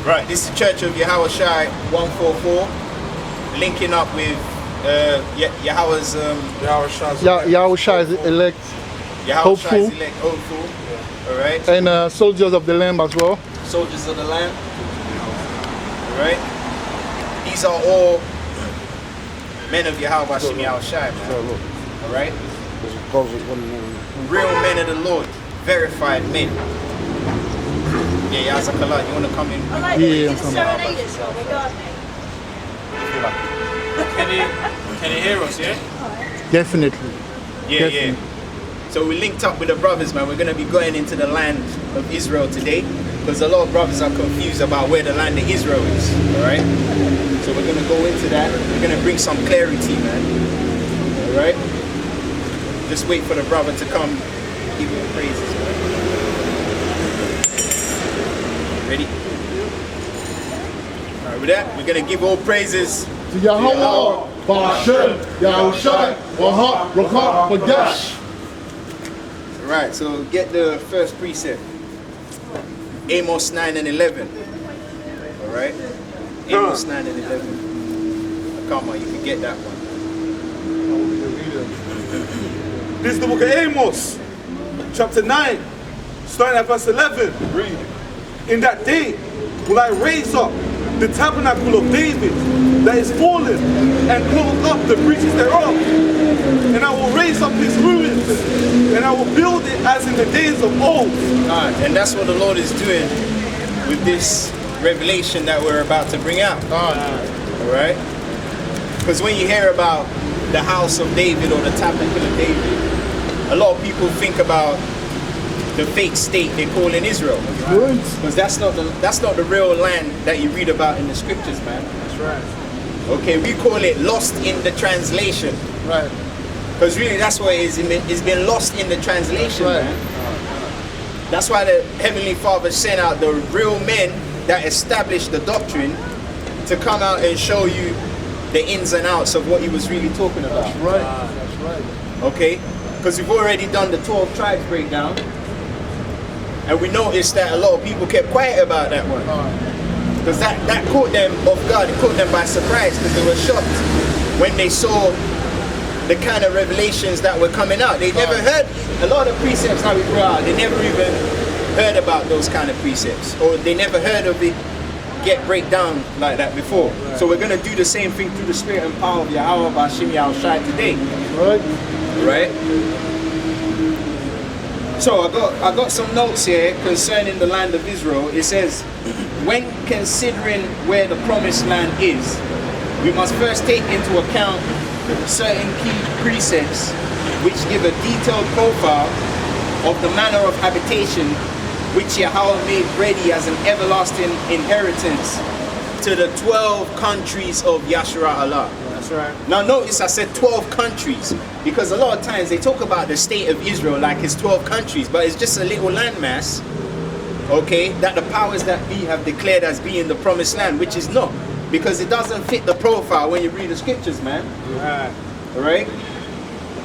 Right, this is the Church of Yahweh Shai 144, linking up with Yahweh's Yahweh Shai's elect, Yahweh Shai's hopeful, elect, hopeful. Alright. And soldiers of the Lamb as well. Soldiers of the Lamb. Alright. These are all men of Yahweh Hashem Yahweh Shai, man. Alright. Real men of the Lord, verified men. Yeah, Yazakallah, you want to come in? Yeah, I'm Can you hear us, yeah? Definitely. Yeah, Definitely. yeah. So we linked up with the brothers, man. We're going to be going into the land of Israel today because a lot of brothers are confused about where the land of Israel is, all right? So we're going to go into that. We're going to bring some clarity, man, all right? Just wait for the brother to come give you praises, man. Ready? All right, with that, we're going to give all praises To Yahweh, Ba'ashem, Yahweh Shai, Waha, Rakah, Badash. Right, so get the first precept. Amos 9 and 11. Alright? Amos 9 and 11. Come on, you can get that one. This is the book of Amos, chapter 9, starting at verse 11. Read. In that day will I raise up the tabernacle of David that is fallen and close up the breaches thereof. And I will raise up his ruins and I will build it as in the days of old. And that's what the Lord is doing with this revelation that we're about to bring out. Alright? Because when you hear about the house of David or the tabernacle of David, a lot of people think about the fake state they call in Israel. Because that's not the real land that you read about in the scriptures, man. That's right. Okay, we call it lost in the translation. Right. Because really that's what it is. It's been lost in the translation, Right. man. That's why the Heavenly Father sent out the real men that established the doctrine to come out and show you the ins and outs of what he was really talking about. That's right. That's right. Okay? Because we've already done the 12 tribes breakdown. And we noticed that a lot of people kept quiet about that one. Because that caught them off guard, it caught them by surprise because they were shocked when they saw the kind of revelations that were coming out. They never heard, a lot of precepts that we brought out, they never even heard about those kind of precepts. Or they never heard of it get breakdown like that before. Right. So we're going to do the same thing through the spirit and power of Yahweh Bashim Yahweh Shai today. Right. Right? So I got some notes here concerning the land of Israel. It says, when considering where the promised land is, we must first take into account certain key precepts which give a detailed profile of the manner of habitation which Yahweh made ready as an everlasting inheritance to the 12 countries of Yashara Allah. That's right. Now notice I said 12 countries because a lot of times they talk about the state of Israel like it's 12 countries, but it's just a little landmass, okay, that the powers that be have declared as being the promised land, which is not, because it doesn't fit the profile when you read the scriptures, man. Right. Alright?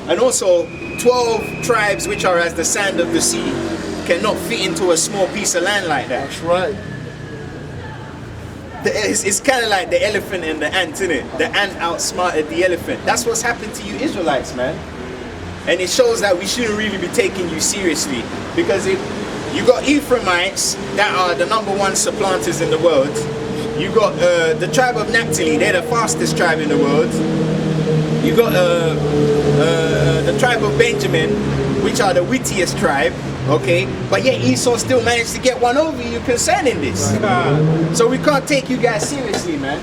And also 12 tribes which are as the sand of the sea cannot fit into a small piece of land like that. That's right. It's kind of like the elephant and the ant, isn't it? The ant outsmarted the elephant. That's what's happened to you Israelites, man. And it shows that we shouldn't really be taking you seriously. Because if you got Ephraimites that are the #1 supplanters in the world. You got the tribe of Naphtali, they're the fastest tribe in the world. You got the tribe of Benjamin, which are the wittiest tribe. Okay, but yet Esau still managed to get one over you concerning this. So we can't take you guys seriously, man.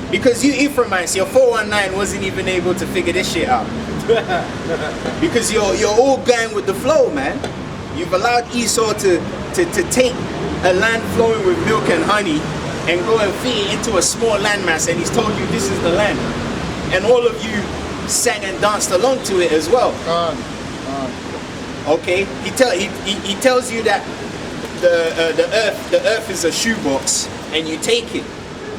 Because you Ephraimites, your 419 wasn't even able to figure this shit out. Because you're all going with the flow, man. You've allowed Esau to take a land flowing with milk and honey and go and feed it into a small landmass, and he's told you this is the land. And all of you sang and danced along to it as well. Okay, he tells you that the earth is a shoebox and you take it.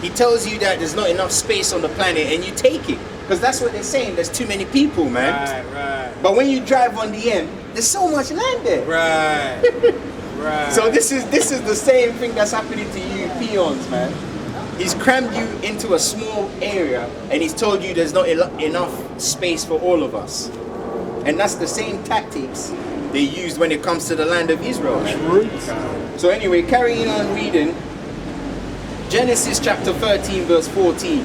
He tells you that there's not enough space on the planet and you take it. Because that's what they're saying, there's too many people, man. Right. But when you drive on the end, there's so much land there. Right. Right. So this is the same thing that's happening to you peons, man. He's crammed you into a small area and he's told you there's not enough space for all of us. And that's the same tactics they used when it comes to the land of Israel, man. So anyway, carrying on reading, Genesis chapter 13 verse 14.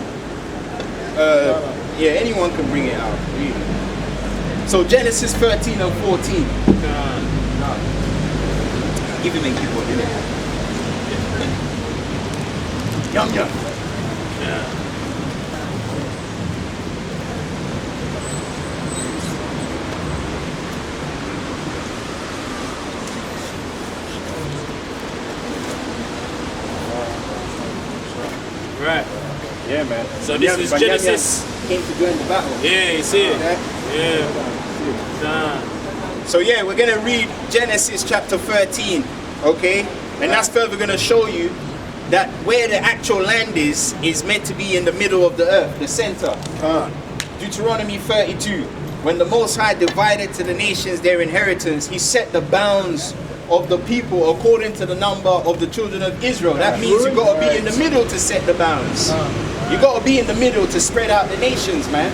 Yeah, anyone can bring it out. Read it. So Genesis 13 and 14. Give him a keyboard, innit? Yum yum. Right. Yeah, man. So this is But Genesis. came to join the battle. Yeah, you see it. Okay? Yeah. Nah. So yeah, we're gonna read Genesis chapter 13, okay? And that's further gonna show you that where the actual land is meant to be in the middle of the earth, the center. Deuteronomy 32. When the Most High divided to the nations their inheritance, he set the bounds of the people according to the number of the children of Israel. That means you gotta be in the middle to set the bounds. You gotta be in the middle to spread out the nations, man.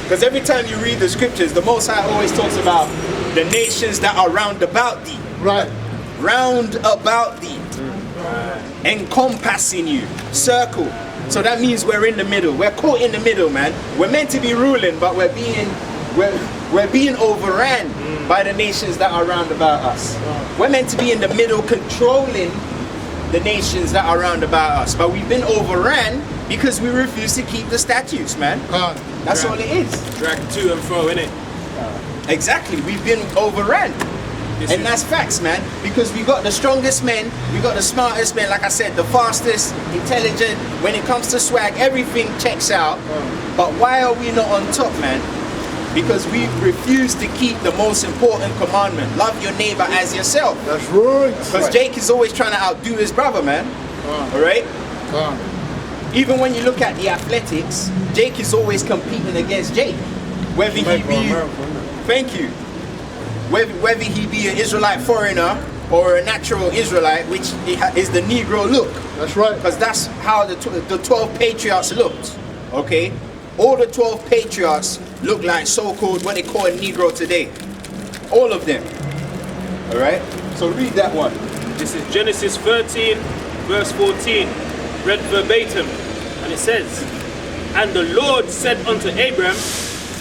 Because every time you read the scriptures, the Most High always talks about the nations that are round about thee. Right. Round about thee. Encompassing you. Circle. So that means we're in the middle. We're caught in the middle, man. We're meant to be ruling, but we're being overran by the nations that are round about us. We're meant to be in the middle controlling the nations that are round about us. But we've been overran because we refuse to keep the statutes, man. That's all it is. Drag to and fro, innit? Exactly. We've been overran. And that's facts, man. Because we got the strongest men, we got the smartest men, like I said, the fastest, intelligent. When it comes to swag, everything checks out. But why are we not on top, man? Because we refuse to keep the most important commandment. Love your neighbor as yourself. That's right. Because Jake is always trying to outdo his brother, man. Alright? Even when you look at the athletics, Jake is always competing against Jake. Whether he be, thank you. Whether he be an Israelite foreigner or a natural Israelite, which is the Negro look. That's right. Because that's how the 12 patriarchs looked. Okay? All the 12 patriarchs look like so-called what they call a Negro today. All of them. Alright? So read that one. This is Genesis 13, verse 14, read verbatim. And it says, And the Lord said unto Abram,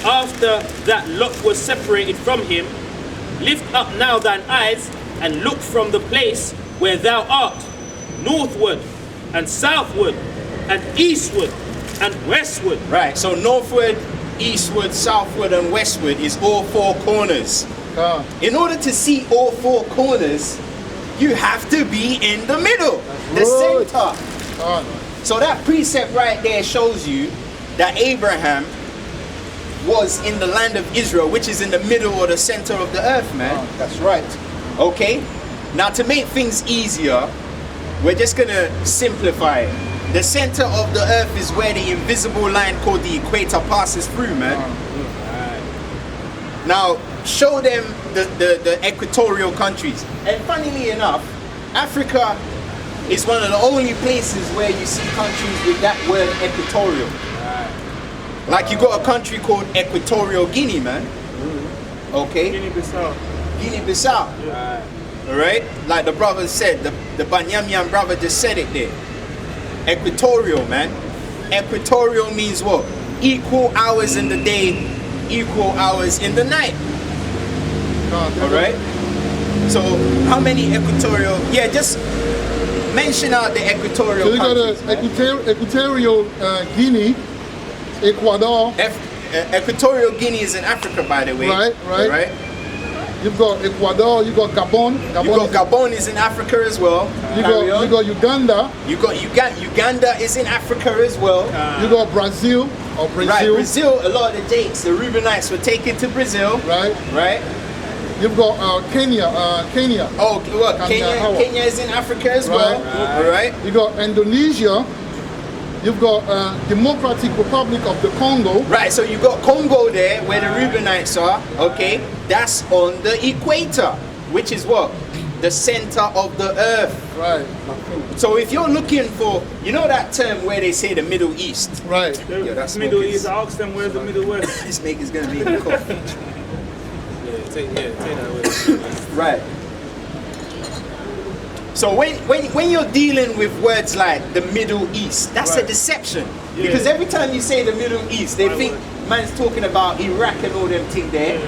after that Lot was separated from him, Lift up now thine eyes, and look from the place where thou art, northward, and southward, and eastward, and westward. Right, so northward, eastward, southward, and westward is all four corners. In order to see all four corners, you have to be in the middle, the center. So that precept right there shows you that Abraham was in the land of Israel, which is in the middle or the center of the earth, man. That's right. Okay? Now to make things easier, we're just gonna simplify it. The center of the earth is where the invisible line called the equator passes through, man. Now, show them the equatorial countries. And funnily enough, Africa is one of the only places where you see countries with that word equatorial. Like you got a country called Equatorial Guinea, man. Okay? Guinea-Bissau. Guinea-Bissau. Alright? Like the brother said, the Banyamyan brother just said it there. Equatorial, man. Equatorial means what? Equal hours in the day, equal hours in the night. Alright? So how many equatorial? Yeah, just mention out the equatorial So you got countries, Equatorial Guinea, Ecuador. Equatorial Guinea is in Africa, by the way. Right. Right? You've got Ecuador, you got Gabon. Gabon is in Africa as well. You got Uganda. You got Uganda is in Africa as well. You got Brazil. Right, Brazil, a lot of the Jakes, the Reubenites were taken to Brazil. Right. You've got Kenya. Oh, what? Kenya is in Africa as well. Right. You got Indonesia. You've got Democratic Republic of the Congo. Right, so you got Congo there, where the Reubenites are. Okay, that's on the equator, which is what? the center of the earth. Right. So if you're looking for, you know that term where they say the Middle East? Right. Yeah, that's Middle East. I asked them where's the Middle West. This maker's gonna make me cough. Take that away. Right. So when you're dealing with words like the Middle East, that's a deception. Yeah. Because every time you say the Middle East, they think man's talking about Iraq and all them things there.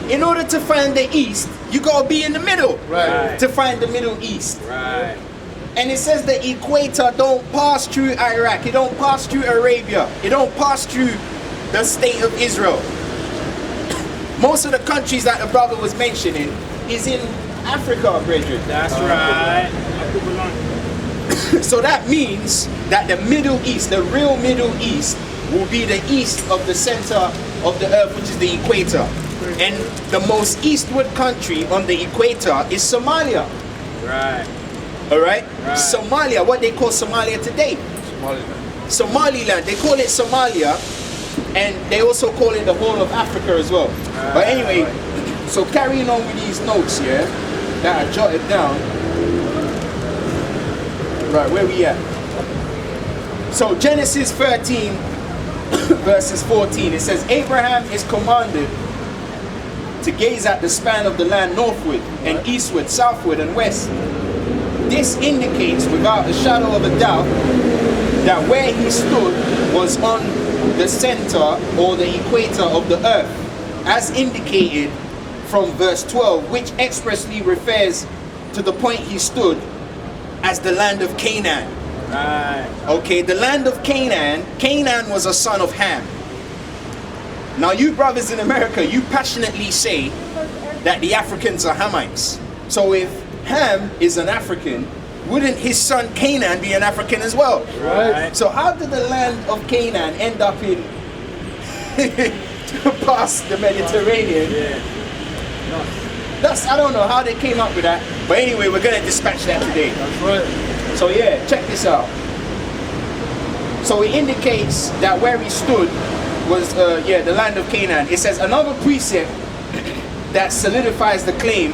In order to find the East, you gotta be in the middle. Right. To find the Middle East. Right. And it says the equator don't pass through Iraq, it don't pass through Arabia, it don't pass through the state of Israel. Most of the countries that the brother was mentioning is in Africa, brethren. That's right. So that means that the Middle East, the real Middle East, will be the east of the center of the earth, which is the equator. And the most eastward country on the equator is Somalia. Right. All right? Right. Somalia, what they call Somalia today. Somaliland. They call it Somalia, and they also call it the whole of Africa as well. But anyway, so carrying on with these notes here that I jotted down. Right, where we at? So Genesis 13 verses 14, it says, Abraham is commanded to gaze at the span of the land northward and eastward, southward and west. This indicates without a shadow of a doubt that where he stood was on the center or the equator of the earth, as indicated from verse 12, which expressly refers to the point he stood as the land of Canaan. Right. Okay, the land of Canaan, Canaan was a son of Ham. Now you brothers in America, you passionately say that the Africans are Hamites. So if Ham is an African, wouldn't his son Canaan be an African as well? Right. So how did the land of Canaan end up in past the Mediterranean? Yeah. I don't know how they came up with that. But anyway, we're gonna dispatch that today. That's right. So yeah, check this out. So it indicates that where he stood was the land of Canaan. It says another precept that solidifies the claim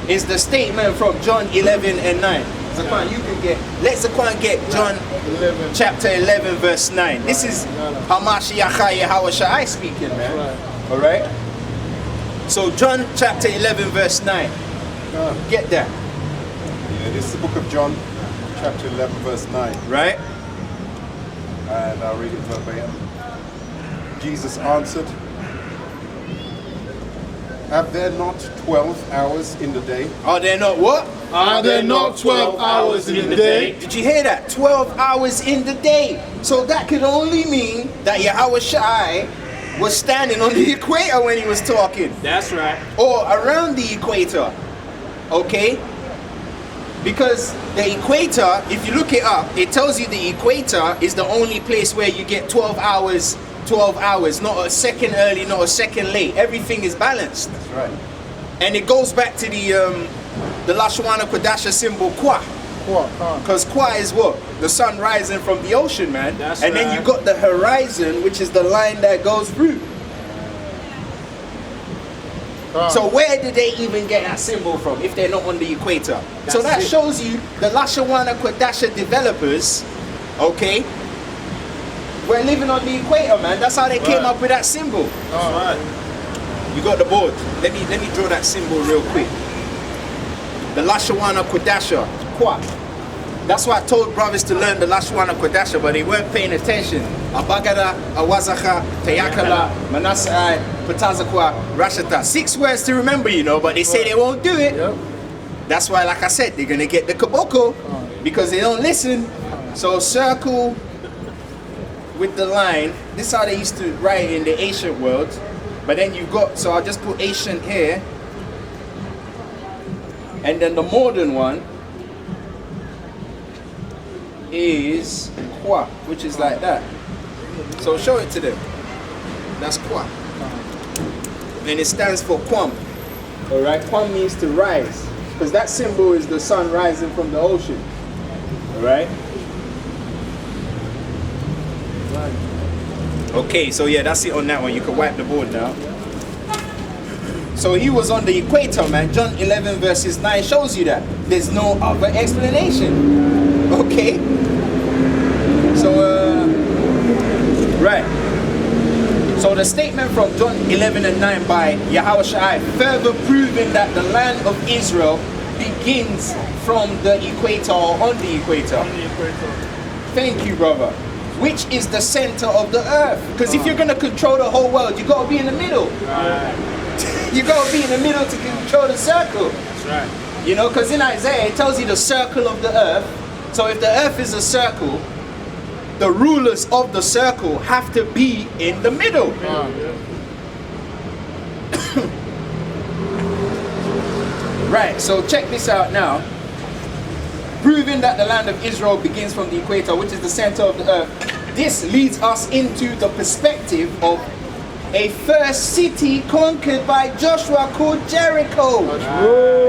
is the statement from John 11 and 9. Zaquan, you can let's Zaquan get John 11. chapter 11 verse 9. This is Hamashiach Yahawashai speaking, man. Right. Alright? So John chapter 11 verse 9. Get that. Yeah, this is the book of John, chapter 11, verse 9. Right? And I'll read it verbatim. Jesus answered, have there not 12 hours in the day? Are there not what? Are there not 12 hours in the day? Did you hear that? 12 hours in the day. So that could only mean that Yahweh Shai was standing on the equator when he was talking. That's right. Or around the equator. Okay? Because the equator, if you look it up, it tells you the equator is the only place where you get 12 hours, not a second early, not a second late. Everything is balanced. That's right. And it goes back to the Lashwana Kodasha symbol Kwa. Because Kwa is what? The sun rising from the ocean, man. That's and then right. you got the horizon, which is the line that goes through. So where did they even get that symbol from if they're not on the equator? So that shows you the Lashwana Kodasha developers, okay, we're living on the equator, man. That's how they came up with that symbol. Right. You got the board. Let me draw that symbol real quick. The Lashwana Kodasha, Kwa. That's why I told brothers to learn the Lashwana Kodasha, but they weren't paying attention. Abagada, Awazacha, Tayakala, Manasai, Patazakwa, Rashata. 6 words to remember, you know, but they say they won't do it. Yep. That's why, like I said, they're gonna get the Kaboko because they don't listen. So circle with the line. This is how they used to write in the ancient world. But then you've got, so I'll just put ancient here. And then the modern one is Kwa, which is like that. So show it to them. That's Kwa. And it stands for Kwam. Alright, Kwam means to rise. Because that symbol is the sun rising from the ocean. Alright? Okay, so yeah, that's it on that one. You can wipe the board now. So he was on the equator, man. John 11 verses 9 shows you that. There's no other explanation. Okay? So, right. So the statement from John 11 and 9 by Yahushua further proving that the land of Israel begins from the equator or on the equator. On the equator. Thank you, brother. Which is the center of the earth. Because if you're going to control the whole world, you got to be in the middle. Right. You got to be in the middle to control the circle. That's right. You know, because in Isaiah it tells you the circle of the earth. So if the earth is a circle, the rulers of the circle have to be in the middle. Right, so check this out now. Proving that the land of Israel begins from the equator, which is the center of the earth. This leads us into the perspective of a first city conquered by Joshua called Jericho.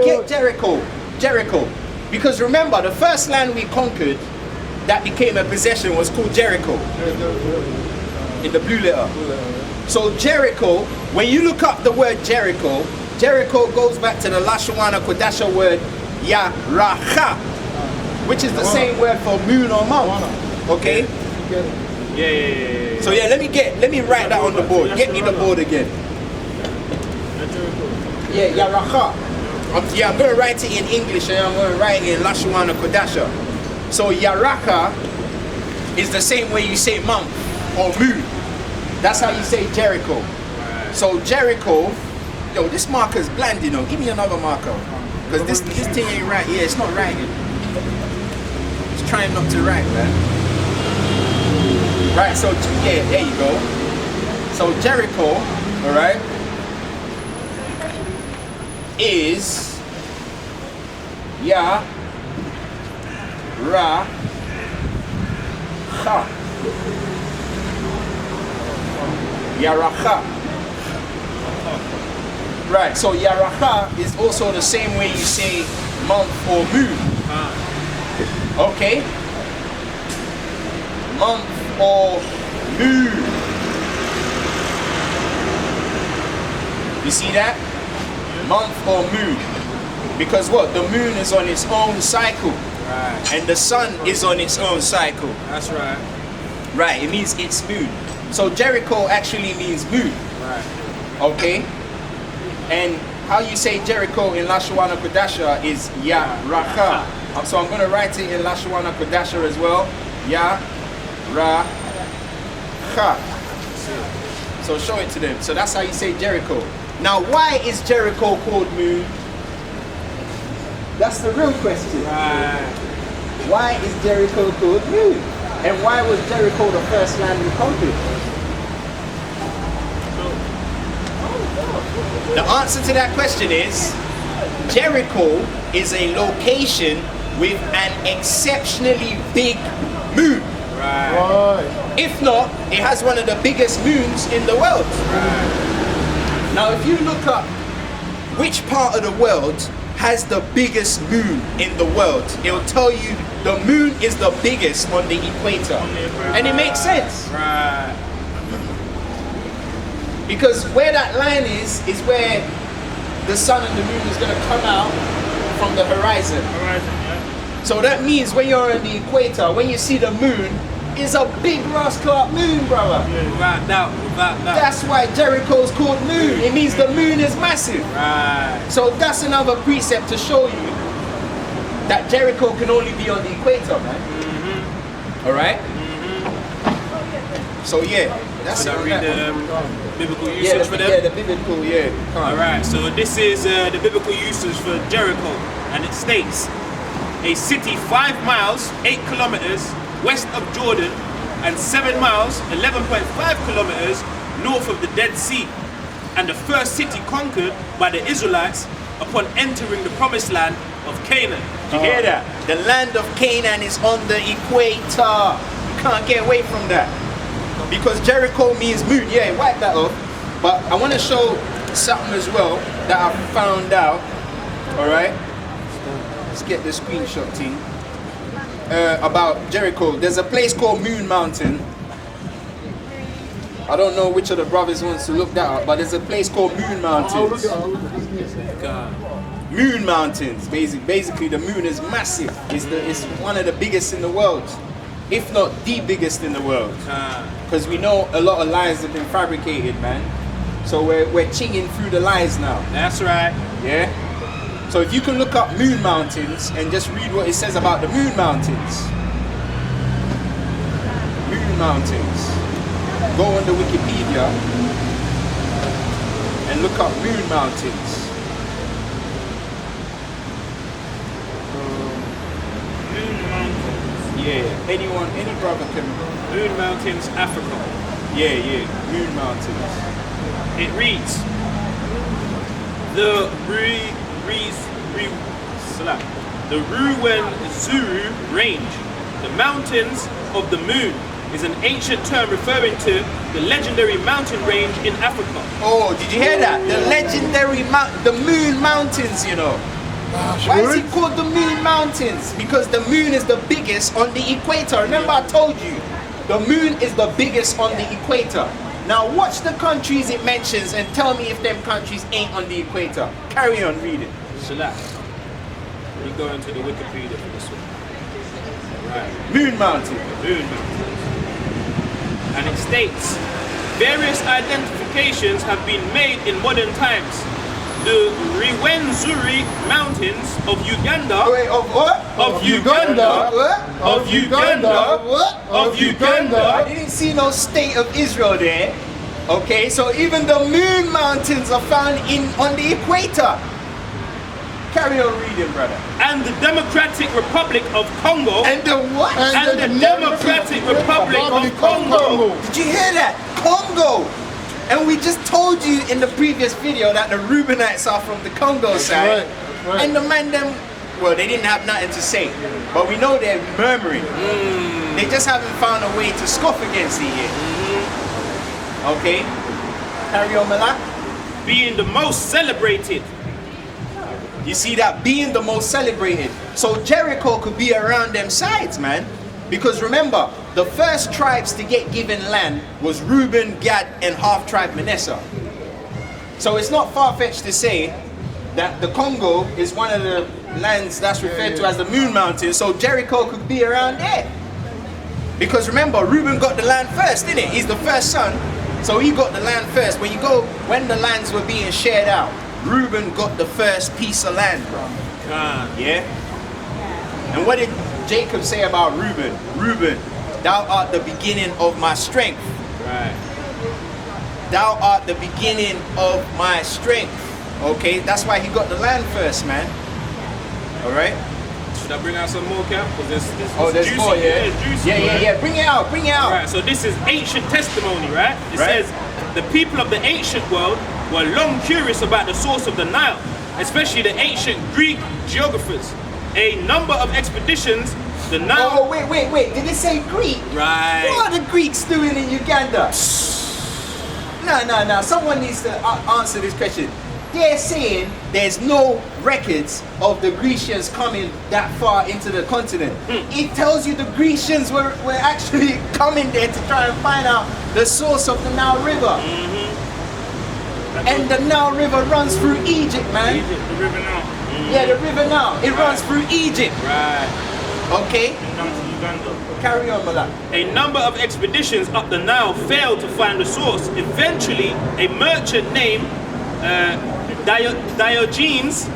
Get Jericho. Jericho. Because remember, the first land we conquered that became a possession was called Jericho. In the blue letter. So Jericho, when you look up the word Jericho, Jericho goes back to the Lashawana Kodasha word Yaracha, which is the same word for moon or month. Okay? Yeah. So yeah, let me write that on the board. Get me the board again. Yeah, Yaracha. I'm going to write it in English and I'm going to write it in Lashawana Kodasha. So Yaracha is the same way you say month or moon. That's how you say Jericho. So Jericho, yo, this marker's bland, you know. Give me another marker. Because this thing ain't right. Yeah, it's not writing. It's trying not to write, man. Right, so yeah, there you go. So Jericho, alright, is Ya Ra Ha. Yaracha. Right, so Yaracha is also the same way you say month or moon. Okay? Month or moon. You see that? Month or moon. Because what? The moon is on its own cycle. Right. And the sun is on its own cycle. That's right. Right, it means its moon. So Jericho actually means moon. Right. Okay? And how you say Jericho in Lashawana Kodasha is Yaracha. So I'm going to write it in Lashawana Kodasha as well. Yaracha. So show it to them. So that's how you say Jericho. Now, why is Jericho called moon? That's the real question. Right. Why is Jericho called moon? And why was Jericho the first land we conquered? The answer to that question is Jericho is a location with an exceptionally big moon. Right. If not, it has one of the biggest moons in the world. Now, if you look up which part of the world has the biggest moon in the world, it will tell you the moon is the biggest on the equator. And it makes sense. Right. Because where that line is where the sun and the moon is going to come out from the horizon. So that means when you're on the equator, when you see the moon, it's a big Ross Clark moon, brother. Without doubt. That's why Jericho's called moon. It means the moon is massive. Right. So that's another precept to show you that Jericho can only be on the equator, man. Alright? So yeah, that's Should it. I on read that the one. biblical usage for them? Yeah, the biblical, yeah. Come on. Alright, so this is the biblical usage for Jericho, and it states, a city 5 miles, 8 kilometers west of Jordan, and 7 miles, 11.5 kilometers north of the Dead Sea, and the first city conquered by the Israelites upon entering the promised land of Canaan. Did you hear that? The land of Canaan is on the equator. You can't get away from that. Because Jericho means moon. Yeah, wipe that off. But I want to show something as well that I found out. Alright? Let's get the screenshot team. About Jericho. There's a place called Moon Mountain. I don't know which of the brothers wants to look that up, but there's a place called Moon Mountains. Moon Mountains, basically the moon is massive. It's one of the biggest in the world, if not the biggest in the world. Because we know a lot of lies have been fabricated, man. So we're chinging through the lies now. That's right. Yeah? So if you can look up Moon Mountains and just read what it says about the Moon Mountains. Moon Mountains. Go on the Wikipedia and look up Moon Mountains. Moon Mountains. Yeah, any brother can. Moon Mountains, Africa. Yeah, Moon Mountains. It reads, the Ruwenzori Range, the mountains of the moon, is an ancient term referring to the legendary mountain range in Africa. Oh, did you hear that? The legendary the Moon Mountains, you know. Why is it called the Moon Mountains? Because the moon is the biggest on the equator. Remember I told you, the moon is the biggest on the equator. Now watch the countries it mentions and tell me if them countries ain't on the equator. Carry on reading. Salah. We go into the Wikipedia for this one. Right. Moon Mountain. Moon Mountain. And it states, various identifications have been made in modern times. The Ruwenzori Mountains of Uganda. Wait, of what? Of Uganda. What? Of Uganda. What? Of Uganda. I didn't see no state of Israel there. Okay, so even the Moon Mountains are found on the equator. Carry on reading, brother. And the Democratic Republic of Congo. And the what? And the Democratic Republic of Congo. Did you hear that? Congo. And we just told you in the previous video that the Reubenites are from the Congo side. That's right. And the man them, well, they didn't have nothing to say. But we know they're murmuring. They just haven't found a way to scoff against it yet. Okay? Carry on, Malak. Being the most celebrated. You see that? Being the most celebrated. So Jericho could be around them sides, man. Because remember, the first tribes to get given land was Reuben, Gad, and half-tribe Manasseh. So it's not far-fetched to say that the Congo is one of the lands that's referred to as the Moon Mountains, so Jericho could be around there. Because remember, Reuben got the land first, didn't it? He's the first son, so he got the land first. When the lands were being shared out, Reuben got the first piece of land, bro. Yeah? And what did Jacob say about Reuben? Reuben, thou art the beginning of my strength. Right. Thou art the beginning of my strength. Okay, that's why he got the land first, man. Alright? Should I bring out some more, Cap? Because There's juicy, more, yeah? juicy, Yeah. Bring it out. Alright, so this is ancient testimony, right? It says, the people of the ancient world were long curious about the source of the Nile, especially the ancient Greek geographers. A number of expeditions, the Nile... Oh, wait. Did it say Greek? Right. What are the Greeks doing in Uganda? No. Someone needs to answer this question. They're saying there's no records of the Grecians coming that far into the continent. It tells you the Grecians were actually coming there to try and find out the source of the Nile River. And the Nile River runs through Egypt, man. Egypt, the river Nile. Yeah, the river Nile. It runs through Egypt. Right. Okay? Down to Uganda. Carry on, Malak. A number of expeditions up the Nile failed to find the source. Eventually, a merchant named Diogenes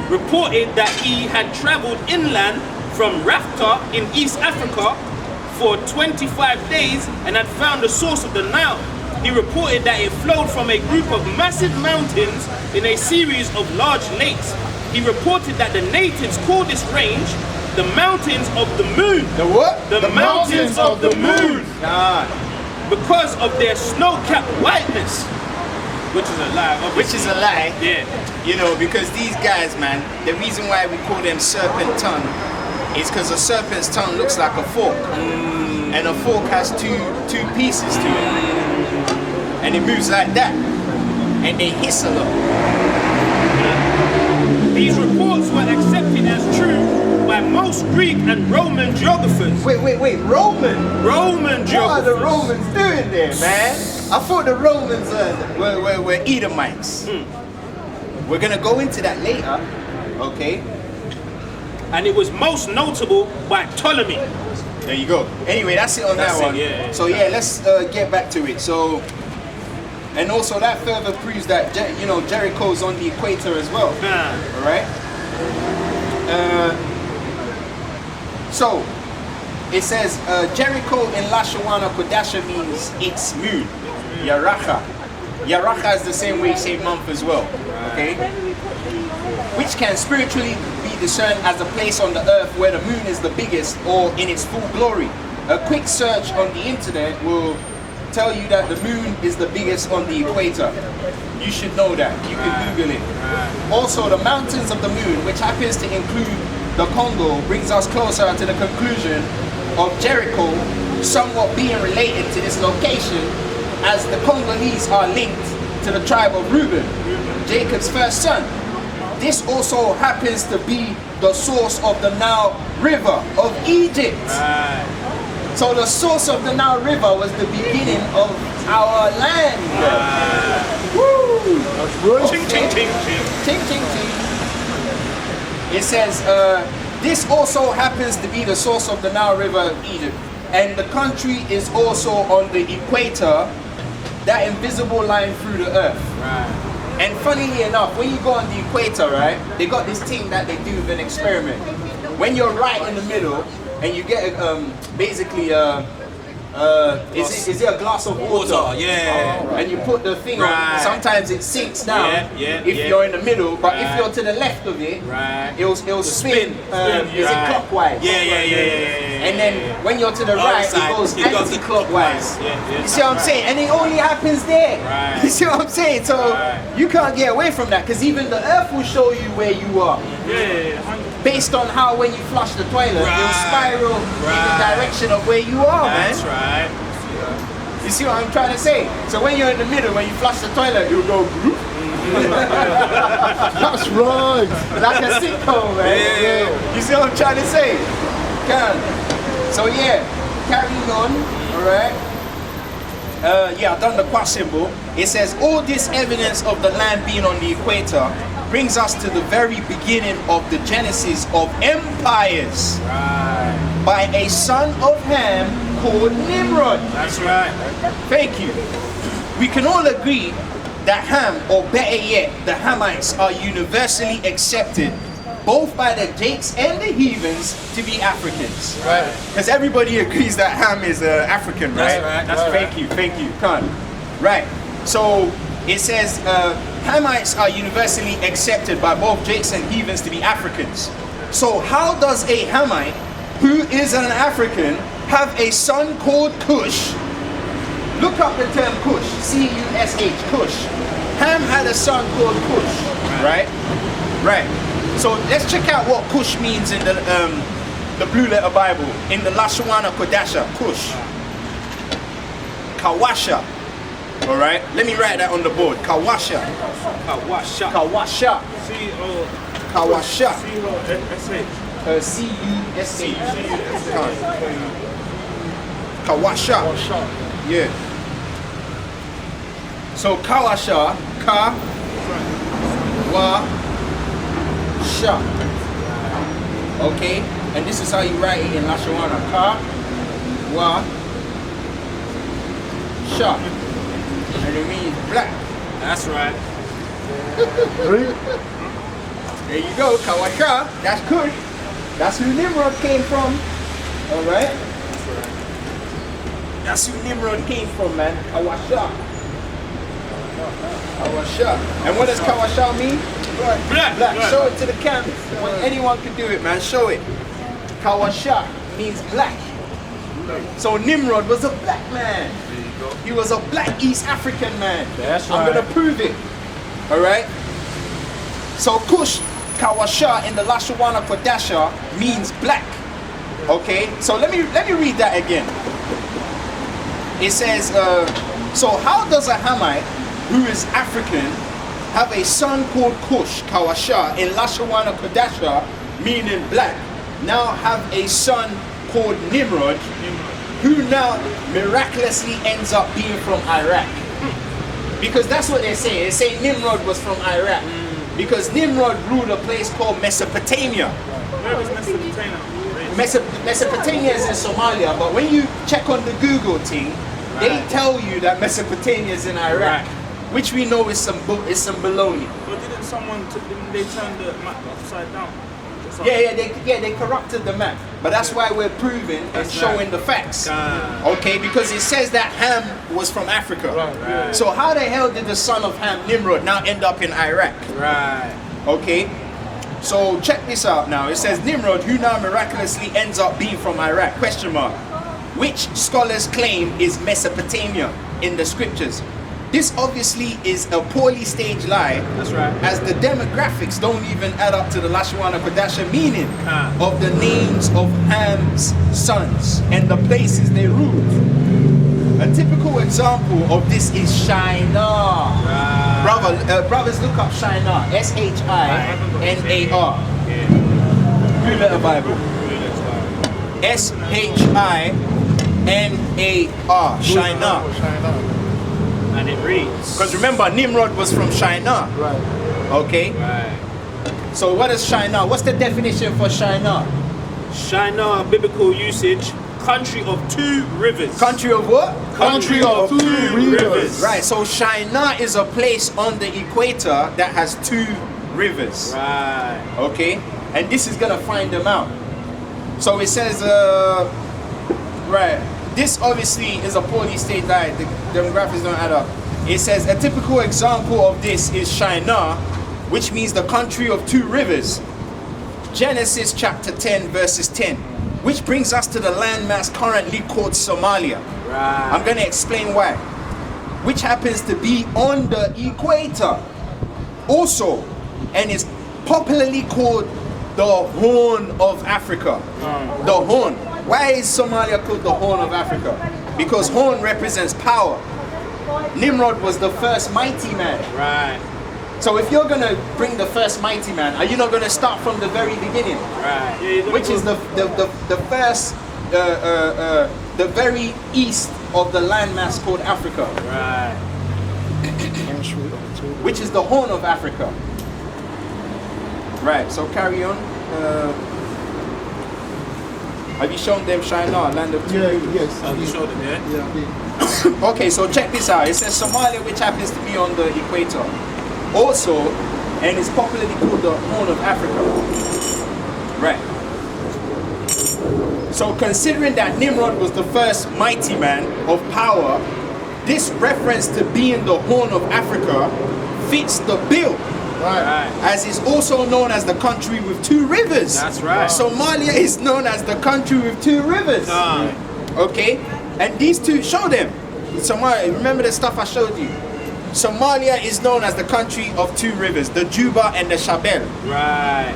reported that he had traveled inland from Rafta in East Africa for 25 days and had found the source of the Nile. He reported that it flowed from a group of massive mountains in a series of large lakes. He reported that the natives call this range the Mountains of the Moon. The what? The Mountains of the Moon. Nah. Because of their snow-capped whiteness. Which is a lie, obviously. Which is a lie. Yeah. You know, because these guys, man, the reason why we call them serpent tongue is because a serpent's tongue looks like a fork. And a fork has two pieces to it. And it moves like that. And they hiss a lot. These reports were accepted as true by most Greek and Roman geographers. Wait, Roman? Roman geographers. What are the Romans doing there, man? I thought the Romans were Edomites. We're gonna go into that later, okay? And it was most notable by Ptolemy. There you go. Anyway, that's it on That's that one. it, yeah. So yeah, let's get back to it. So, and also that further proves that Jericho's on the equator as well. All right. So it says Jericho in Lashawana Kodasha means its moon. Yaracha. Yaracha is the same way you say month as well. Okay. Which can spiritually be discerned as a place on the earth where the moon is the biggest or in its full glory. A quick search on the internet will tell you that the moon is the biggest on the equator. You should know that. You can Google it. Also, the mountains of the moon, which happens to include the Congo, brings us closer to the conclusion of Jericho somewhat being related to this location, as the Congolese are linked to the tribe of Reuben, Jacob's first son. This also happens to be the source of the Nile River of Egypt. So the source of the Nile River was the beginning of our land. Woo! That's right. Ching, ching, ching, ching. Ting, ting, ting. It says, this also happens to be the source of the Nile River of Egypt. And the country is also on the equator, that invisible line through the earth. And funnily enough, when you go on the equator, right, they got this thing that they do with an experiment. When you're right in the middle, and you get basically is it a glass of water? Yeah. And you put the thing on. Sometimes it sinks down if you're in the middle, but if you're to the left of it, it'll spin. Is it clockwise? Yeah. And then when you're to the right, it goes anti-clockwise. You see what I'm saying? And it only happens there. You see what I'm saying? So you can't get away from that, because even the earth will show you where you are. Based on how when you flush the toilet, it'll spiral in the direction of where you are, man. That's right. You see what I'm trying to say? So when you're in the middle, when you flush the toilet, it'll go group. That's right. Like a sitcom, man. You see what I'm trying to say? So yeah, carrying on, alright. I've done the cross symbol. It says, all this evidence of the land being on the equator brings us to the very beginning of the genesis of empires by a son of Ham called Nimrod. That's right. Thank you. We can all agree that Ham, or better yet, the Hamites, are universally accepted both by the Jakes and the heathens to be Africans. Right. Because everybody agrees that Ham is African, right? That's right. Thank you. Khan. Right. So it says Hamites are universally accepted by both Jakes and heathens to be Africans. So how does a Hamite, who is an African, have a son called Cush? Look up the term Cush, C-U-S-H, Cush. Ham had a son called Cush, right? So let's check out what Cush means in the Blue Letter Bible, in the Lashawana Kodasha, Cush. Kawasha. All right, let me write that on the board. Kawasha. Kawasha. C-U-S-H. Kawasha. Yeah. So Kawasha, Ka-wa-sha. Okay, and this is how you write it in Lashawana. Ka-wa-sha. And it means black. That's right. There you go, Kawasha. That's Kush. That's who Nimrod came from. Alright? That's who Nimrod came from, man. Kawasha. Kawasha. And what does Kawasha mean? Black. Black. Show it to the camp. When anyone can do it, man. Show it. Kawasha means black. So Nimrod was a black man. He was a black East African man. That's I'm right. gonna prove it. Alright? So Kush, Kawasha in the Lashawana Kodasha means black. Okay? So let me read that again. It says, so how does a Hamite who is African have a son called Kush, Kawasha in Lashawana Kodasha, meaning black, now have a son called Nimrod, who now miraculously ends up being from Iraq? Because that's what they're saying. They're saying Nimrod was from Iraq. Because Nimrod ruled a place called Mesopotamia. Where was Mesopotamia? Mesopotamia is in Somalia, but when you check on the Google thing, they tell you that Mesopotamia is in Iraq, which we know is some baloney. But didn't they turn the map upside down? They corrupted the map. But that's why we're proving and showing the facts. Okay, because it says that Ham was from Africa. Right. So how the hell did the son of Ham, Nimrod, now end up in Iraq? Right. Okay, so check this out now. It says Nimrod, who now miraculously ends up being from Iraq, question mark. Which scholars claim is Mesopotamia in the scriptures. This obviously is a poorly staged lie. That's right. As the demographics don't even add up to the Lashwana Kodasha meaning of the names of Ham's sons and the places they ruled. A typical example of this is Shinar. Brothers, look up Shinar. S-H-I-N-A-R. Blue Letter Bible. S-H-I-N-A-R. Shinar. And it reads. Because remember, Nimrod was from Shinar. Right. Okay? Right. So what is Shinar? What's the definition for Shinar? Shinar, biblical usage, country of two rivers. Country of what? Country of two rivers. Right, so Shinar is a place on the equator that has two rivers. Right. Okay? And this is gonna find them out. So it says, right. This obviously is a poorly staged lie. The demographics don't add up. It says a typical example of this is Shinar, which means the country of two rivers. Genesis chapter 10 verses 10, which brings us to the landmass currently called Somalia. Right. I'm going to explain why. Which happens to be on the equator also, and is popularly called the Horn of Africa. The Horn. Why is Somalia called the Horn of Africa? Because horn represents power. Nimrod was the first mighty man. Right. So if you're gonna bring the first mighty man, are you not gonna start from the very beginning? Right. Which is the first, the very east of the landmass called Africa. Right. Which is the Horn of Africa. Right. So carry on. Have you shown them Shinar, land of two rivers? Yes. Oh, you showed it, yeah? Okay, so check this out. It says Somalia, which happens to be on the equator. Also, and it's popularly called the Horn of Africa. Right. So considering that Nimrod was the first mighty man of power, this reference to being the Horn of Africa fits the bill. Right. As it's also known as the country with two rivers. That's right. Somalia is known as the country with two rivers. Okay? And these two, show them. Somalia, remember the stuff I showed you? Somalia is known as the country of two rivers, the Juba and the Shabelle. Right.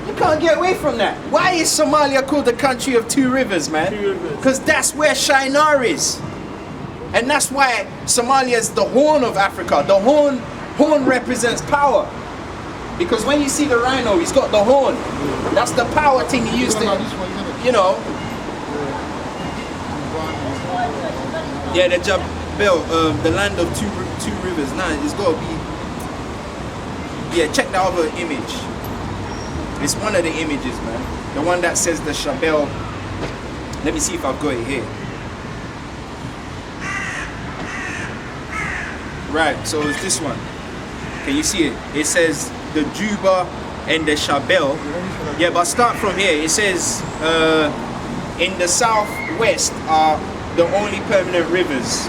You can't get away from that. Why is Somalia called the country of two rivers, man? Two rivers. Because that's where Shinar is. And that's why Somalia is the Horn of Africa. The horn represents power. Because when you see the rhino, he's got the horn. That's the power thing he used to, you know. Yeah, the Jabal, the land of two rivers. Nah, it's got to be. Yeah, check the other image. It's one of the images, man. The one that says the Shabelle. Let me see if I've got it here. Right, so it's this one. Can you see it? It says the Juba and the Shabelle. Yeah, but start from here. It says in the southwest are the only permanent rivers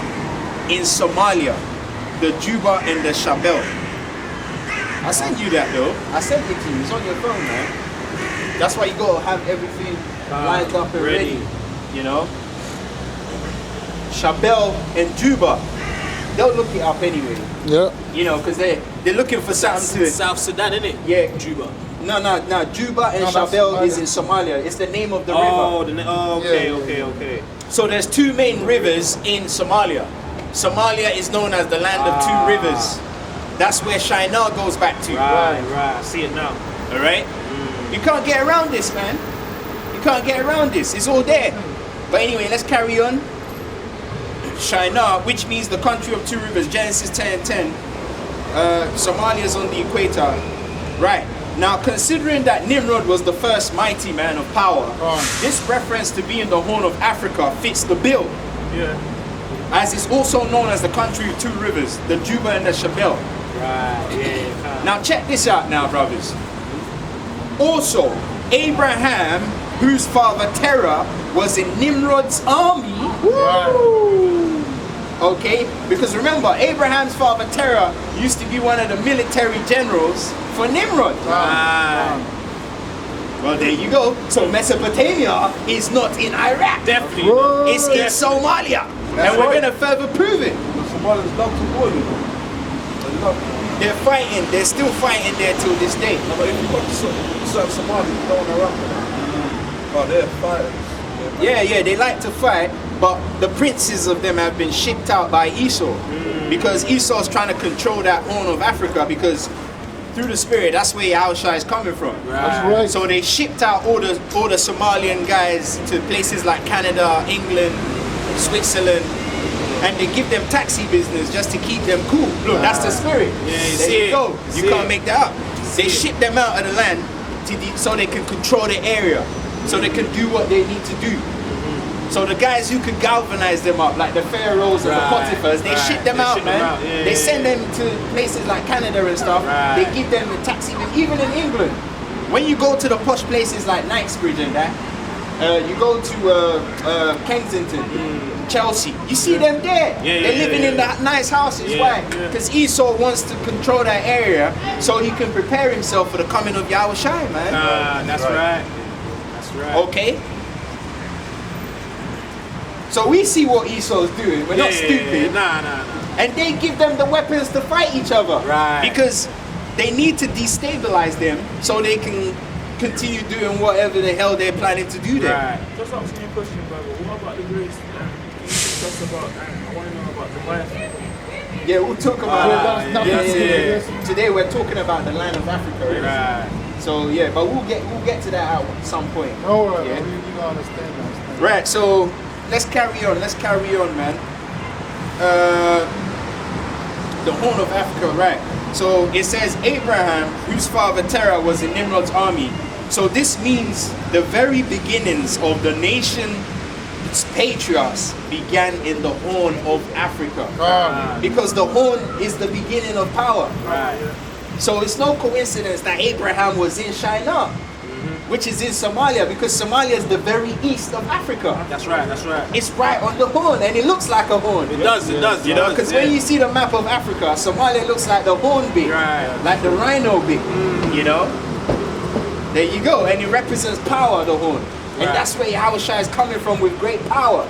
in Somalia, the Juba and the Shabelle. I sent you that though. I sent it to you. It's on your phone, man. That's why you gotta have everything lined up and ready. You know? Shabelle and Juba. They'll look it up anyway. Yeah. You know, because they're looking for something to. South Sudan, isn't it? Yeah. Juba. No. Juba and Shabelle is in Somalia. It's the name of the river. Okay. So there's two main rivers in Somalia. Somalia is known as the land of two rivers. That's where Shinar goes back to. Right. I see it now. All right? You can't get around this, man. You can't get around this. It's all there. But anyway, let's carry on. Shinar, which means the country of two rivers, Genesis 10:10. Somalia's on the equator. Right. Now, considering that Nimrod was the first mighty man of power, this reference to being the Horn of Africa fits the bill. Yeah. As it's also known as the country of two rivers, the Juba and the Shabelle. Right. Yeah. Now check this out now, brothers. Also, Abraham, whose father Terah was in Nimrod's army. Okay? Because remember, Abraham's father Terah used to be one of the military generals for Nimrod. Well, there you go. So Mesopotamia is not in Iraq. Definitely. It's in Somalia. And we're going to further prove it. Somalians love to war, you know. They love to. They're fighting. They're still fighting there till this day. No, but if you got certain Somalis, you don't want to run with them. Oh, they're fighters. Yeah, they like to fight, but the princes of them have been shipped out by Esau. Because Esau's trying to control that Horn of Africa, because through the spirit, that's where Yahushua is coming from. That's right. So they shipped out all the Somalian guys to places like Canada, England, Switzerland, and they give them taxi business just to keep them cool. Look, that's the spirit. There you go. You can't make that up. They ship them out of the land so they can control the area, so they can do what they need to do. So the guys who could galvanize them up, like the pharaohs and the Potiphars, they ship them out, man. They send them to places like Canada and stuff. They give them a taxi, even in England. When you go to the posh places like Knightsbridge and that, you go to Kensington, Chelsea, you see them there. They're living in the nice houses. Why? Because Esau wants to control that area so he can prepare himself for the coming of Yahushua, man. That's right. That's right. Okay? So we see what Esau's doing. We're not stupid. Nah. And they give them the weapons to fight each other. Right. Because they need to destabilize them so they can continue doing whatever the hell they're planning to do there. Right. Just asking you a question, brother. What about the grace? You discussed about, I want to know about the wife. Yeah, we'll talk about that's yeah. Today we're talking about the land of Africa. Right. So yeah, but we'll get to that at some point. All right, Yeah. you don't understand. Right, so let's carry on, man. The Horn of Africa, right. So it says Abraham, whose father Terah was in Nimrod's army. So this means the very beginnings of the nation's patriarchs began in the Horn of Africa. Because the Horn is the beginning of power. Right. So it's no coincidence that Abraham was in Shinar, which is in Somalia, because Somalia is the very east of Africa. That's right. It's right on the horn, and it looks like a horn. It does. You know, because when you see the map of Africa, Somalia looks like the horn bit, like the rhino bit. You know, there you go, and it represents power, the horn, and that's where Yahushua is coming from with great power,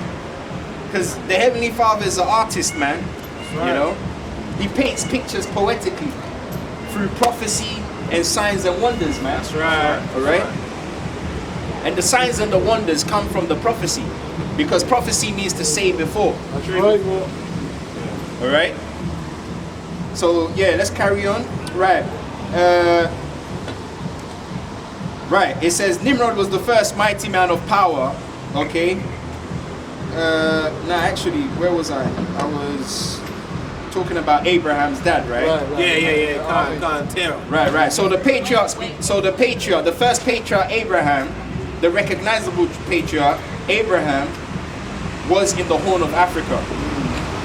because the Heavenly Father is an artist, man. You know, he paints pictures poetically through prophecy and signs and wonders, man. That's right. All right. And the signs and the wonders come from the prophecy, because prophecy means to say before. That's right. All right. So yeah, let's carry on. Right. Right. It says Nimrod was the first mighty man of power. Okay. Actually, where was I? I was talking about Abraham's dad, right? Yeah. Can't tell. Right. So the patriarch, the first patriarch Abraham, the recognizable patriarch Abraham, was in the Horn of Africa,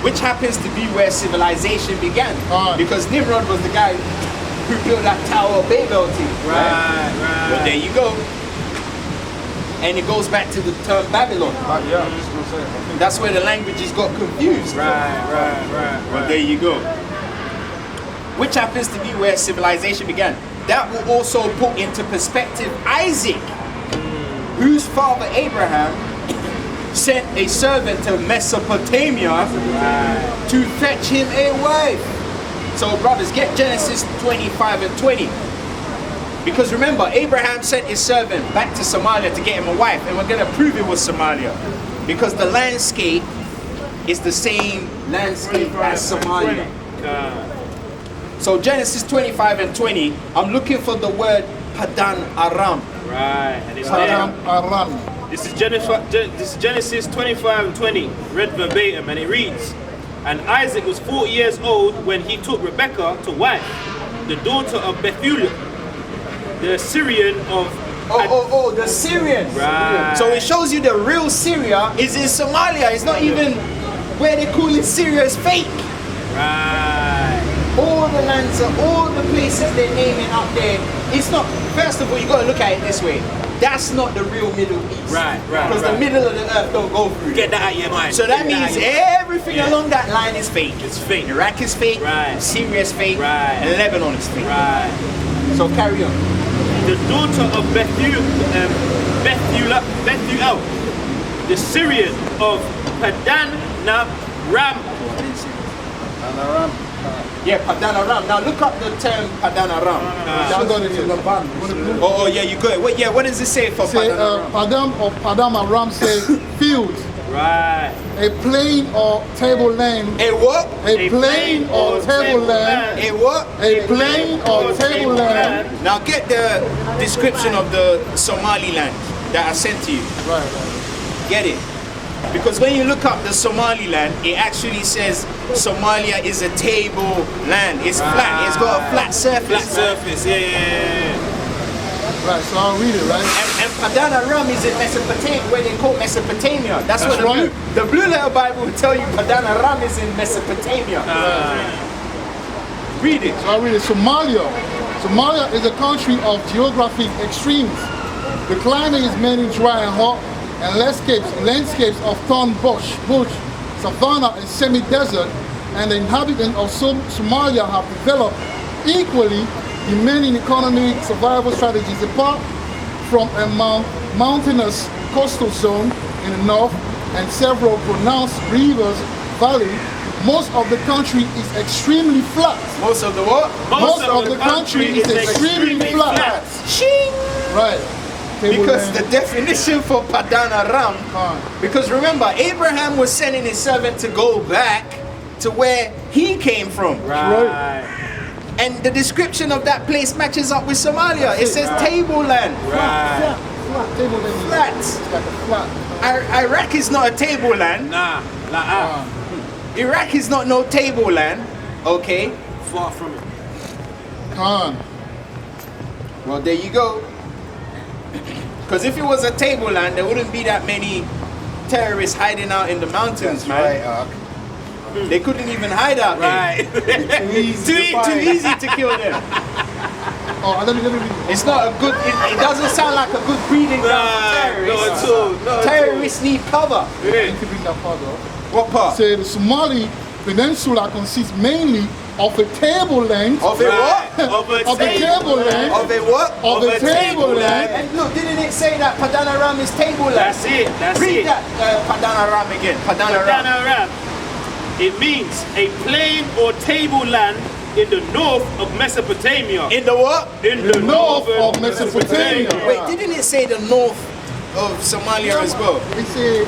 which happens to be where civilization began. Because Nimrod was the guy who built that Tower of Babel thing. Right. Well, there you go. And it goes back to the term Babylon. That's where the languages got confused. Right. Well, there you go. Which happens to be where civilization began. That will also put into perspective Isaac, whose father Abraham sent a servant to Mesopotamia to fetch him a wife. So brothers, get Genesis 25 and 20. Because remember, Abraham sent his servant back to Somalia to get him a wife, and we're going to prove it was Somalia. Because the landscape is the same landscape as Somalia. So Genesis 25 and 20, I'm looking for the word Padan Aram. Right. And it's Padan Aram. This is Genesis 25 and 20, read verbatim, and it reads, "And Isaac was 40 years old when he took Rebekah to wife, the daughter of Bethuel, the Syrian of..." The Syrians. Right. So it shows you the real Syria is in Somalia. It's not even where they call it Syria is fake. Right. All the lands, all the places they're naming up there, it's not, first of all, you got to look at it this way. That's not the real Middle East. Right. Because the middle of the earth don't go through. Get that out of your mind. So that Get means out of your- everything along that line is fake. It's fake. Iraq is fake, Right. Syria is fake, Right. and Lebanon is fake. Right. So carry on. The daughter of Bethuel, the Syrian of Padan Aram. Yeah, Padan Aram. Now look up the term Padan Aram. Oh, yeah, you got it. What does it say for Say, Padan Aram? Padam Aram say field, Right. a plain or tableland. A what? A plain or tableland. A what? A plain or tableland. Now get the description of the Somaliland that I sent to you. Right. Get it? Because when you look up the Somaliland, it actually says Somalia is a table land. It's flat. It's got a flat surface. Flat surface. Yeah. Right, so I'll read it, right? And Padan Aram is in Mesopotamia, where they call Mesopotamia. That's what right. the Blue Letter Bible will tell you. Padan Aram is in Mesopotamia. Read it. So I'll read it. Somalia. Somalia is a country of geographic extremes. The climate is mainly dry and hot, and landscapes of thorn bush, savanna, and semi-desert, and the inhabitants of Somalia have developed equally demanding economic survival strategies apart from a mountainous coastal zone in the north and several pronounced rivers valley. Most of the country is extremely flat. Most of the what? Most of the country is extremely flat. Shing! Right. Because the definition for Padan Aram, because remember, Abraham was sending his servant to go back to where he came from. Right. And the description of that place matches up with Somalia. It says tableland. Right. Flat. It's like a flat. Iraq is not a tableland. Nah. Like Iraq is not no tableland. Okay. far from it. Khan. Well, there you go. Because if it was a tableland, there wouldn't be that many terrorists hiding out in the mountains, man. They couldn't even hide out Right. there. Too easy to kill them. Oh, let me read it. It's not a good. It doesn't sound like a good breeding ground for terrorists. Not at all. Not at Terrorists need cover. I can read that part though. What part? Say the Somali Peninsula consists mainly of a tableland. Of a what? Of a Of a tableland. Of a what? Of a tableland. And look, didn't it say that Padan Aram is tableland? That's it. That's Read it. that Padan Aram again. Padan Padan Aram. Aram. It means a plain or tableland in the north of Mesopotamia. In the what? In the north northern of Mesopotamia. Wait, didn't it say the north of Somalia as well? It's a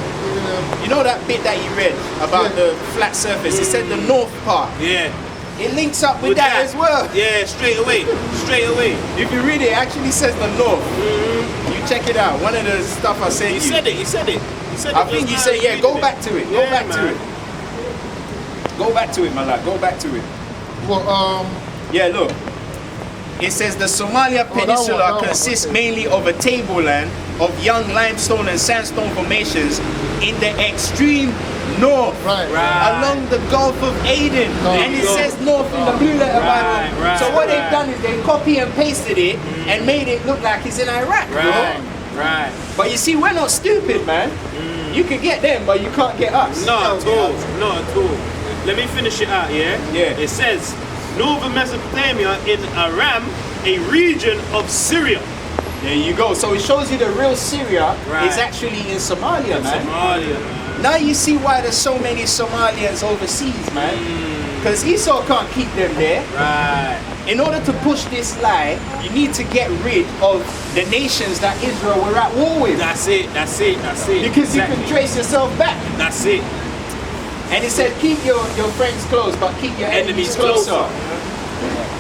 You know that bit that you read about Yeah. the flat surface? It said the north part. Yeah. It links up with that as well. Yeah, straight away. Straight away. If you read it, it actually says the north. You check it out. One of the stuff I sent He you. said it. He said it. He said it. I think you just say, now, yeah, go reading back to it. Go Yeah, back to man. it. Go back to it, Malak. Go back to it. well, Yeah, look. It says the Somalia Peninsula that one, consists okay. mainly of a tableland of young limestone and sandstone formations in the extreme north, Right. along the Gulf of Aden. And it go. says north in the Blue Letter Bible. Right, So what they've right. done is they copy and pasted it and made it look like it's in Iraq. you know? Right. Right. But you see, we're not stupid, man. You can get them, but you can't get us. Not at all. Not at all. Let me finish it out, yeah? Yeah. It says, Northern Mesopotamia in Aram, a region of Syria. There you go. So it shows you the real Syria Right. is actually in Somalia, man. Somalia, man. Now you see why there's so many Somalians overseas, man. Because Esau can't keep them there. Right. In order to push this lie, you need to get rid of the nations that Israel were at war with. That's it. That's it. That's it. Because you Exactly. can trace yourself back. That's it. And it said, keep your friends close, but keep your enemies closer.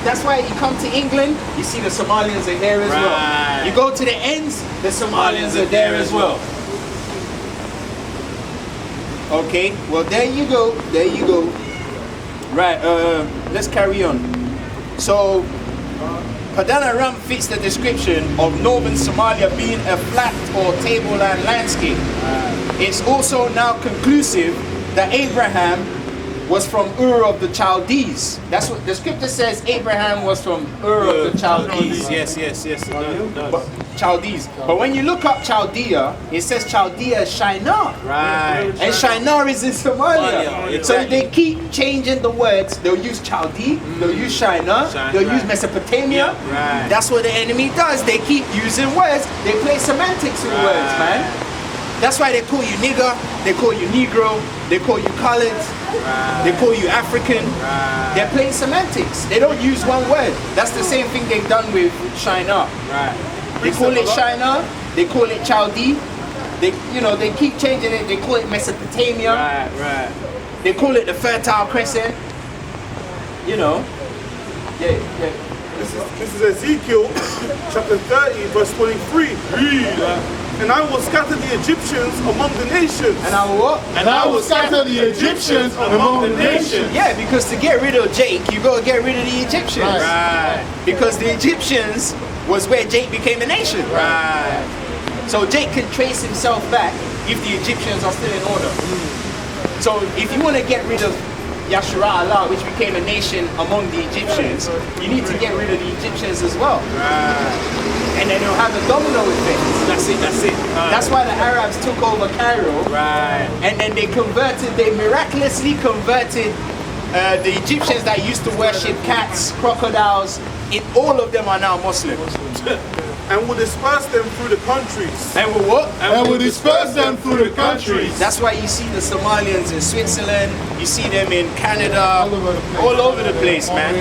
That's why you come to England, you see the Somalians are there as well. Right. You go to the ends, the Somalians are there as well. Okay, well there you go, there you go. Right, let's carry on. So, Padanaram fits the description of northern Somalia being a flat or tableland landscape. It's also now conclusive that Abraham was from Ur of the Chaldees. That's what the scripture says. Abraham was from Ur of the Chaldees. Yes, it does. But, Chaldees. But when you look up Chaldea, it says Chaldea is Shinar. Right. And Shinar is in Somalia. Somalia, So exactly. they keep changing the words. They'll use Chaldee, they'll use Shinar, they'll use Mesopotamia. Right. That's what the enemy does. They keep using words. They play semantics with words, man. That's why they call you nigger, they call you Negro, they call you colored, they call you African. They're playing semantics. They don't use one word. That's the same thing they've done with Shinar. Right. They call it Shinar, they call it Chaldee. They keep changing it. They call it Mesopotamia. Right. They call it the Fertile Crescent. Yeah. This is Ezekiel chapter 30, verse 23. Read. And I will scatter the Egyptians among the nations. And I will what? And I will scatter the Egyptians among the nations. Yeah, because to get rid of Jake, you gotta get rid of the Egyptians. Right. Because the Egyptians was where Jake became a nation. Right. So Jake can trace himself back if the Egyptians are still in order. So if you want to get rid of Yashara Allah, which became a nation among the Egyptians, you need to get rid of the Egyptians as well. And then it'll have a domino effect. That's it. That's why the Arabs took over Cairo. Right. And then they miraculously converted the Egyptians that used to worship cats, crocodiles, all of them are now Muslims. And will disperse them through the countries. And will what? And will disperse them through the countries. That's why you see the Somalians in Switzerland, you see them in Canada, all over the place, man.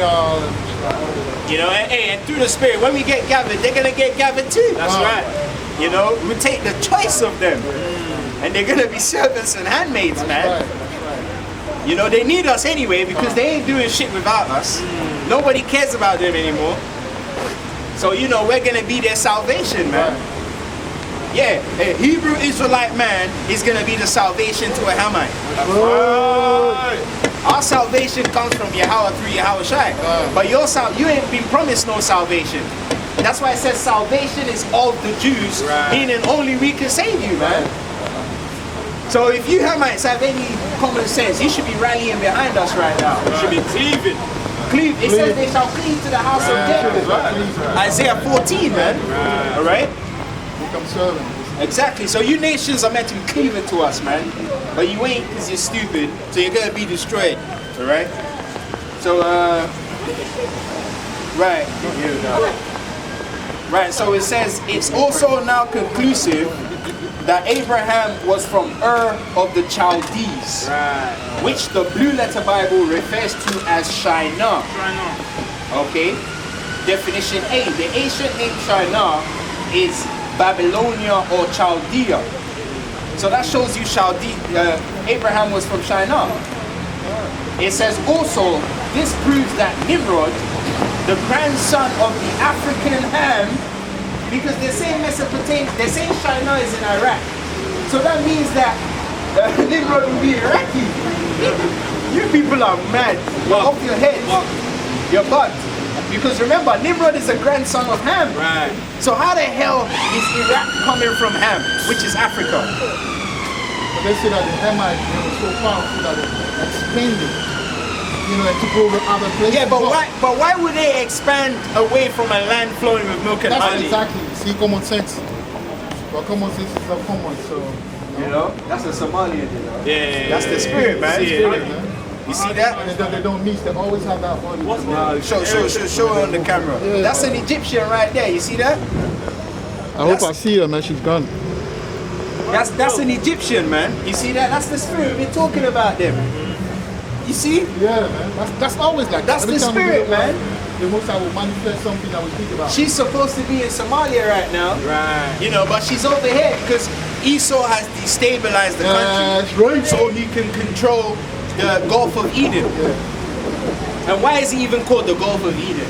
And through the Spirit, when we get gathered, they're going to get gathered too. That's right. We take the choice of them. And they're going to be servants and handmaids, man. They need us anyway because they ain't doing shit without us. Nobody cares about them anymore. So, we're going to be their salvation, man. Yeah, a Hebrew Israelite man is going to be the salvation to a Hamite. Our salvation comes from Yahweh through Yahweh Shai. But you ain't been promised no salvation. That's why it says salvation is of the Jews, meaning only we can save you, man. So if you Hamites have any common sense, you should be rallying behind us right now. You should be cleaving. It says they shall cleave to the house of Jacob. Isaiah 14, man. Alright? Become servants. Exactly. So you nations are meant to be cleaving to us, man. But you ain't because you're stupid. So you're going to be destroyed. Alright? So, right. Right, so it says, it's also now conclusive that Abraham was from Ur of the Chaldees, which the Blue Letter Bible refers to as Shinar. Okay? Definition A. The ancient name Shinar is Babylonia or Chaldea. So that shows you Abraham was from Shinar. It says also, this proves that Nimrod, the grandson of the African Ham, because they're saying Mesopotamia, they're saying Shinar is in Iraq. So that means that Nimrod will be Iraqi. You people are mad. You're off your head. You're bugged. Because remember, Nimrod is a grandson of Ham. Right. So how the hell is Iraq coming from Ham, which is Africa? But they say that the Hamites were so powerful that they expanded. And took over other places. Yeah, but why would they expand away from a land flowing with milk and That's honey? exactly. See, common sense. But common sense is not common, so. That's a Somalian, Yeah. That's the spirit, man. You see that? And they don't mix. They always have that body. Show it on the camera. That's an Egyptian right there. You see that? I hope I see her, man. She's gone. That's an Egyptian, man. You see that? That's the spirit. We're talking about them. You see? Yeah, man. That's always like That's that. the spirit, man. The Most High will manifest something that we think about. She's supposed to be in Somalia right now. Right. But she's over here because Esau has destabilized the country. That's right. So he can control the Gulf of Eden. And why is it even called the Gulf of Eden?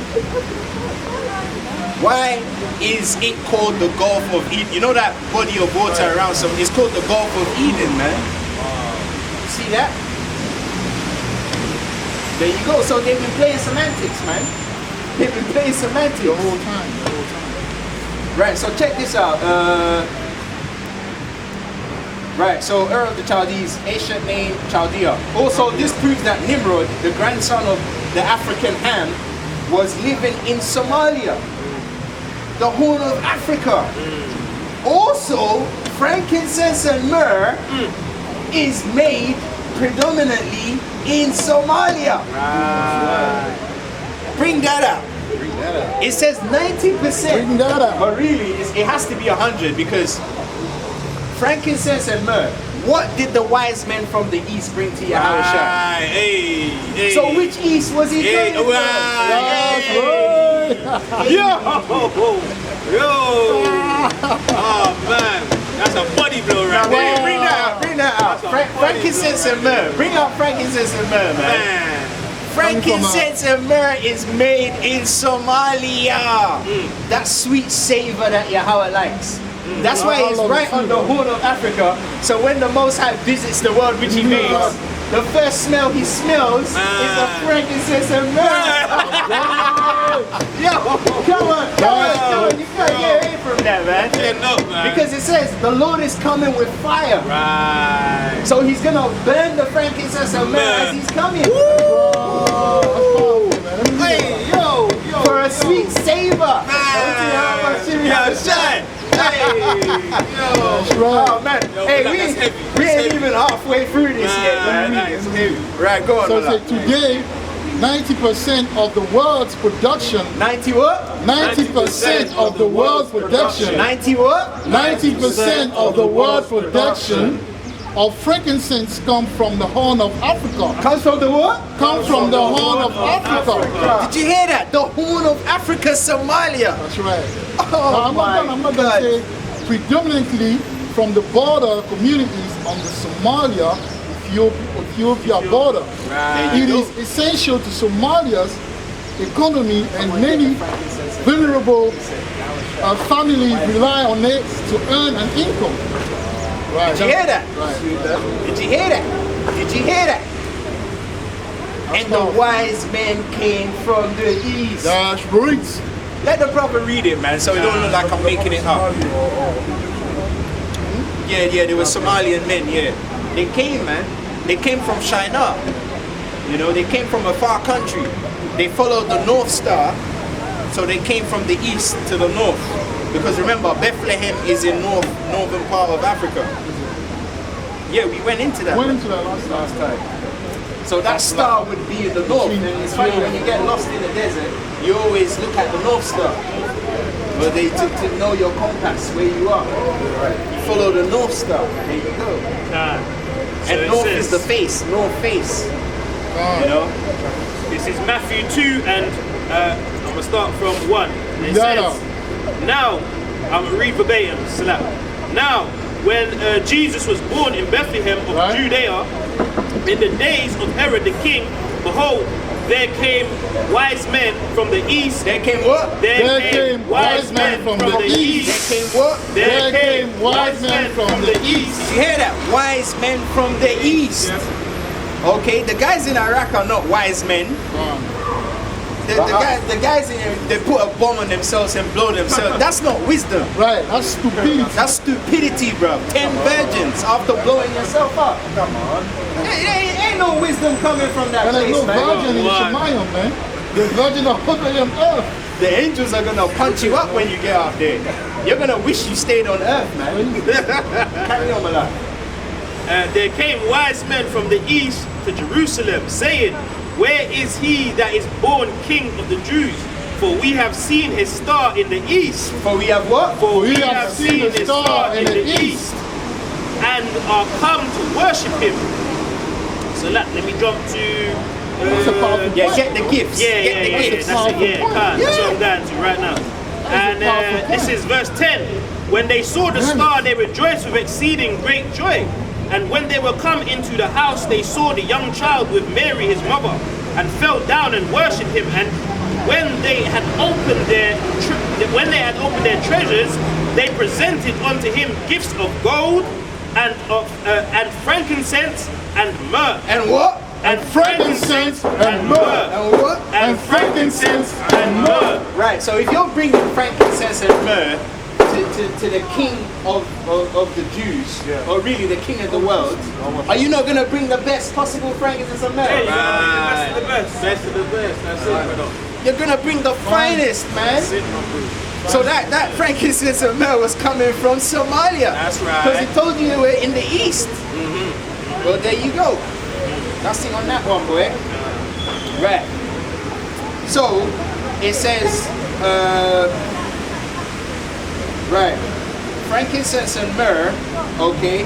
Why is it called the Gulf of Eden? You know that body of water around it's called the Gulf of Eden, man. See that? There you go. So they've been playing semantics, man. They've been playing semantics. The whole time. Right, so check this out. Right, so Ur of the Chaldees, ancient name Chaldea. Also, this proves that Nimrod, the grandson of the African Ham, was living in Somalia, the Horn of Africa. Also, frankincense and myrrh is made predominantly in Somalia. Bring that up. It says 90%. Bring that up. But really, it has to be 100 because frankincense and myrrh. What did the wise men from the east bring to Yahushua? Hey. So which east was he going from? Yo! Oh man, that's a body blow right there. Bring that out. Frankincense and myrrh. Bring out frankincense and myrrh, man. Frankincense and myrrh is made in Somalia. That sweet savor that Yahweh likes. That's why it's right on the Horn of Africa. So when the Most High visits the world which he makes, the first smell he smells is the frankincense and myrrh. Yo, come on. You can't get away from that, man. Because it says the Lord is coming with fire. Right. So he's gonna burn the frankincense and myrrh as he's coming. Hey, yo. For a sweet savor. Shine. Hey, yo. Oh man. Hey, that's heavy. we ain't even halfway through this yet, man. It's heavy. Right, go on. So Malak. today, 90% of the world's production, 90 what? 90% of the world's production, 90 what? 90% of the world's production of frankincense come from the Horn of Africa. Comes from the what? Comes from the Horn of Africa. Did you hear that? The Horn of Africa, Somalia. That's right. Oh Now, I'm not going to say predominantly from the border communities on the Somalia Ethiopia border. It is essential to Somalia's economy, and many vulnerable families rely on it to earn an income. Right. Did you hear that? Right. Did you hear that? Did you hear that? And the wise men came from the east. That's right. Let the brother read it, man, so it don't look like I'm making it up. Yeah, they were Somalian men, yeah. They came, man. They came from China. You know, they came from a far country. They followed the North Star, so they came from the east to the north. Because remember, Bethlehem is in northern part of Africa. Yeah, we went into that. Went into that last time. So that star would be in the north. And it's funny when you get lost in the desert, you always look at the North Star. But they to know your compass, where you are. You follow the North Star. There you go. So And it north says- is the face, north face. You know? This is Matthew 2, and I'm going to start from 1. And it Yeah. says, now, I'm going to read verbatim, Salah. Now, when Jesus was born in Bethlehem of Right. Judea, in the days of Herod the king, behold, there came wise men from the east. There came what? There came wise men from the There east. came what? There came wise men from the east. You hear that? Wise men from the east. Okay, the guys in Iraq are not wise men. The guys in they put a bomb on themselves and blow themselves. That's not wisdom. Right, that's stupidity. That's stupidity, bro. 10 virgins after blowing yourself up. Come on. Ain't no wisdom coming from that And there's place, no man. virgin in Shemayim, man. The virgin of Bethlehem earth. The angels are gonna punch you up when you get out there. You're gonna wish you stayed on earth, man. Carry on, Malak. There came wise men from the east to Jerusalem, saying, where is he that is born King of the Jews? For we have seen his star in the east. For we have what? For we have seen his star in the east, and are come to worship him. So let me jump to. That's a powerful Yeah, point. get the gifts. Yeah, Get the gifts. that's it. Yeah, that's what I'm going to right now. And this is verse 10. When they saw the star, they rejoiced with exceeding great joy. And when they were come into the house, they saw the young child with Mary his mother, and fell down and worshipped him. And when they had opened their treasures, they presented unto him gifts of gold, and frankincense and myrrh. And what? And Frankincense and myrrh. And what? And frankincense and myrrh. Right, so if you're bringing frankincense and myrrh to the king of the Jews, or really the king of the world, are you not going to bring the best possible frankincense and myrrh? Hey, best of the best. Best of the best. That's it, brother. You're going to bring the finest, man. That's it, my bro. So that frankincense and myrrh was coming from Somalia. That's right. Because he told you they were in the east. Well, there you go. Nothing on that one, boy. Right. So, it says, right, frankincense and myrrh, okay,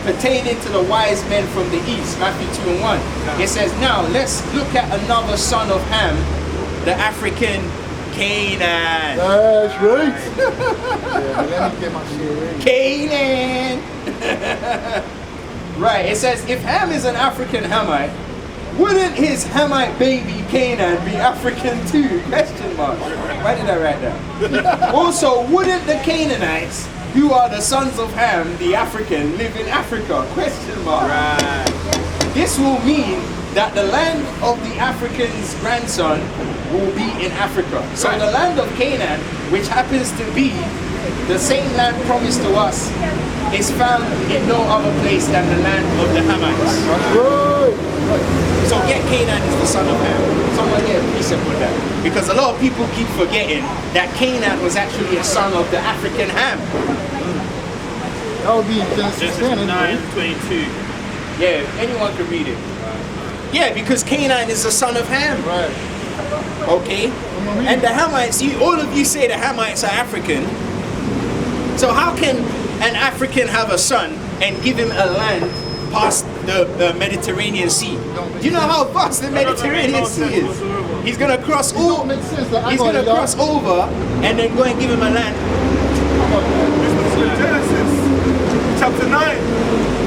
pertaining to the wise men from the east, Matthew 2 and 1. It says, now let's look at another son of Ham, the African Canaan. That's right. Yeah, let me get my shit ready. Canaan. Right, it says, if Ham is an African Hamite, wouldn't his Hamite baby Canaan be African too? Question mark. Why did I write that? Also, wouldn't the Canaanites, who are the sons of Ham, the African, live in Africa? Question mark. Right. This will mean that the land of the African's grandson will be in Africa. So the land of Canaan, which happens to be the same land promised to us, is found in no other place than the land of the Hamites. So get Canaan is the son of Ham. Someone get a precept with that. Because a lot of people keep forgetting that Canaan was actually a son of the African Ham. That would be in Genesis Genesis 10. 9:22. Yeah, anyone can read it. Yeah, because Canaan is the son of Ham. Right. Okay? And the Hamites, all of you say the Hamites are African. So how can an African have a son and give him a land past the Mediterranean Sea? Do you know how vast the Mediterranean Sea is? He's gonna cross all. Makes sense. That He's gonna cross over and then go and give him a land. Genesis chapter 9,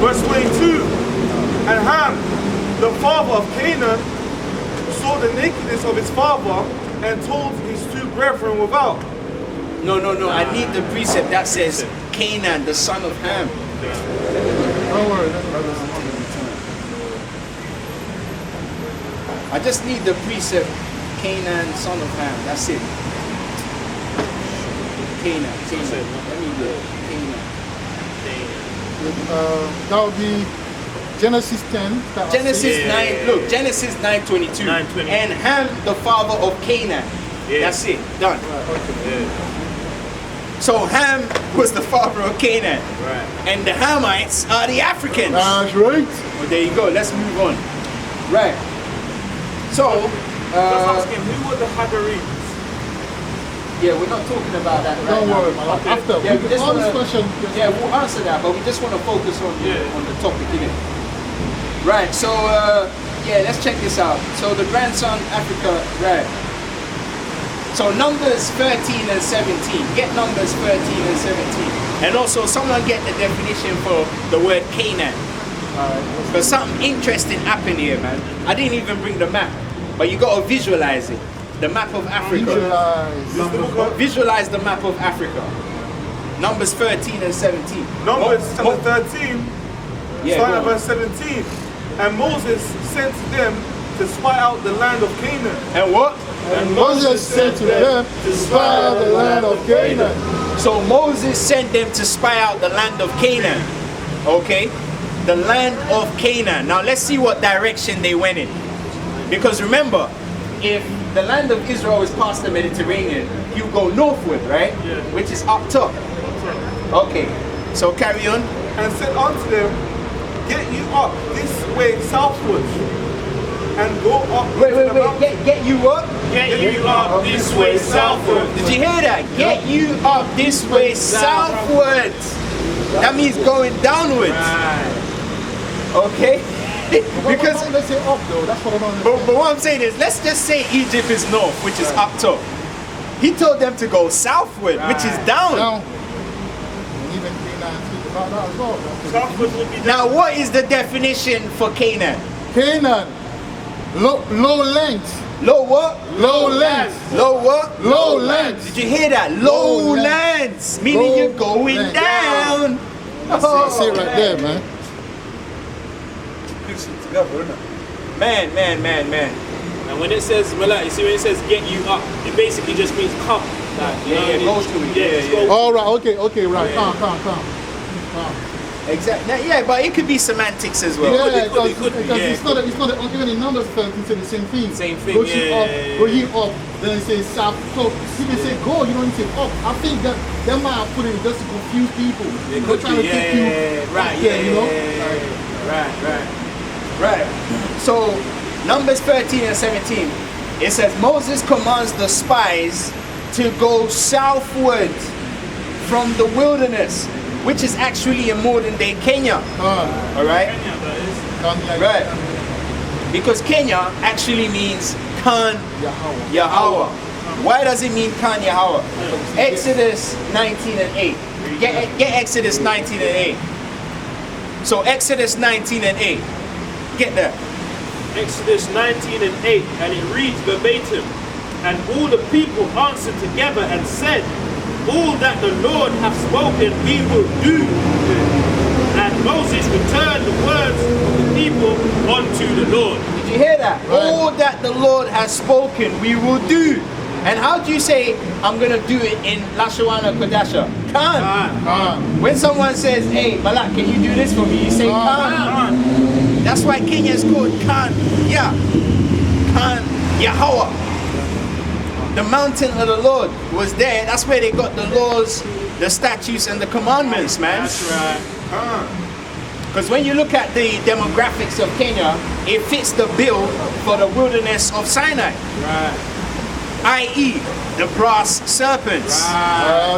verse 22. And Ham, the father of Canaan, saw the nakedness of his father and told his two brethren without. No. I need the precept that says Canaan, the son of Ham. Don't worry. I just need the precept Canaan, son of Ham. That's it. Canaan. Let me do it. Canaan. That would be Genesis 10. Genesis 9. Look, Genesis 9:22. 9:22. And Ham, the father of Canaan. Yeah. That's it. Done. So Ham was the father of Canaan. Right. And the Hamites are the Africans. That's right. Well, there you go. Let's move on. Right. So, Just asking, who were the Hagarenes? yeah, we're not talking about that right Don't now. worry, man. After. Yeah, we just all this wanna- question. Yeah, we'll answer that, but we just want to focus on the topic, innit? Right, so, yeah, let's check this out. So the grandson, Africa, right. So Numbers 13 and 17. Get Numbers 13 and 17. And also, someone get the definition for the word Canaan. Because something interesting happened here, man. I didn't even bring the map, but you got to visualize it. The map of Africa. Visualize the map of Africa. Numbers 13 and 17. Numbers chapter 13, Yeah, starting go at on. verse 17. And Moses sent them to spy out the land of Canaan. And what? And Moses said to them to spy out the land of Canaan. So Moses sent them to spy out the land of Canaan. Okay? The land of Canaan. Now let's see what direction they went in. Because remember, if the land of Israel is past the Mediterranean, you go northward, right? Yeah. Which is up top. Okay. So carry on. And said unto them, get you up this way southward, and go up Wait. into the mountain. Get you up. Get you up this way southward. Did you hear that? Get you up this way southward. That means going downwards. Okay? Because let's say up though. That's what I don't understand. but what I'm saying is, let's just say Egypt is north, which is up top. He told them to go southward, which is down. Now, even Canaan speak about that as well. Southward will be Now, what is the definition for Canaan? Canaan, low length. Low what? Low length. Low what? Low length. Did you hear that? Low Low lands, meaning Low you're going lands. down. That's it right there, man. Mix it together, innit? Man. And when it says, Malak, you see when it says get you up, it basically just means come. Like, you know, go to it. Yeah. Yeah. All right, okay, right. Come. Exactly. Yeah, but it could be semantics as well. Yeah, it could be, because it's not even in Numbers 13 say the same thing. Same thing, Go ye yeah. up, go ye up, then it says south. So you can say go, you don't say up. I think that they might have put it just to confuse people. It They're could trying be, to take you right, up there, you know? Right. So Numbers 13 and 17, it says Moses commands the spies to go southward from the wilderness, which is actually in modern day Kenya. All right. Right. Because Kenya actually means Khan Yahweh. Why does it mean Khan Yahweh? Exodus 19 and 8. Get Exodus 19 and 8. So Exodus 19 and 8. Get that. Exodus 19 and 8, and it reads verbatim. And all the people answered together and said, all that the Lord hath spoken we will do. And Moses returned the words of the people unto the Lord. Did you hear that? Right. All that the Lord has spoken we will do. And how do you say I'm gonna do it in Lashawana Kodasha? Khan. When someone says, hey Malak, can you do this for me? You say Khan. That's why Kenya is called Khan Yahweh. The mountain of the Lord was there. That's where they got the laws, the statutes, and the commandments, man. That's right. Because when you look at the demographics of Kenya, it fits the bill for the wilderness of Sinai. Right. I.e., the brass serpents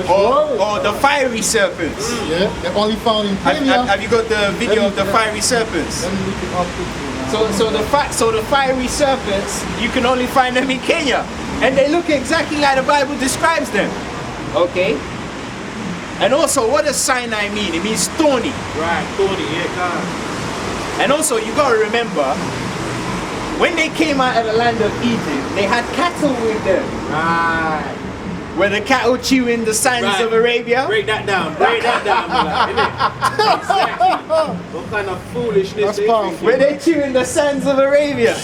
or the fiery serpents. Yeah, they're only found in Kenya. Have you got the video of the fiery serpents? Let me look it up quickly now. So the fiery serpents, you can only find them in Kenya, and they look exactly like the Bible describes them. Okay. And also, what does Sinai mean? It means thorny. Right, thorny, yeah, God. And also, you gotta remember, when they came out of the land of Egypt, they had cattle with them. Right. Were the cattle chewing the sands of Arabia? Break that down, Malak, innit? Exactly. What kind of foolishness That's they powerful. thinking? Were they chewing the sands of Arabia?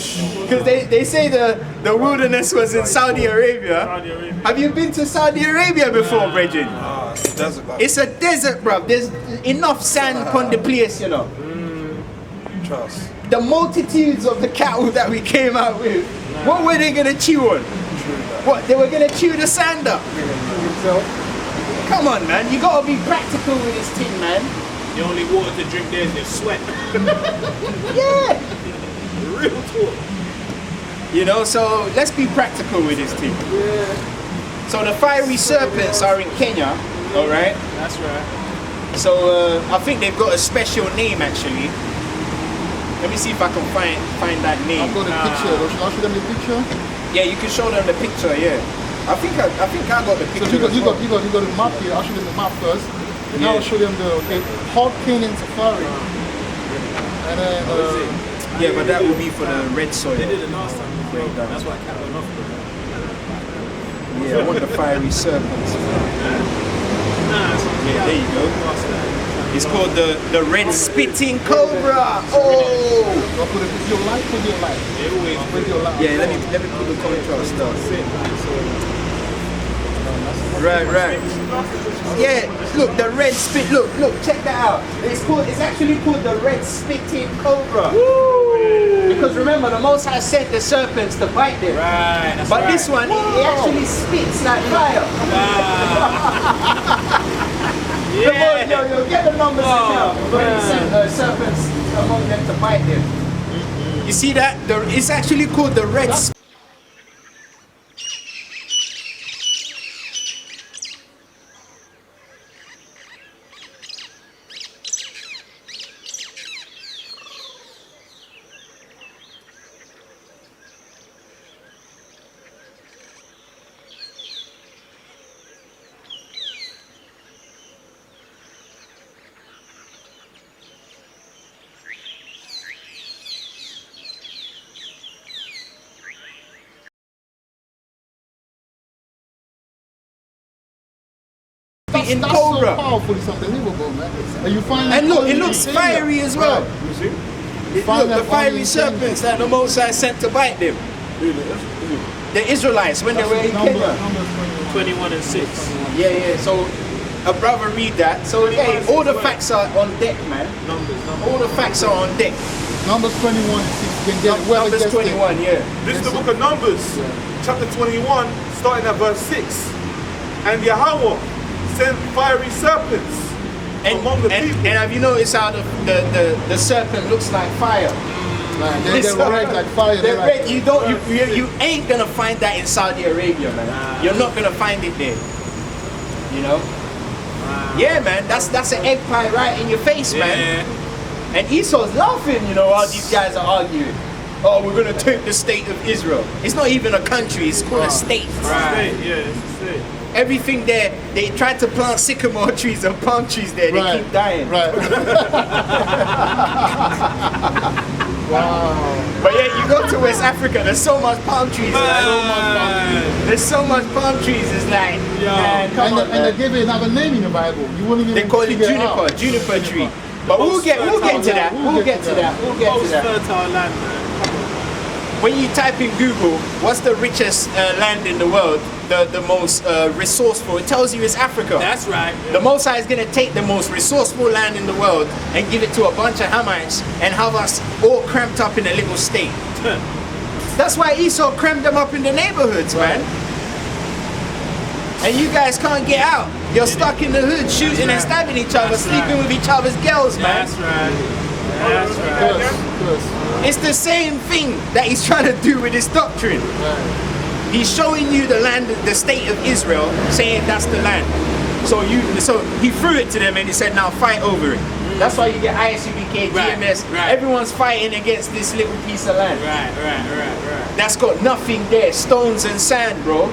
Because they say the wilderness was in Saudi Arabia. Saudi Arabia. Have you been to Saudi Arabia before, Bridget? It's desert, man. It's a desert, bro. There's enough sand on the place, you know. Trust. The multitudes of the cattle that we came out with, what were they gonna chew on? What, they were gonna chew the sand up? So, Come on, man, you gotta be practical with this thing, man. The only water to drink there is their sweat. Yeah. Real talk. You know, so let's be practical with this thing. So the fiery serpents are in Kenya, all right? That's right. So I think they've got a special name actually. Let me see if I can find that name. I've got a picture. Should I show them the picture? Yeah, you can show them the picture. Yeah, I think I got the So picture. you got as well. the map here. I'll show them the map first. And Yeah. I'll show them the Hot Canyon Safari. And then Yeah, but that would be for the red soil. They did it last time. That's why I can't go off. Yeah, I want the fiery serpents. Yeah, there you go. It's called the red spitting cobra. Oh. I'll put it with your light, with your light. With your light. Yeah, let me put the contrast down. Right. Yeah, look, the red spit. Look, check that out. It's actually called the red spitting cobra. Because remember, the Most High sent the serpents to bite them. Right, that's But right. this one, it actually spits like fire. Yeah. Yo, get the numbers in now. When he sent serpents among them to bite them. You see that? It's actually called the red spit. spitting that's cobra. so powerful, it's unbelievable, man. And you find that And look, only it in looks Kenya. fiery as well. Right. You see? Find Look, the that only fiery in serpents that the Most High sent to bite them. The Israelites when they were in Kenya. Numbers 21 and 6. Yeah. So a brother read that. So hey, all the facts are on deck, man. All the facts are on deck. Numbers 21 and 6. You can get it. Numbers 21, yeah. This is the book of Numbers, chapter 21, starting at verse 6. And Yahweh sent fiery serpents among the people. And have you noticed how the serpent looks like fire? Man, they're red like fire. They're like, red. You ain't gonna find that in Saudi Arabia, man. You're not gonna find it there. You know? Yeah, man. That's an egg pie right in your face, man. And Esau's laughing, you know, while these guys are arguing. Oh, we're gonna take the state of Israel. It's not even a country. It's called a state. Right. Yeah, it's a state. Everything there, they tried to plant sycamore trees and palm trees there. They Right. keep dying. Right. Wow. But yeah, you go to West Africa, there's so much palm trees. There's so much palm trees. It's like, man, come on, And man. they give it another name in the Bible. You wouldn't even They call it figure out. juniper tree. But we'll get to that. We'll get to that. Most fertile land, man. When you type in Google, what's the richest land in the world, the most resourceful, it tells you it's Africa. That's right. The Most High is going to take the most resourceful land in the world and give it to a bunch of Hamites and have us all cramped up in a little state. That's why Esau crammed them up in the neighborhoods, man. And you guys can't get out. You're stuck in the hood shooting and stabbing each other, sleeping with each other's girls, man. That's right. That's right. Yes. It's the same thing that he's trying to do with his doctrine. He's showing you the land, the state of Israel, saying that's the land. So he threw it to them and he said, now fight over it. That's why you get ISUBK, GMS. Right. Everyone's fighting against this little piece of land. Right. That's got nothing there, stones and sand, bro.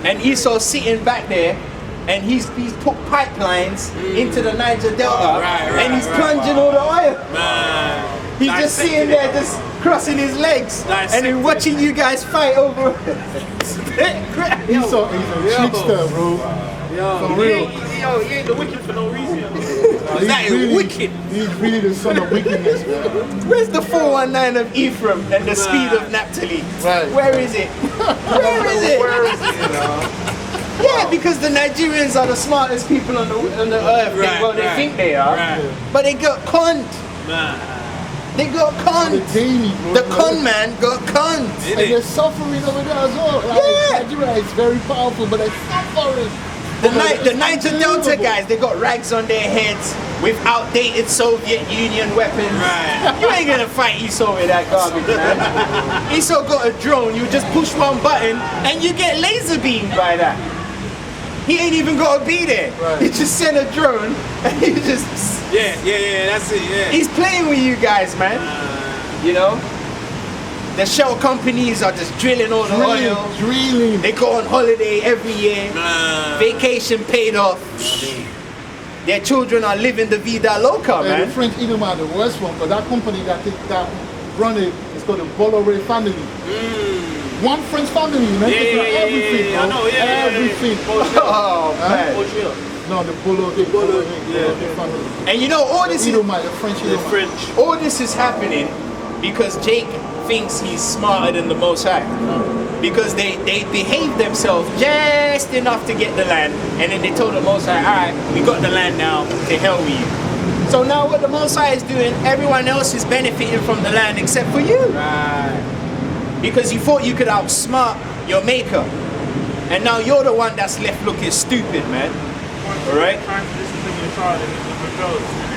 And Esau's sitting back there, and he's put pipelines into the Niger Delta, and he's plunging all the oil. Man. He's just sitting there, just crossing his legs, and then watching you guys fight over. Esau is a trickster, bro. For real. He ain't the wicked for no reason. He's That is really, wicked. He's really the son of wickedness, man. Where's the 419 of Ephraim and the speed of Naphtali? Right. Where is it? Where is it? Yeah, because the Nigerians are the smartest people on the earth. They think they are. But they got conned. They got The conned. daily, bro. The con man got conned. And they're suffering over there as well. Like, Yeah. Nigeria is very powerful, but they're suffering. The Niger Delta guys, they got rags on their heads with outdated Soviet Union weapons. You ain't gonna fight Esau with that garbage, man. Esau got a drone, you just push one button and you get laser beamed by that. He ain't even gotta be there. Right. He just sent a drone and he just... Yeah, that's it, yeah. He's playing with you guys, man. You know? The shell companies are just drilling all the oil. Drilling. They go on holiday every year. Vacation paid off. Their children are living the vida loca, The man. French Idoma, the worst one, but that company that run it is called the Bolloré family. One French family, man. Everything, bro. I know, Everything. Oh, man. No, the Bolloré family. And you know, all this Idoma, the French Idoma. all this is happening because Jake thinks he's smarter than the Most High. Because they behaved themselves just enough to get the land, and then they told the Most High, alright, we got the land now, to hell with you. So now what the Most High is doing, everyone else is benefiting from the land except for you. Because you thought you could outsmart your maker. And now you're the one that's left looking stupid, man. Alright? Trying to discipline your child and it rebels, and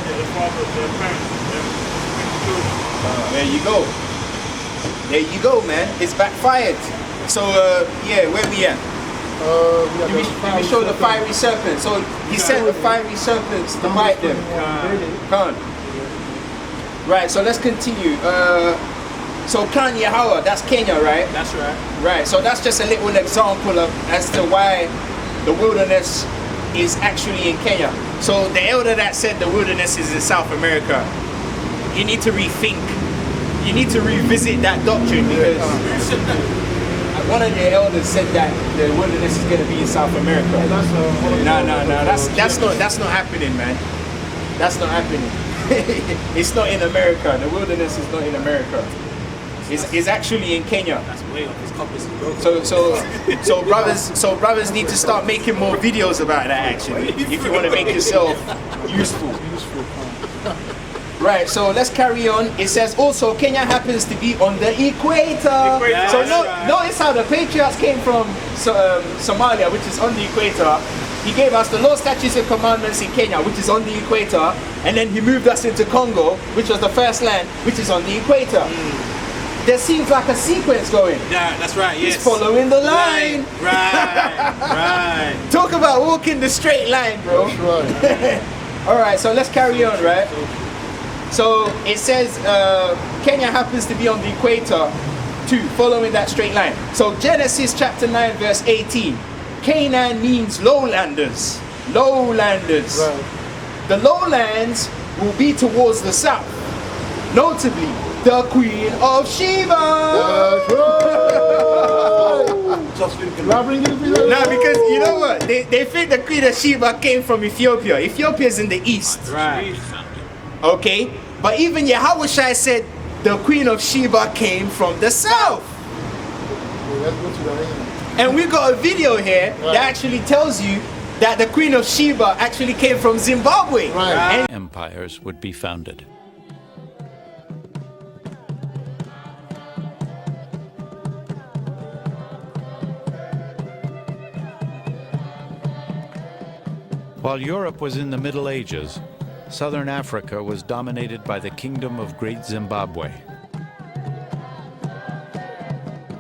then the father, the parents, There you go. There you go, man. It's backfired. So, yeah, where we at? Let me show the fiery serpent. So he sent the fiery serpents to bite them. Khan. Right, so let's continue. So Khan Yahweh, that's Kenya, right? That's right. Right, so that's just a little example of as to why the wilderness is actually in Kenya. So the elder that said the wilderness is in South America, you need to rethink. You need to revisit that doctrine because one of the elders said that the wilderness is gonna be in South America. No, that's not happening, man. That's not happening. It's not in America. The wilderness is not in America. It's actually in Kenya. That's way off. His compass is broken. So brothers need to start making more videos about that actually, if you want to make yourself useful. Right, so let's carry on. It says also Kenya happens to be on the equator. So notice how the patriarchs came from Somalia, which is on the equator. He gave us the law, statutes, and commandments in Kenya, which is on the equator, and then he moved us into Congo, which was the first land, which is on the equator. There seems like a sequence going. Yeah, that's right. Yes. He's following the line. Right. Talk about walking the straight line, bro. That's right. All right, so let's carry on, right? So it says Kenya happens to be on the equator too, following that straight line. So Genesis chapter 9 verse 18. Canaan means lowlanders. Lowlanders. Right. The lowlands will be towards the south. Notably, the Queen of Sheba. That's right. Now, because you know what? They think the Queen of Sheba came from Ethiopia. Ethiopia is in the east. Right. Okay? But even Yahushua said the Queen of Sheba came from the south. Let's go to the end. And we got a video here that actually tells you that the Queen of Sheba actually came from Zimbabwe. Right. And empires would be founded. While Europe was in the Middle Ages, Southern Africa was dominated by the Kingdom of Great Zimbabwe.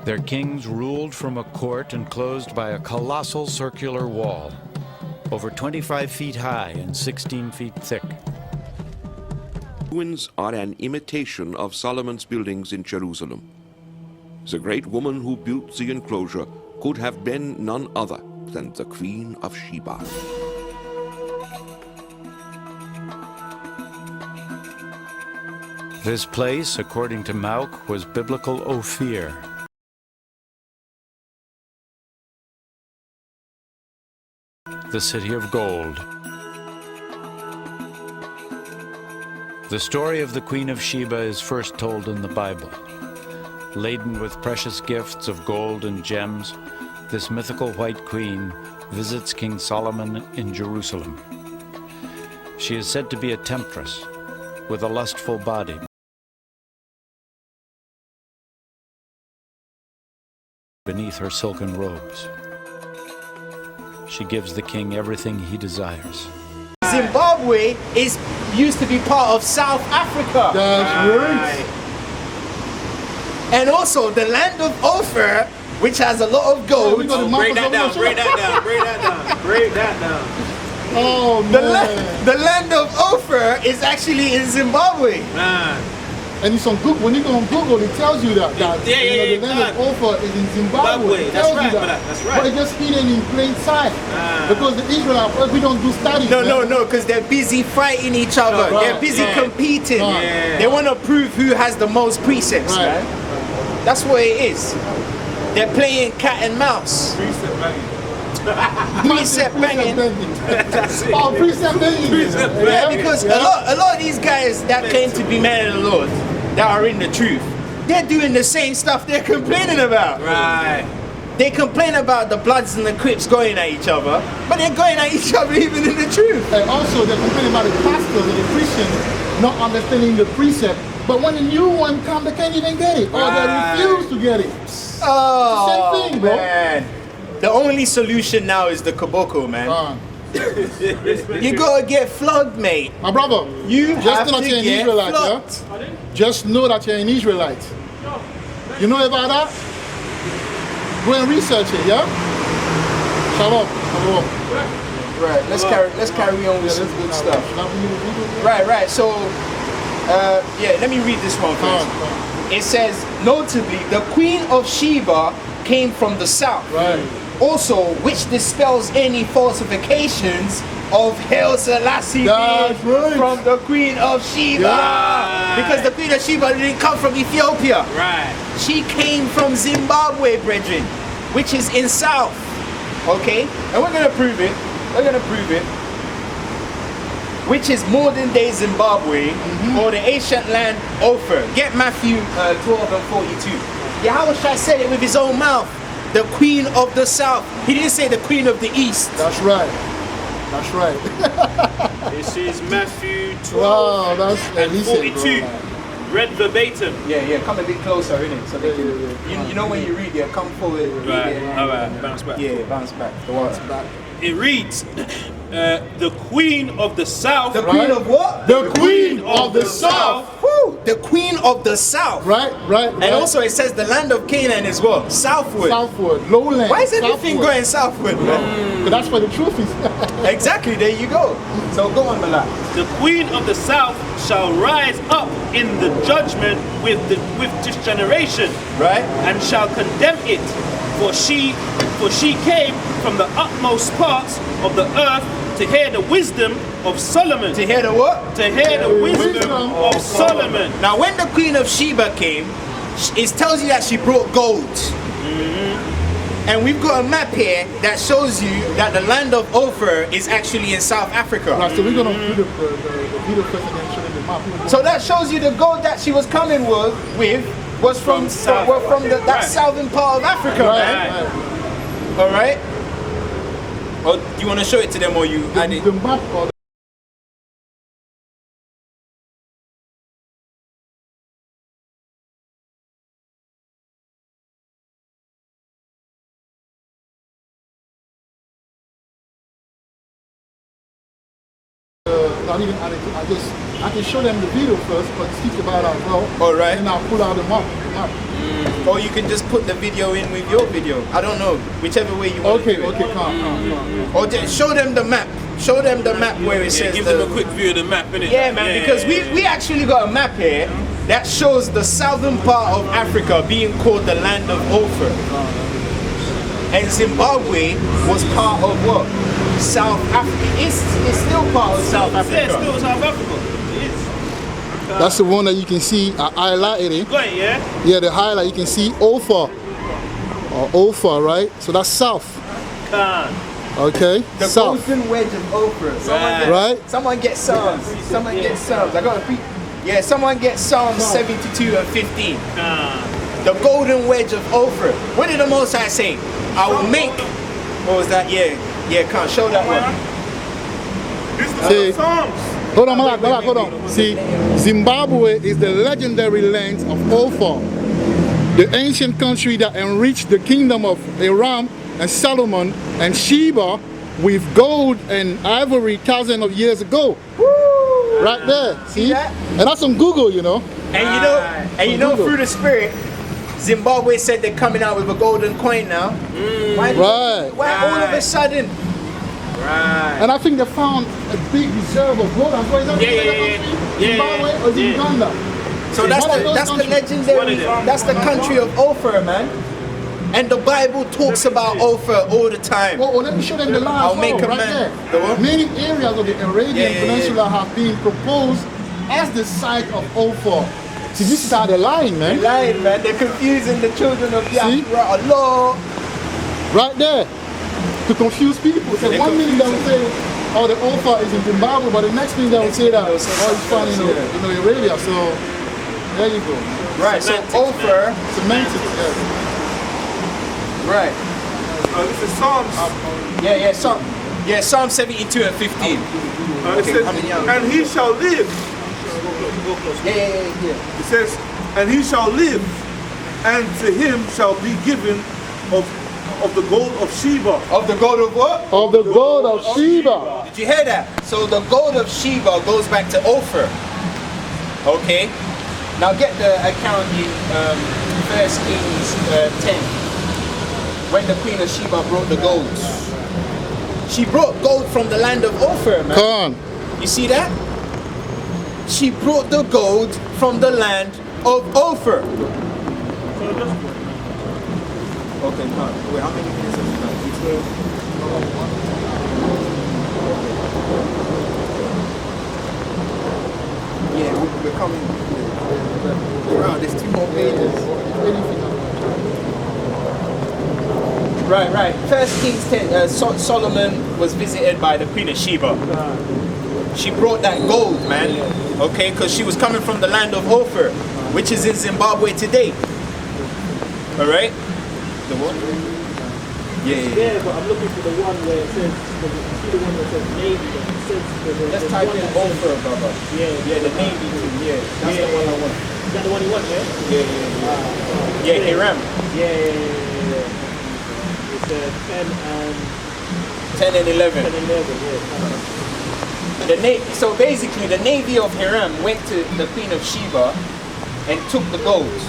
Their kings ruled from a court enclosed by a colossal circular wall, over 25 feet high and 16 feet thick. Ruins are an imitation of Solomon's buildings in Jerusalem. The great woman who built the enclosure could have been none other than the Queen of Sheba. This place, according to Malak, was biblical Ophir. The city of gold. The story of the Queen of Sheba is first told in the Bible. Laden with precious gifts of gold and gems, this mythical white queen visits King Solomon in Jerusalem. She is said to be a temptress with a lustful body. Beneath her silken robes, she gives the king everything he desires. Zimbabwe used to be part of South Africa. That's right. And also the land of Ophir, which has a lot of gold. We got the Break that Marcus down. Break that down. Break that down. Break that down. Oh man. The land of Ophir is actually in Zimbabwe. Man. And it's on Google. When you go on Google, it tells you that the land of Ophir is in Zimbabwe. It That's tells right, you brother. That's right. But it's just hidden in plain sight. Because the Israelites, we don't do studies. No, because they're busy fighting each other. Right, They're busy right. competing. Right. They want to prove who has the most precepts, Right. man. That's what it is. They're playing cat and mouse. Precept banging. Precept banging. Oh, precept banging. Yeah, because a lot of these guys that claim to be men of the Lord, that are in the truth, they're doing the same stuff they're complaining about. Right. They complain about the Bloods and the Crips going at each other, but they're going at each other even in the truth. And also, they're complaining about the pastors and the Christians not understanding the precept. But when a new one comes, they can't even get it, or they refuse to get it. Oh, Same thing, bro. man. The only solution now is the Koboko, man. You gotta get flogged, mate. My brother, You just have know that to you're an get Israelite, flogged. yeah? Just know that you're an Israelite. You know about that? Go and research it, yeah? Shalom. Shalom. Right, let's carry on with some good stuff. Right. So, yeah, let me read this one first. It says, notably, the Queen of Sheba came from the south. Right. Also, which dispels any falsifications of Haile Selassie That's being right. from the Queen of Sheba. Right. Because the Queen of Sheba didn't come from Ethiopia. Right. She came from Zimbabwe, brethren, which is in South. Okay? And we're going to prove it. We're going to prove it. Which is modern day Zimbabwe or the ancient land Ophir. Get Matthew 12 and 42. Yahushua said it with his own mouth. The Queen of the South. He didn't say the Queen of the East. That's right. That's right. This is Matthew 12 Wow, that's and decent, 42. bro. Read verbatim. Yeah, come a bit closer, innit? So they can, you know when you read, come forward, read Right. it. All right. Bounce back. Yeah, bounce back. The bounce back. It reads, the Queen of the South. The Queen of what? The Queen of the South. Woo! The Queen of the South. Right. And also it says the land of Canaan is what? Southward. Southward, lowland. Why is everything southward. going southward, man? But that's where the truth is. Exactly, there you go. So go on, Malak. The Queen of the South shall rise up in the judgment with this generation, Right? and shall condemn it, for she came from the utmost parts of the earth to hear the wisdom of Solomon. To hear the what? To hear the wisdom Wisdom of Solomon. Now when the Queen of Sheba came, it tells you that she brought gold. And we've got a map here that shows you that the land of Ophir is actually in South Africa. Right, so we're gonna do the video first and then show them the map. So that shows you the gold that she was coming with was from South. that Right. southern part of Africa, man. Right. All right. Or do you want to show it to them, or you add it? The map or not even add it. I can show them the video first, but speak about it as well. All right. And I'll pull out the map. Or you can just put the video in with your video. I don't know, whichever way you want. Okay, to do it. okay, come. Or just show them the map. Show them the map where it says Give the, them a quick view of the map, innit? Yeah, man, because we actually got a map here that shows the southern part of Africa being called the land of Ophir. And Zimbabwe was part of what? South Africa. It's still part of South Yeah, Africa. still South Africa. It is. That's the one that you can see. I highlighted it. Got it, yeah? Yeah, the highlight you can see Ophir. Or Ophir, right? So that's south. Can. Okay? The South. golden wedge of Ophir. Right. Someone get Psalms. Someone get Psalms. I got a yeah, someone get Psalms 72 and 15. The golden wedge of Ophir. What did the Most High say? I will make. What was that? Yeah, can't show that one. This is See. the Psalms. Hold on, Malak, hold on. See, Zimbabwe is the legendary land of Ophir, the ancient country that enriched the kingdom of Aram and Solomon and Sheba with gold and ivory thousands of years ago. Right there, see? that? And that's on Google, you know. And you know, through the spirit, Zimbabwe said they're coming out with a golden coin now. Why all of a sudden? Right. And I think they found a big reserve of gold. Where is that? Zimbabwe or is it Uganda? So that's the legendary, that's the country of Ophir, man. And the Bible talks about Ophir all the time. Oh, let me show them the line. I'll make a right man. there. The what? Many areas of the Arabian Peninsula have been proposed as the site of Ophir. See, this is how they're lying, man. Lying, man. They're confusing the children of See? Biafra. Allah. Right there. To confuse people. So one minute they will say, oh, the Ophir is in Zimbabwe, but the next minute they will say that, oh, it's found in Arabia. So, there you go. Right, so Ophir. Semantics, yes. Right. This is Psalms. Psalm 72 and 15. It Okay, says, how many hours? and he shall live. Yeah. It says, and he shall live, and to him shall be given of the gold of Sheba. Of the gold of what? Of the gold of Sheba. Did you hear that? So the gold of Sheba goes back to Ophir. Okay. Now get the account in 1 Kings 10. When the Queen of Sheba brought the gold. She brought gold from the land of Ophir, man. Come on. You see that? She brought the gold from the land of Ophir. Okay, wait, how many minutes have we got? Yeah, we're coming. Wow, there's 2 more pages. Right. First Kings 10. Solomon was visited by the Queen of Sheba. She brought that gold, man. Okay, because she was coming from the land of Ophir, which is in Zimbabwe today. All right. The what? Yeah, but I'm looking for the one where it says, you see the one that says Navy, it says, Let's type in Ophir, brother. Yeah, the Navy team. Yeah, that's the one I want. Is that the one you want, yeah? Yeah, Hiram. Yeah. It's 10 and 11. 10 and 11, yeah. So basically, the navy of Hiram went to the Queen of Sheba and took the gold.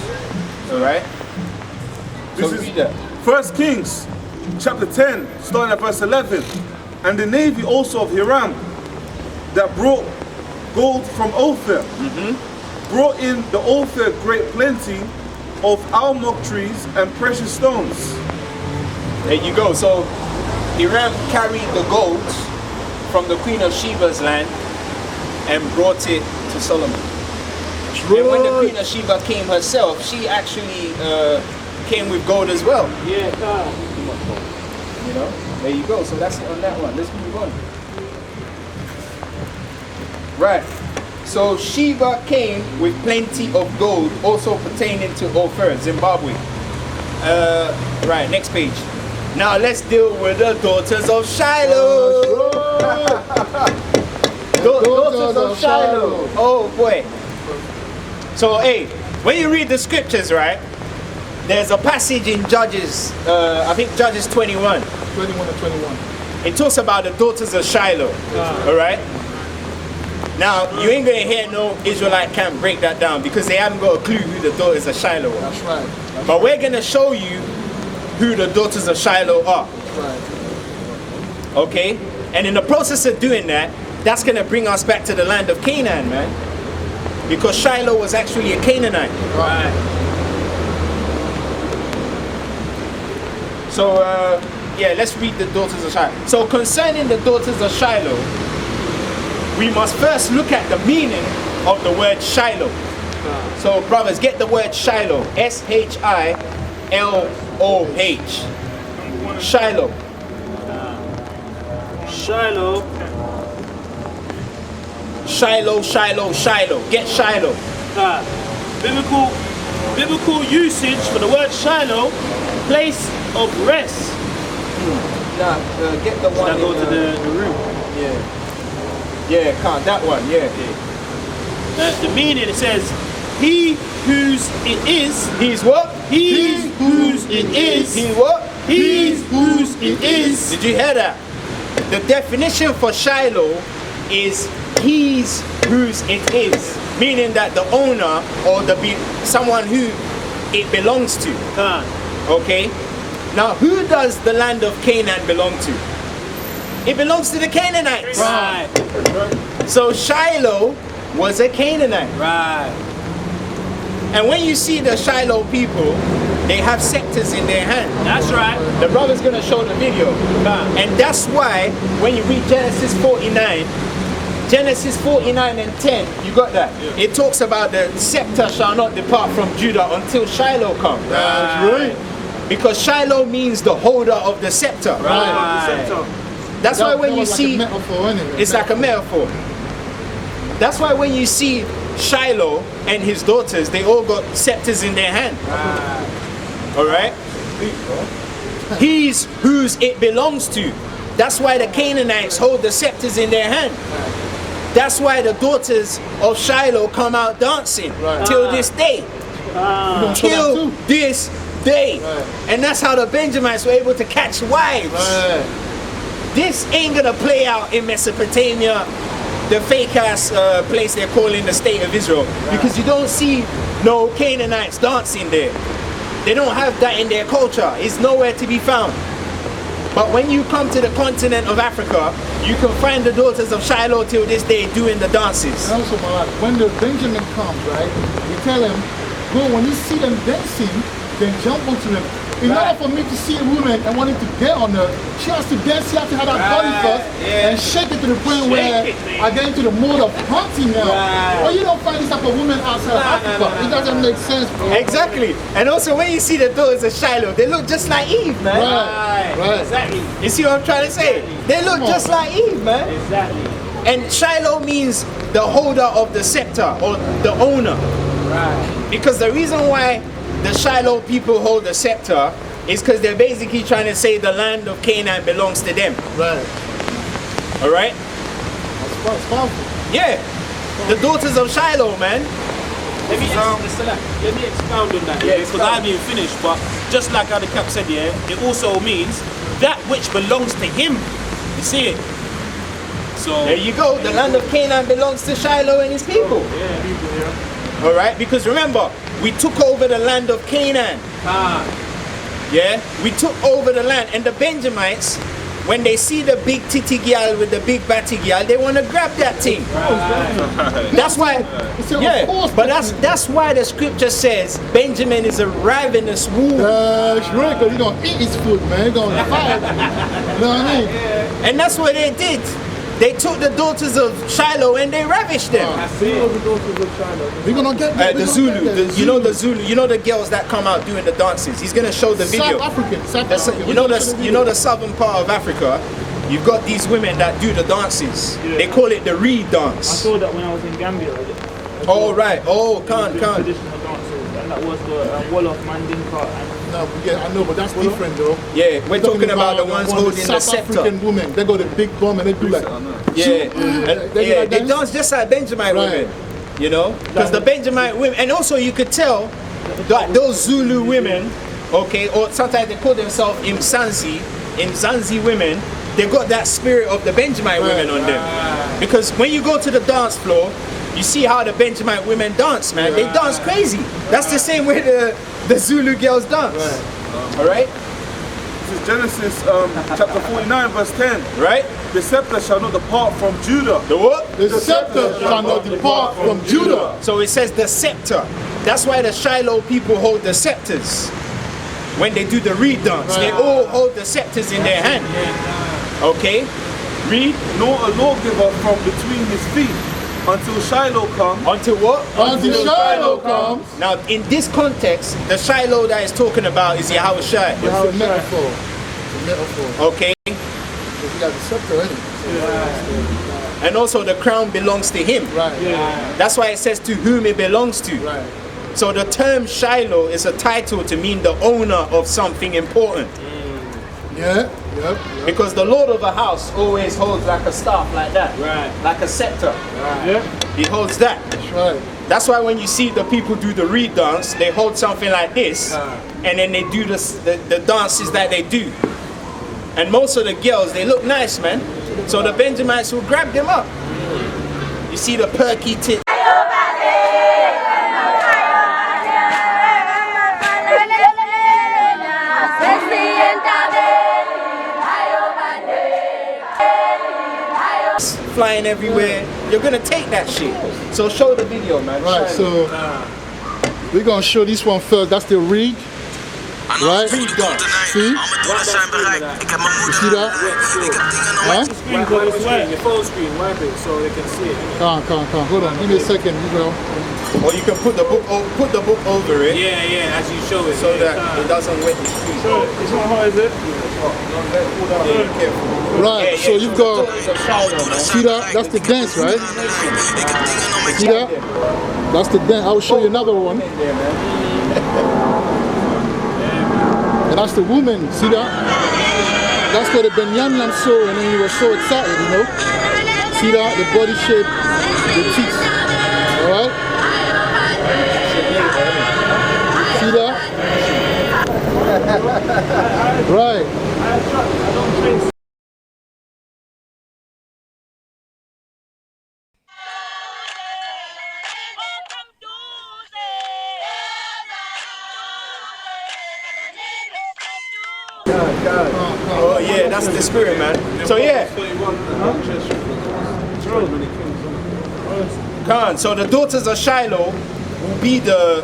All right. This So is read that. 1 Kings chapter 10, starting at verse 11. And the navy also of Hiram that brought gold from Ophir brought in the Ophir great plenty of almug trees and precious stones. There you go. So Hiram carried the gold from the Queen of Sheba's land and brought it to Solomon. And when the Queen of Sheba came herself, she actually came with gold as well. Yeah, You know, there you go. So that's it on that one. Let's move on. Right. So Sheba came with plenty of gold, also pertaining to Ophir, Zimbabwe. Right. Next page. Now let's deal with the daughters of Shiloh. Daughters of Shiloh. Oh boy. So hey, when you read the scriptures, right? There's a passage in Judges, I think Judges 21. 21 to 21. It talks about the daughters of Shiloh. All right. Now you ain't gonna hear no Israelite camp break that down because they haven't got a clue who the daughters of Shiloh are. That's right. But we're gonna show you who the daughters of Shiloh are. Right. Okay? And in the process of doing that, that's gonna bring us back to the land of Canaan, man. Because Shiloh was actually a Canaanite. Right. So yeah, let's read the daughters of Shiloh. So concerning the daughters of Shiloh, we must first look at the meaning of the word Shiloh. So brothers, get the word Shiloh. S-H-I-L-O-H. Shiloh. Shiloh. Shiloh, Shiloh, Shiloh. Get Shiloh. Biblical usage for the word Shiloh, place of rest. Now, get the one. Should I go to the room? Yeah, can't. That one, yeah. The meaning, it says, he whose it is. He's what? He whose it is. He what? He whose it is. Did you hear that? The definition for Shiloh is he's whose it is. Meaning that the owner or someone who it belongs to. Okay? Now, who does the land of Canaan belong to? It belongs to the Canaanites. Right. So Shiloh was a Canaanite. Right. And when you see the Shiloh people, they have scepters in their hand. That's right. The brother's going to show the video. And that's why when you read Genesis 49 and 10, you got that? Yeah. It talks about the scepter shall not depart from Judah until Shiloh comes. That's right. Because Shiloh means the holder of the scepter. Right. That's why when you see, like a metaphor, anyway. it's like a metaphor. That's why when you see Shiloh and his daughters, they all got scepters in their hand. All right? He's whose it belongs to. That's why the Canaanites hold the scepters in their hand. That's why the daughters of Shiloh come out dancing till this day. Till this day. And that's how the Benjamites were able to catch wives. This ain't gonna play out in Mesopotamia, the fake ass place they're calling the state of Israel, because you don't see no Canaanites dancing there. They don't have that in their culture. It's nowhere to be found. But when you come to the continent of Africa, you can find the daughters of Shiloh till this day doing the dances. And also, Malak, when the Benjamin comes, right, you tell him, go, when you see them dancing, then jump onto them. In order for me to see a woman and wanting to get on her, she has to dance, she has to have that body first and shake it to the point where I get into the mode of hunting now. Well, you don't find this type of woman outside of Africa. It doesn't make sense, bro. Exactly. And also when you see the daughters of Shiloh, they look just like Eve, man. Right. Exactly. You see what I'm trying to say? They look just like Eve, man. Exactly. And Shiloh means the holder of the scepter or the owner. Right. Because the reason why the Shiloh people hold the scepter is because they're basically trying to say the land of Canaan belongs to them. Right. All right? That's powerful. Yeah. The daughters of Shiloh, man. Let me expound on that, because I haven't even finished, but just like how the cap said, it also means that which belongs to him. You see it? So There you go. The land of Canaan belongs to Shiloh and his people. All right? Because remember, we took over the land of Canaan. Yeah? We took over the land. And the Benjamites, when they see the big titty girl with the big batty girl, they want to grab that thing. That's why, but that's why the scripture says Benjamin is a ravenous wolf. That's right, because he's going to eat his food, man. He's going to fight. You know what I mean? And that's what they did. They took the daughters of Shiloh and they ravished them. We're going to get that. The Zulu, you know the Zulu, you know the girls that come out doing the dances. He's gonna show the video. South African. You know the southern part of Africa. You've got these women that do the dances. They call it the reed I dance. saw that when I was in Gambia. Oh right. Oh, can't. Traditional dances, and that was the Wolof Mandinka. No, yeah, I know, but that's different, though. Yeah, we're talking about the ones holding the South scepter. African women, they got a big bum and they do like. They dance just like Benjamite women. You know, because the Benjamite women, and also you could tell that those Zulu women, okay, or sometimes they call themselves Mzansi women, they got that spirit of the Benjamite women on them. Because when you go to the dance floor, you see how the Benjamite women dance, man. They dance crazy. That's the same way the Zulu girls dance. All right? This is Genesis chapter 49, verse 10. Right? The scepter shall not depart from Judah. The what? The scepter shall not depart from Judah. So it says the scepter. That's why the Shiloh people hold the scepters. When they do the reed dance, they all hold the scepters in their hand. Okay? Read. Nor a lawgiver from between his feet until Shiloh comes. Until what? Until Shiloh comes. Now, in this context, the Shiloh that is talking about is Yahweh Shai. It's a metaphor. It's a metaphor. Okay? Because he got the scepter, anyway. And also the crown belongs to him. Right. That's why it says to whom it belongs to. Right. So the term Shiloh is a title to mean the owner of something important. Yep. Because the lord of a house always holds like a staff like that. Right. Like a scepter. He holds that. That's right. That's why when you see the people do the reed dance, they hold something like this, and then they do the dances that they do. And most of the girls, they look nice, man. So the Benjamites will grab them up. You see the perky tits. Flying everywhere, you're gonna take that shit. So show the video, man. Right, so we're gonna show this one first. That's the reed. Right? See? You see that? Huh? Your phone screen, wipe it so they can see it. Come on. Hold on. Give me a second. You know. Or you can put the book over it. Yeah, as you show it. So that it doesn't wet the screen. It's not hot, is it? Right, so you've got, see that? That's the dance, right? See that? That's the dance. I'll show you another one. And that's the woman, see that? That's what the Benyamin saw, and then he was so excited, you know? See that? The body shape, the cheeks. Alright? See that? Right. Oh yeah, that's the spirit, man. So yeah. Khan. So the daughters of Shiloh will be the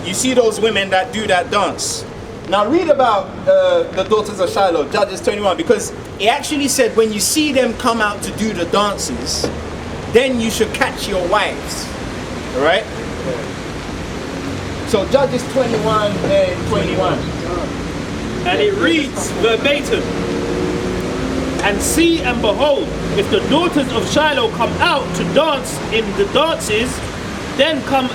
you see those women that do that dance. Now read about the daughters of Shiloh, Judges 21, because it actually said when you see them come out to do the dances, then you should catch your wives. Alright? So Judges 21 and 21. And it reads verbatim. And see and behold, if the daughters of Shiloh come out to dance in the dances, then come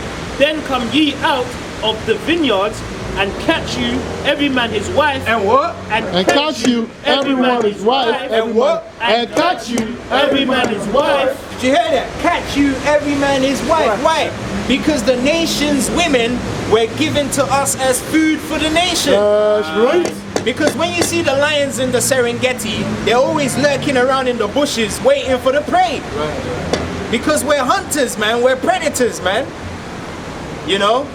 ye out of the vineyards and catch you every man his wife. And what? And catch you every man his wife. And what? And catch you every man his wife. Did you hear that? Catch you every man his wife. Why? Because the nation's women were given to us as food for the nation. Right. Because when you see the lions in the Serengeti, they're always lurking around in the bushes waiting for the prey. Right. Because we're hunters, man. We're predators, man. You know?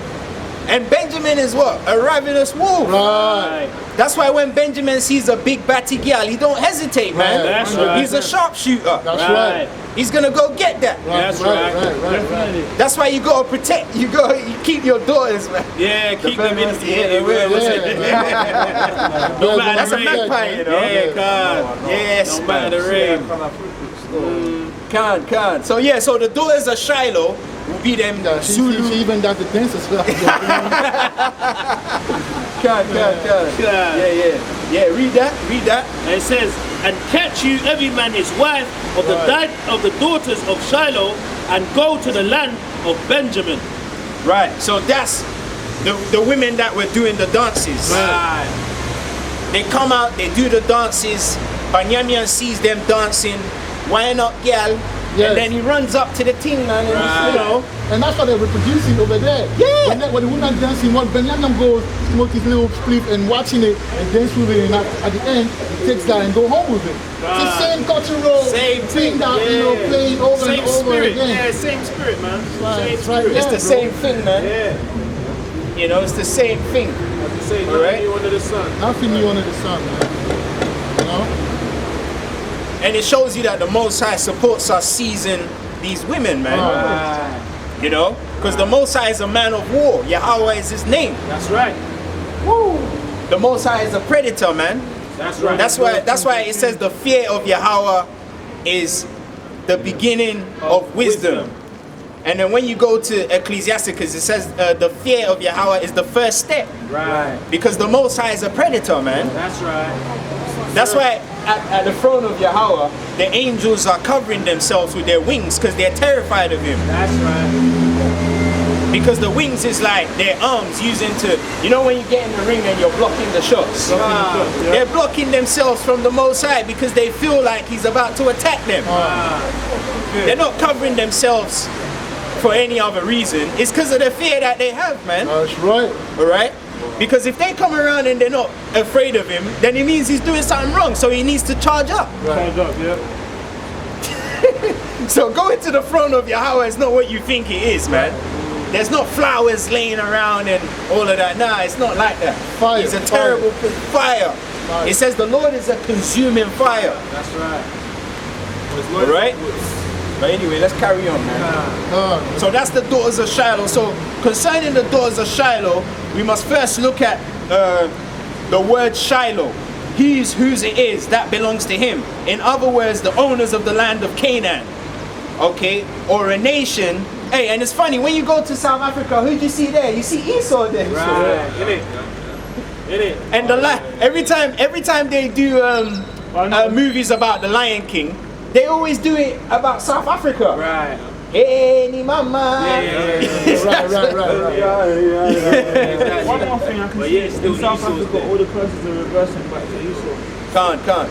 And Benjamin is what? A ravenous wolf. Right. That's why when Benjamin sees a big batty girl, he don't hesitate, man. Right. That's right. He's a sharpshooter. That's right. He's gonna go get that. That's right. That's why you gotta protect. You keep your daughters, man. Yeah, keep them in the No That's a magpie, you know. Yeah, God. Yes, No matter man. the rain. Can. So yeah, so the daughters of Shiloh will be them She Zulu. even does the dance as well. Can. Yeah, read that. And it says, and catch you every man his wife of the daughters of Shiloh, and go to the land of Benjamin. Right, so that's the women that were doing the dances. Right. They come out, they do the dances. Banyamian sees them dancing. Why not, girl? Yes. And then he runs up to the thing, man, and you know. And that's what they're reproducing over there. Yeah. When the woman dancing, when Benjamin goes, smoke his little spliff and watching it and dance with it, and at the end, he takes that and go home with it. It's the same cultural Same thing that yeah. playing over Same and over spirit. again. Yeah, same spirit, man. Same It's right spirit. It's the same thing, man. Yeah. You know, it's the same thing. As they say, All right. nothing new under the sun. Nothing new under the sun, man. You know? And it shows you that the Most High supports us seizing these women, man. You know? Because the Most High is a man of war. Yahweh is his name. That's right. Woo! The Most High is a predator, man. That's right. That's why it says the fear of Yahweh is the beginning of wisdom. And then when you go to Ecclesiasticus, it says the fear of Yahweh is the first step. Right. Because the Most High is a predator, man. That's right. That's why at the throne of Yahweh, the angels are covering themselves with their wings because they're terrified of him. That's right. Because the wings is like their arms using to, you know when you get in the ring and you're blocking the shots? They're blocking themselves from the Most High because they feel like he's about to attack them. They're not covering themselves for any other reason. It's because of the fear that they have, man. That's right. Alright? Because if they come around and they're not afraid of him, then it means he's doing something wrong, so he needs to charge up. Charge up, yeah. So going to the throne of Yahweh is not what you think it is, man. There's not flowers laying around and all of that. Nah, it's not like that. Fire, He's a terrible fire. Fire. It says the Lord is a consuming fire. That's right. Alright? But anyway, let's carry on, man. So that's the daughters of Shiloh. So concerning the daughters of Shiloh, we must first look at the word Shiloh. He's whose it is, that belongs to him. In other words, the owners of the land of Canaan. Okay? Or a nation. Hey, and it's funny, when you go to South Africa, who do you see there? You see Esau there. Right. And every time they do movies about the Lion King, they always do it about South Africa. Right. Hey, ni mama. Right. One more thing I can see, in South Africa, all the curses are reversing back to Esau. Can't.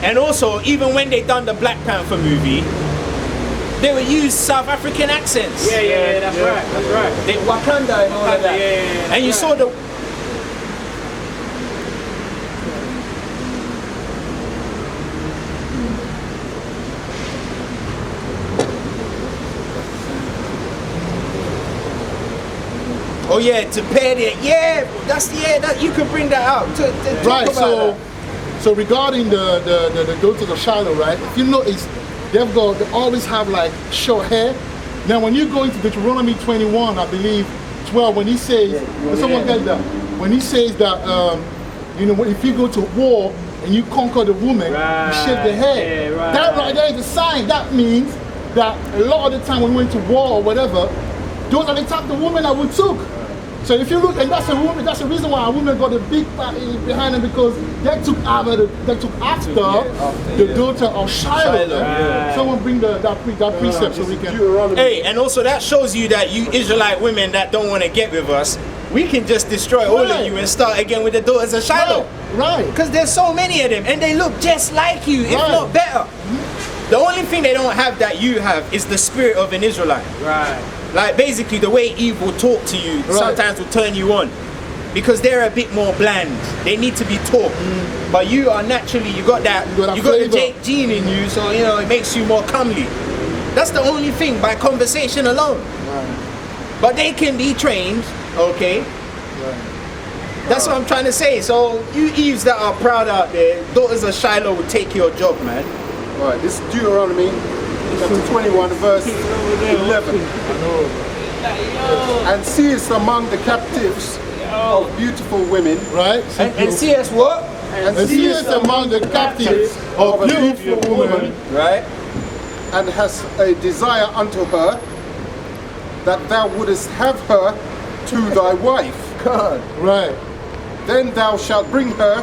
And also, even when they done the Black Panther movie, they would use South African accents. Yeah, that's right. They Wakanda and all of that. Yeah, and you saw the. Oh yeah, to pair it. Yeah, that you could bring that out. To talk about that. So regarding the daughters of Shiloh, right? If you notice, they always have like short hair. Now when you go into Deuteronomy 21, I believe 12 when he says, someone get that? When he says that, you know, if you go to war and you conquer the woman, you shave the head. Yeah, That right there is a sign. That means that a lot of the time when we went to war or whatever, those are the type of women that we took. So if you look, and that's a woman, that's the reason why a woman got a big party behind them, because they took after the daughter of Shiloh. Someone bring that precept so we can. Hey, and also that shows you that you Israelite women that don't want to get with us, we can just destroy all of you and start again with the daughters of Shiloh. Right. Because there's so many of them, and they look just like you, if not better. The only thing they don't have that you have is the spirit of an Israelite. Right. Like basically the way Eve will talk to you sometimes will turn you on, because they're a bit more bland. They need to be taught. But you are naturally, you got the Jake gene in you, so you know it makes you more comely. That's the only thing, by conversation alone. But they can be trained, okay? That's what I'm trying to say. So you Eves that are proud out there, daughters of Shiloh will take your job, man. Right, this is Deuteronomy chapter 21 verse 11. And seest among the captives of beautiful women. Right. And see us what? And seest among the captives of beautiful women. Right. And hast a desire unto her, that thou wouldest have her to thy wife. God. Right. Then thou shalt bring her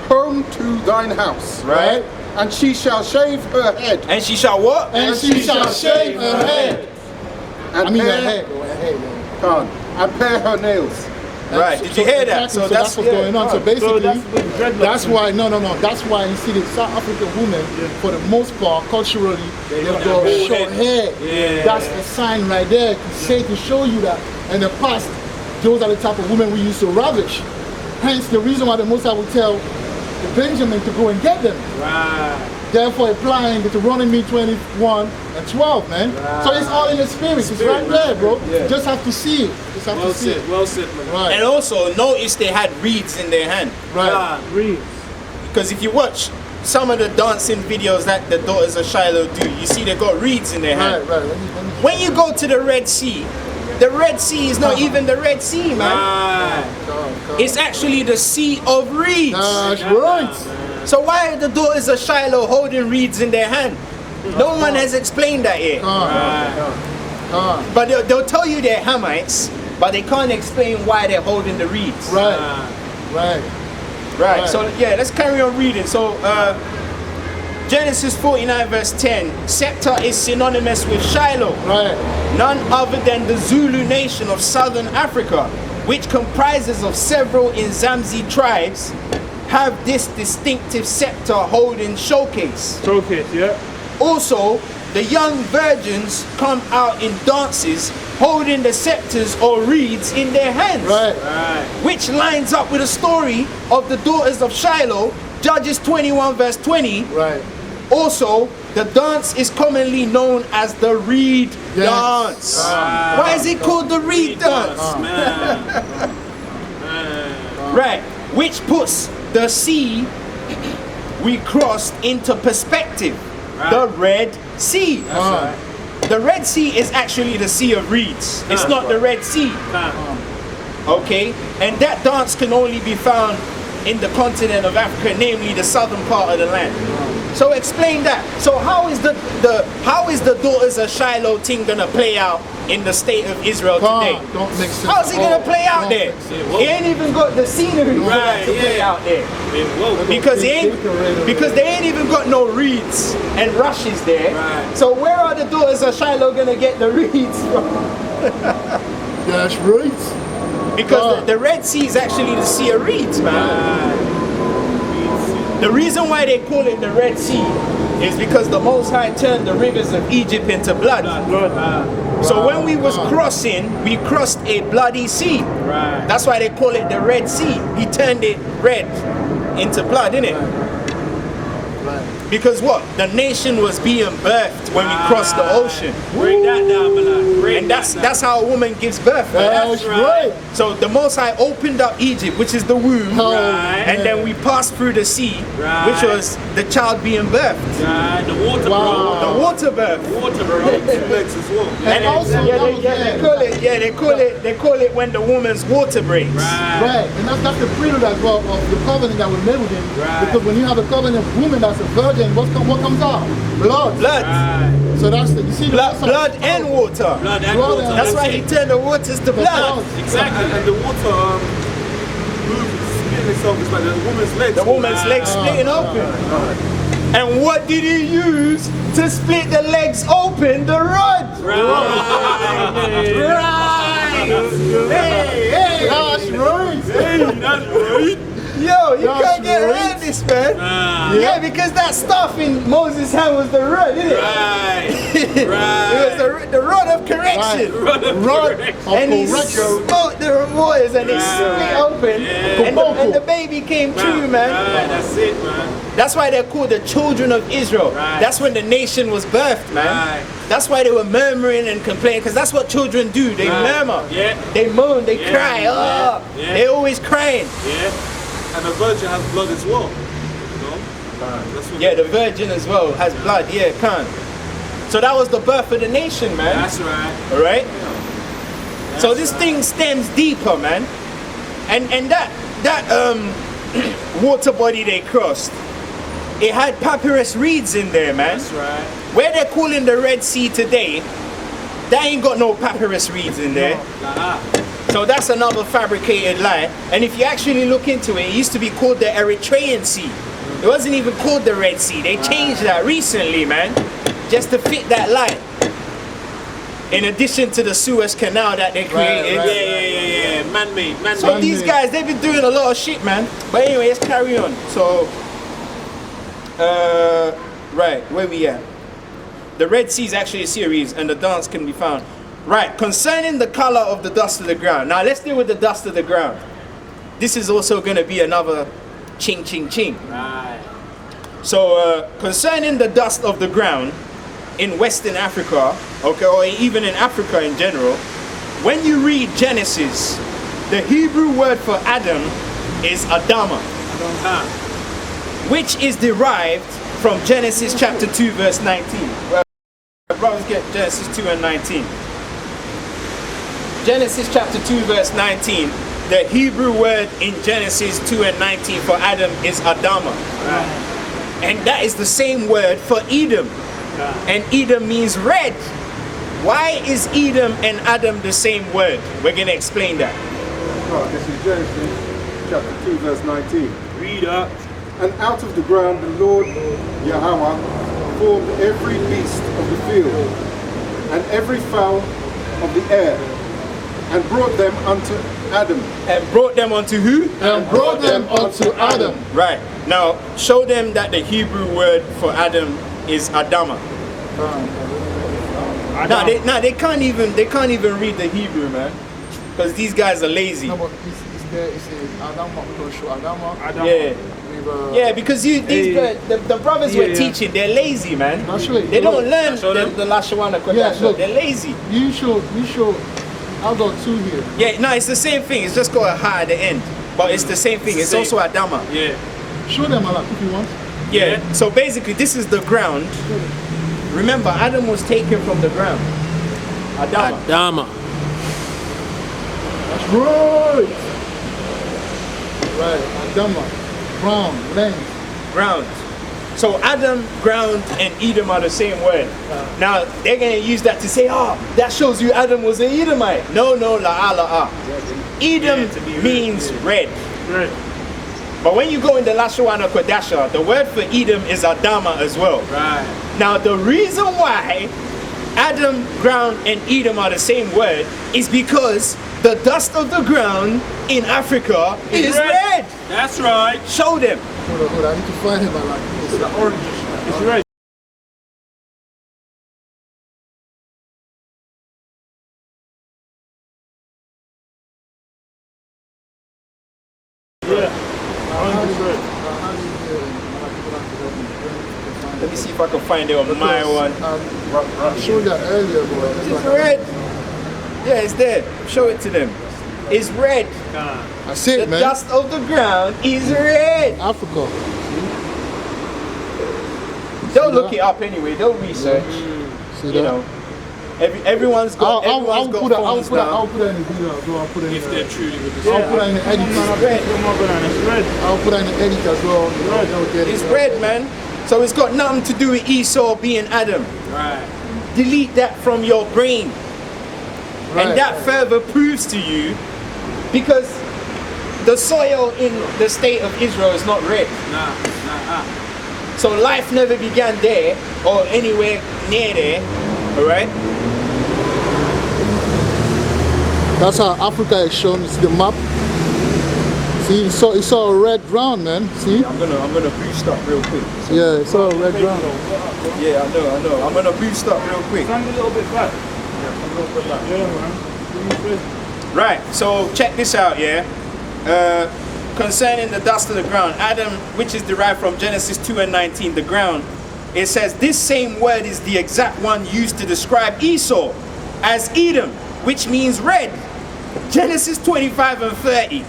home to thine house. Right. And she shall shave her head. And she shall what? And she shall shave her head. And her head. And pare her nails. Right. Did you hear that? So that's what's going on. So basically, that's why, that's why you see the South African women, for the most part, culturally, they've got short hair. That's the sign right there to show you that in the past, those are the type of women we used to ravish. Hence the reason why the Most High would tell the Benjamin to go and get them. Right. Therefore applying Deuteronomy 21:12, man. So it's all in the spirit. It's right there, bro. Just have to see it. Just have to see it. Well said, man. Right. And also notice they had reeds in their hand. Right. Read. Because if you watch some of the dancing videos that the daughters of Shiloh do, you see they got reeds in their hand. Right. Let me When you go to the Red Sea, the Red Sea is not even the Red Sea, man. It's actually the Sea of Reeds. That's right. So why are the daughters of Shiloh holding reeds in their hand? No one has explained that yet. But they'll tell you they're Hamites, but they can't explain why they're holding the reeds. Right. So yeah, let's carry on reading. So Genesis 49 verse 10, scepter is synonymous with Shiloh. Right. None other than the Zulu nation of southern Africa, which comprises of several Nzamzi tribes, have this distinctive scepter holding showcase. Also, the young virgins come out in dances holding the scepters or reeds in their hands. Which lines up with the story of the daughters of Shiloh, Judges 21 verse 20. Also, the dance is commonly known as the reed dance. Why is it called the reed dance? Right, which puts the sea we crossed into perspective. The Red Sea. The Red Sea is actually the Sea of Reeds. It's not the Red Sea. Okay, and that dance can only be found in the continent of Africa, namely the southern part of the land. So explain that. So how is the daughters of Shiloh thing gonna play out in the state of Israel today? Don't make sense. How's it gonna play out there? He ain't even got the scenery to play out there. Because they ain't even got no reeds and rushes there. So where are the daughters of Shiloh gonna get the reeds from? That's right. Because the Red Sea is actually the Sea of Reeds, man. The reason why they call it the Red Sea is because the Most High turned the rivers of Egypt into blood. So when we was crossing, we crossed a bloody sea. That's why they call it the Red Sea. He turned it red into blood, innit? Because what? The nation was being birthed when we crossed the ocean. Break that down, Malak. And that's how a woman gives birth. That's right. So the Most High opened up Egypt, which is the womb, and then we passed through the sea, which was the child being birthed. The water, The water birth. Water, bro. And also, they Yeah, they call it when the woman's water breaks. Right, and that's the prelude as well of the covenant that was made with him. Right. Because when you have a covenant woman that's a virgin, what comes out? Blood. Blood. Right. So that's the, you see Blood and water. Blood and Blood water. and- That's why he turned the waters to blood. Exactly. And the water splitting itself is like the woman's legs. The woman's legs splitting open. And what did he use to split the legs open? The rod. Right. Hey. That's right. Yo, you That's can't get right. around this, man. Yeah, because that stuff in Moses' hand was the rod, isn't it? Right. It was the rod of correction. Rod And he correction. smote the waters and it split open. And the baby came true, man. Right, that's it, man. That's why they're called the children of Israel. Right. That's when the nation was birthed, man. Right. That's why they were murmuring and complaining, because that's what children do. They Right. murmur. Yeah. They moan, they Yeah. cry. Yeah. Oh. Yeah. They're always crying. Yeah. And the virgin has blood as well. You know? That's what Yeah, the virgin as well has blood. Yeah, can. So that was the birth of the nation, man. That's right. All right. So this thing stems deeper, man. And that water body they crossed, it had papyrus reeds in there, man. That's right. Where they're calling the Red Sea today, that ain't got no papyrus reeds in there. So that's another fabricated lie. And if you actually look into it, it used to be called the Eritrean Sea. It wasn't even called the Red Sea. They changed that recently, man, just to fit that lie. In addition to the Suez Canal that they created. Yeah. Man-made. So these guys, they've been doing a lot of shit, man. But anyway, let's carry on. So, right, where we at? The Red Sea is actually a series, and the dance can be found. Right, concerning the color of the dust of the ground. Now let's deal with the dust of the ground. This is also going to be another ching ching ching. Right. So concerning the dust of the ground in Western Africa, okay, or even in Africa in general, when you read Genesis, the Hebrew word for Adam is Adama, which is derived from Genesis chapter 2 verse 19. Well, brothers get Genesis 2 and 19. Genesis chapter 2 verse 19, the Hebrew word in Genesis 2 and 19 for Adam is Adama. Right. And that is the same word for Edom. And Edom means red. Why is Edom and Adam the same word? We're going to explain that. Right, this is Genesis chapter 2 verse 19. Read up. And out of the ground the Lord Yahweh formed every beast of the field and every fowl of the air, and brought them unto Adam. And brought them unto who? And brought them unto Adam. Right. Now, show them that the Hebrew word for Adam is Adama. They can't even read the Hebrew, man. Because these guys are lazy. No, but it's there. It's Adama. We're going to show Adama. Yeah. With, Yeah, because the brothers were teaching, they're lazy, man. Actually, They don't learn Show them. the Lashawana Kodesh. Yeah, look. They're lazy. You show. I've got two here. Yeah, no, it's the same thing. It's just got a ha at the end. But it's the same thing. It's also Adama. Yeah. Show them, Malak, if you want. Yeah. So basically, this is the ground. Remember, Adam was taken from the ground. Adama. Adama. That's right. Right, Adama. Ground, land. Ground. So Adam, ground, and Edom are the same word. Now they're gonna use that to say, oh, that shows you Adam was an Edomite. No, la'a. Edom means red. Right. But when you go in the Lashawana Kodasha, the word for Edom is Adama as well. Right. Now the reason why Adam, ground, and Edom are the same word is because the dust of the ground in Africa is red. That's right. Show them. Hold on, I need to find him, Malak. It's the orange. It's right. Let me see if I can find it on my one. I showed that earlier, boy. It's red. Yeah, it's there. Show it to them. It's red. That's it, The man. dust of the ground is red. Africa. They'll look it up anyway. They'll research. See You that? know. Everyone's got I'll put phones now. that in the video as well. I'll put it in If they're truly with I'll put that in the edit. It's red. I'll put that in the edit as well. It's red, man. So it's got nothing to do with Esau being Adam. Right. Delete that from your brain. And that further proves to you, because the soil in the state of Israel is not red. Nah. So life never began there or anywhere near there. Alright? That's how Africa is shown. It's the map. See, it's all red ground, man. See? I'm gonna boost up real quick. Yeah, it's all red ground. Yeah, I know. I'm gonna boost up real quick. Stand a little bit back. Yeah, man. Right, so check this out, yeah. Concerning the dust of the ground, Adam, which is derived from Genesis 2:19, the ground, it says this same word is the exact one used to describe Esau as Edom, which means red. Genesis 25:30.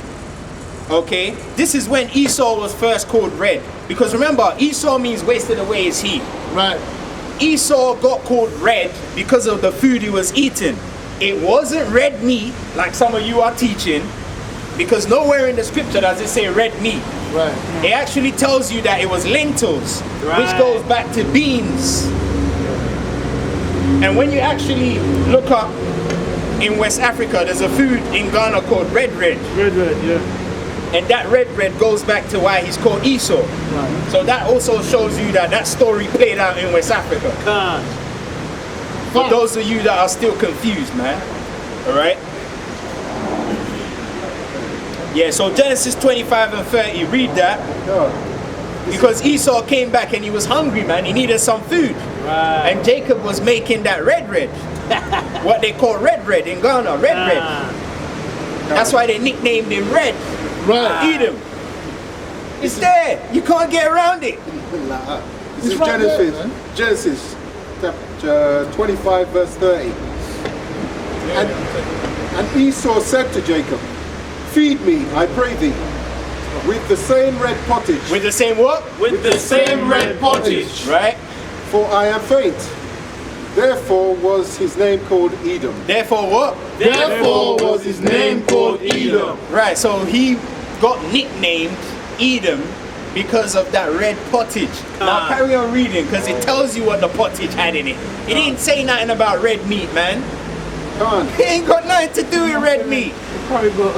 Okay, this is when Esau was first called red. Because remember, Esau means wasted away is he. Right. Esau got called red because of the food he was eating. It wasn't red meat like some of you are teaching, because nowhere in the scripture does it say red meat. Right. It actually tells you that it was lentils, which Right. goes back to beans. And when you actually look up in West Africa, there's a food in Ghana called red. Red, yeah. And that red goes back to why he's called Esau. Right. So that also shows you that that story played out in West Africa. Can't. For those of you that are still confused, man. Alright? Yeah, so Genesis 25:30, read that. Because Esau came back and he was hungry, man. He needed some food. Right. And Jacob was making that red. What they call red in Ghana. Red. That's why they nicknamed him Red. Right. Edom. It's there. You can't get around it. This is right there, Genesis. man. Genesis chapter 25 verse 30. And Esau said to Jacob, feed me, I pray thee, with the same red pottage, With the same what? With the same red pottage. Right? for I am faint. Therefore was his name called Edom. Therefore what? Therefore was his name called Edom. Right, so he got nicknamed Edom because of that red pottage. Now carry on reading, because it tells you what the pottage had in it. It didn't say nothing about red meat, man. Come on. It ain't got nothing to do with red meat. Probably got.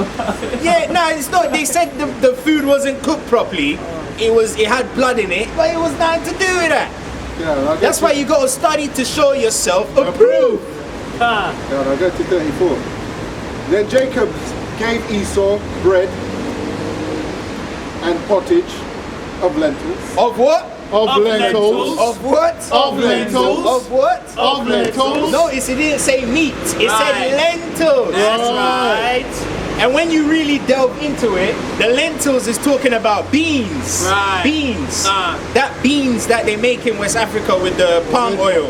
Yeah, no, it's not. They said the food wasn't cooked properly. It had blood in it, but it was nothing to do with that. Yeah, That's why you gotta study to show yourself approved. Can't. I'll go to 34. Then Jacob gave Esau bread and pottage of lentils, Of what? Of lentils. Of what? Of lentils. Of what? Of lentils. Notice it didn't say meat. It said Right. lentils. That's right. And when you really delve into it, the lentils is talking about beans. Right. Beans. Ah. That beans that they make in West Africa with the palm oil.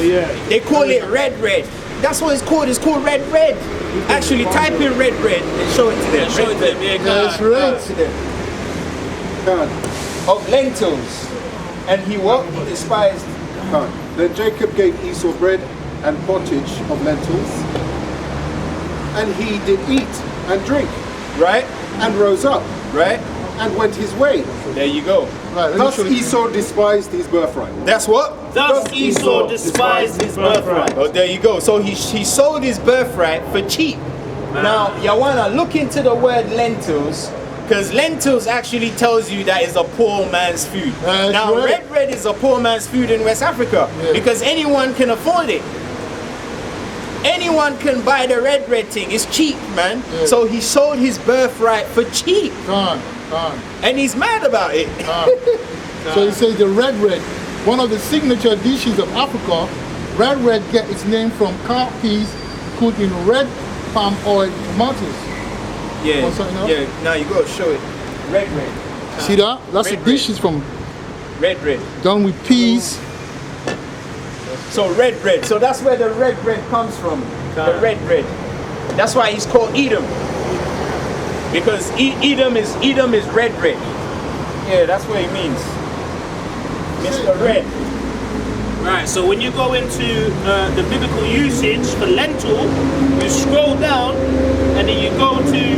Yeah. They call it red. That's what it's called. It's called red. Actually, type in red and show it to them. Show it to them, yeah, That's can't. right. To them. Come on. Of lentils. And he what? He despised. Come on. Then Jacob gave Esau bread and pottage of lentils, and he did eat and drink, Right? and rose up, Right? and went his way. There you go. Right, let me Thus show you. Esau despised his birthright. That's what? Thus Esau despised his birthright. Oh, there you go. So he sold his birthright for cheap. Now, you want to look into the word lentils, because lentils actually tells you that it's a poor man's food. That's Now, right. red is a poor man's food in West Africa, Yeah. because anyone can afford it. Anyone can buy the red thing. It's cheap, man. Yeah. So he sold his birthright for cheap, Come on. and he's mad about it. So it says the red. One of the signature dishes of Africa, red get its name from cowpeas cooked in red palm oil tomatoes. Yeah, Want something else? yeah. Now you gotta show it. Red. See that? That's Red, the dishes from Red. done with peas. So red. So that's where the red comes from. The red. That's why he's called Edom. Because Edom is red. Yeah, that's what he means. Mr. Red. Right, so when you go into the biblical usage for lentil, you scroll down and then you go to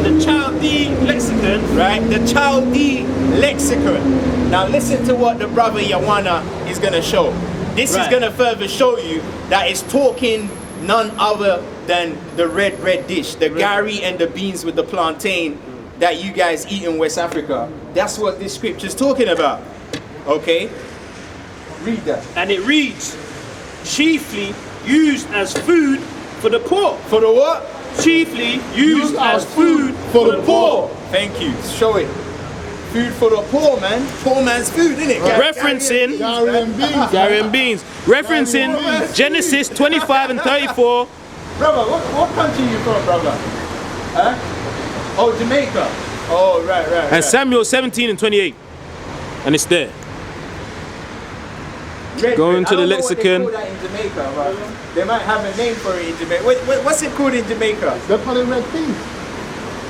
the Chaldee lexicon. Right? The Chaldee lexicon. Now listen to what the brother Yawana is going to show. This is Right. going to further show you that it's talking none other than the red dish, the gari and the beans with the plantain that you guys eat in West Africa. That's what this scripture is talking about. Okay? Read that. And it reads, chiefly used as food for the poor. For the what? Chiefly used as food for the poor. Thank you. Show it. Food for the poor, man. Poor man's food, isn't it? Referencing Gary and beans. Gary and beans. Referencing Genesis 25 and 34. Brother, what country you from, brother? Huh? Oh, Jamaica. Oh, right. And Samuel 17 and 28. And it's there. Go into the lexicon. I don't know what they call that in Jamaica, but they might have a name for it in Jamaica. What's it called in Jamaica? They call it red beans.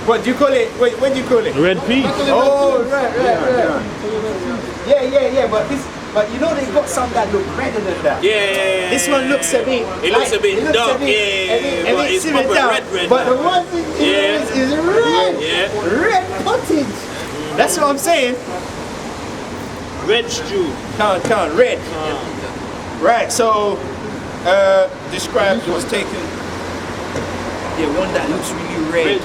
What do you call it? What do you call it? Red peas. Oh, right. Yeah. But you know they got some that look redder than that. Yeah. This one looks a bit. It looks a bit dark, a bit but it's simmered proper down. red. But the one thing is red. Yeah. Red pottage. That's what I'm saying. Red stew. Count, red. Right, so described was taken. Yeah, one that looks really red.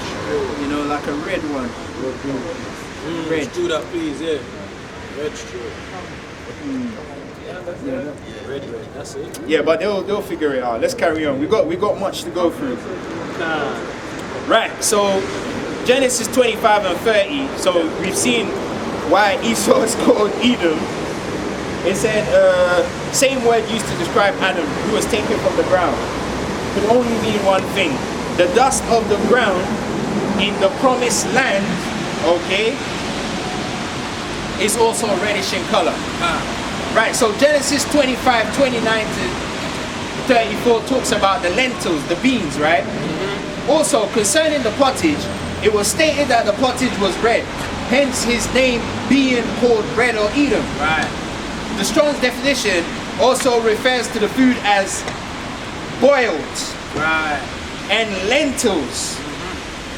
You know, like a red one. Red. Stew that please, yeah. Red stew. Red, that's it. Yeah, but they'll figure it out. Let's carry on. We got much to go through. Right, so Genesis 25 and 30. So we've seen why Esau is called Edom. It said same word used to describe Adam, who was taken from the ground. Could only mean one thing: the dust of the ground in the promised land. Okay, is also reddish in color. Right, so Genesis 25, 29 to 34 talks about the lentils, the beans, right? Also, concerning the pottage, it was stated that the pottage was red, hence his name being called red or Edom. Right. The Strong's definition also refers to the food as boiled Right. and lentils,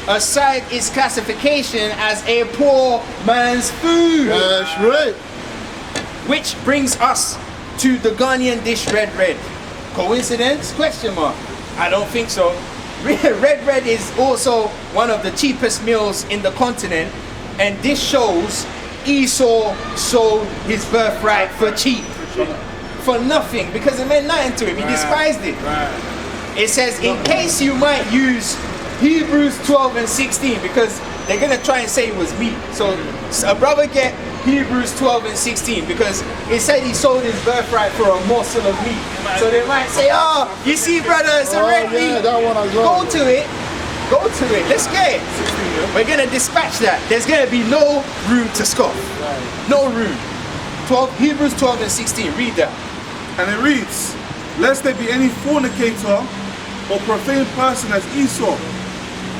aside its classification as a poor man's food. That's right. Which brings us to the Ghanaian dish red. Coincidence? Question mark. I don't think so. Red is also one of the cheapest meals in the continent, and this shows Esau sold his birthright for cheap. For nothing, because it meant nothing to him. He despised it. It says, in case you might use Hebrews 12 and 16, because they're going to try and say it was meat. So a brother get Hebrews 12 and 16, because it said he sold his birthright for a morsel of meat. So they might say, oh, you see, brother, it's a red meat. That one as well. Go to it. Let's get it. We're going to dispatch that. There's going to be no room to scoff. No room. Hebrews 12 and 16. Read that. And it reads, lest there be any fornicator or profane person as Esau,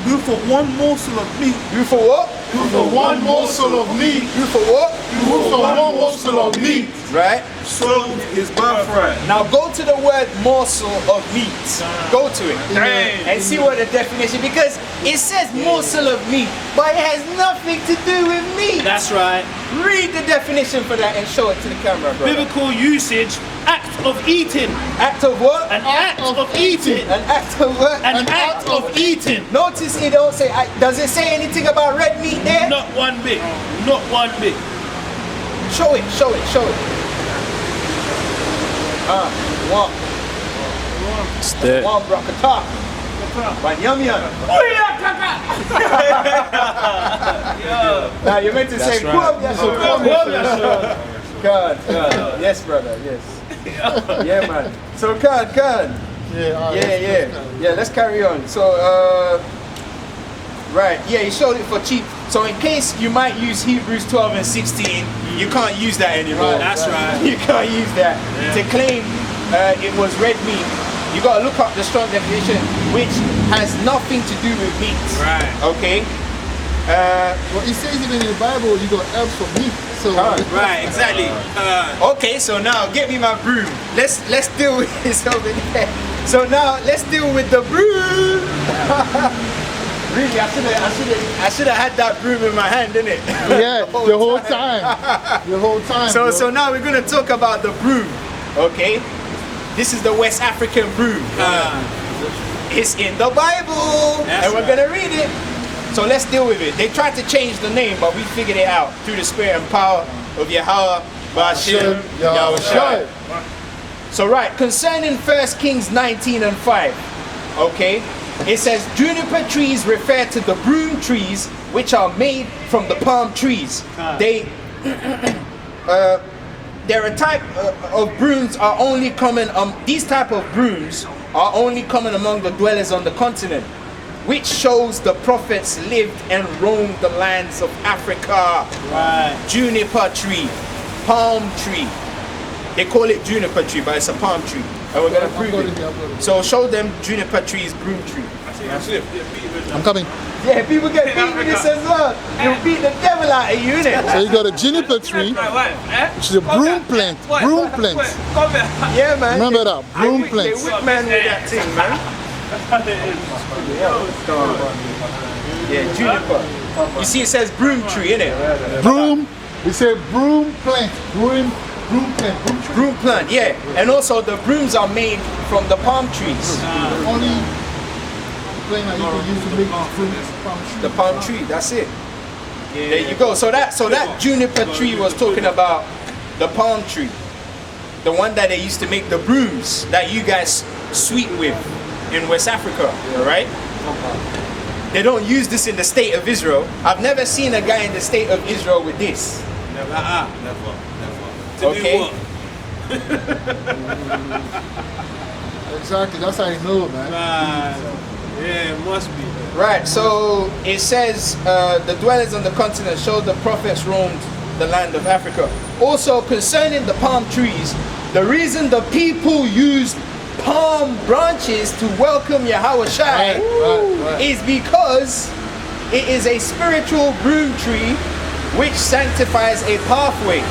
who for one morsel of meat, You for what? Who for one morsel of meat, You for what? who for one morsel of meat, Right? sold his birthright. Now go to the word morsel of meat. Go to it. And see what the definition, because it says morsel of meat, but it has nothing to do with meat. That's right. Read the definition for that and show it to the camera, bro. Biblical usage, act of eating. Act of what? An act of eating. An act of what? An act of eating. Notice it don't say, does it say anything about red meat there? Not one bit. Not one bit. Show it. One. It's there. One brakata. One yum yum. Now you meant to say right. Kwam Yasho. God. Yes, brother. Yes. Yeah, man. So God. Yeah. Let's carry on. So right. Yeah, he showed it for cheap. So in case you might use Hebrews 12 and 16, you can't use that anymore. That's right. You can't use that to claim it was red meat. You gotta look up the Strong definition, which has nothing to do with meat. Right. Okay. well, it says even in the Bible, you got herbs for meat. So Right, exactly. Okay, so now get me my broom. Let's deal with this over there. So now let's deal with the broom. Really, I should have had that broom in my hand, didn't it? yeah, the whole time. The whole time. So bro. so now we're gonna talk about the broom. Okay, this is the West African broom. It's in the Bible, and we're gonna read it. So let's deal with it. They tried to change the name, but we figured it out through the spirit and power of Yahweh Bashim Yahushua. So right, concerning 1 Kings 19 and 5, okay, it says juniper trees refer to the broom trees which are made from the palm trees. They're a type of brooms are only common. These type of brooms are only common among the dwellers on the continent, which shows the prophets lived and roamed the lands of Africa. Right. Juniper tree, palm tree. They call it juniper tree, but it's a palm tree, and we're gonna prove it. So show them juniper trees, broom tree. I'm coming. Yeah, people get beat with this as well. You beat the devil out of you, innit? So you got a juniper tree, which is a broom plant. Broom plant. Yeah, man. Remember that, broom They plant. whip man with that thing, man. Yeah, juniper. You see, it says broom tree, innit? Broom. We say broom plant. Broom plant. Broom tree. Broom plant, yeah. And also the brooms are made from the palm trees. Only plant that you can use to make broom palm tree. The palm tree, that's it. There you go. So that juniper tree was talking about the palm tree. The one that they used to make the brooms that you guys sweep with in West Africa, right? They don't use this in the state of Israel. I've never seen a guy in the state of Israel with this. Never. Okay. Exactly, that's how you know, man. Yeah, it must be. Right, so it says the dwellers on the continent showed the prophets roamed the land of Africa. Also concerning the palm trees, the reason the people used palm branches to welcome Yahweh Shai is because it is a spiritual broom tree which sanctifies a pathway.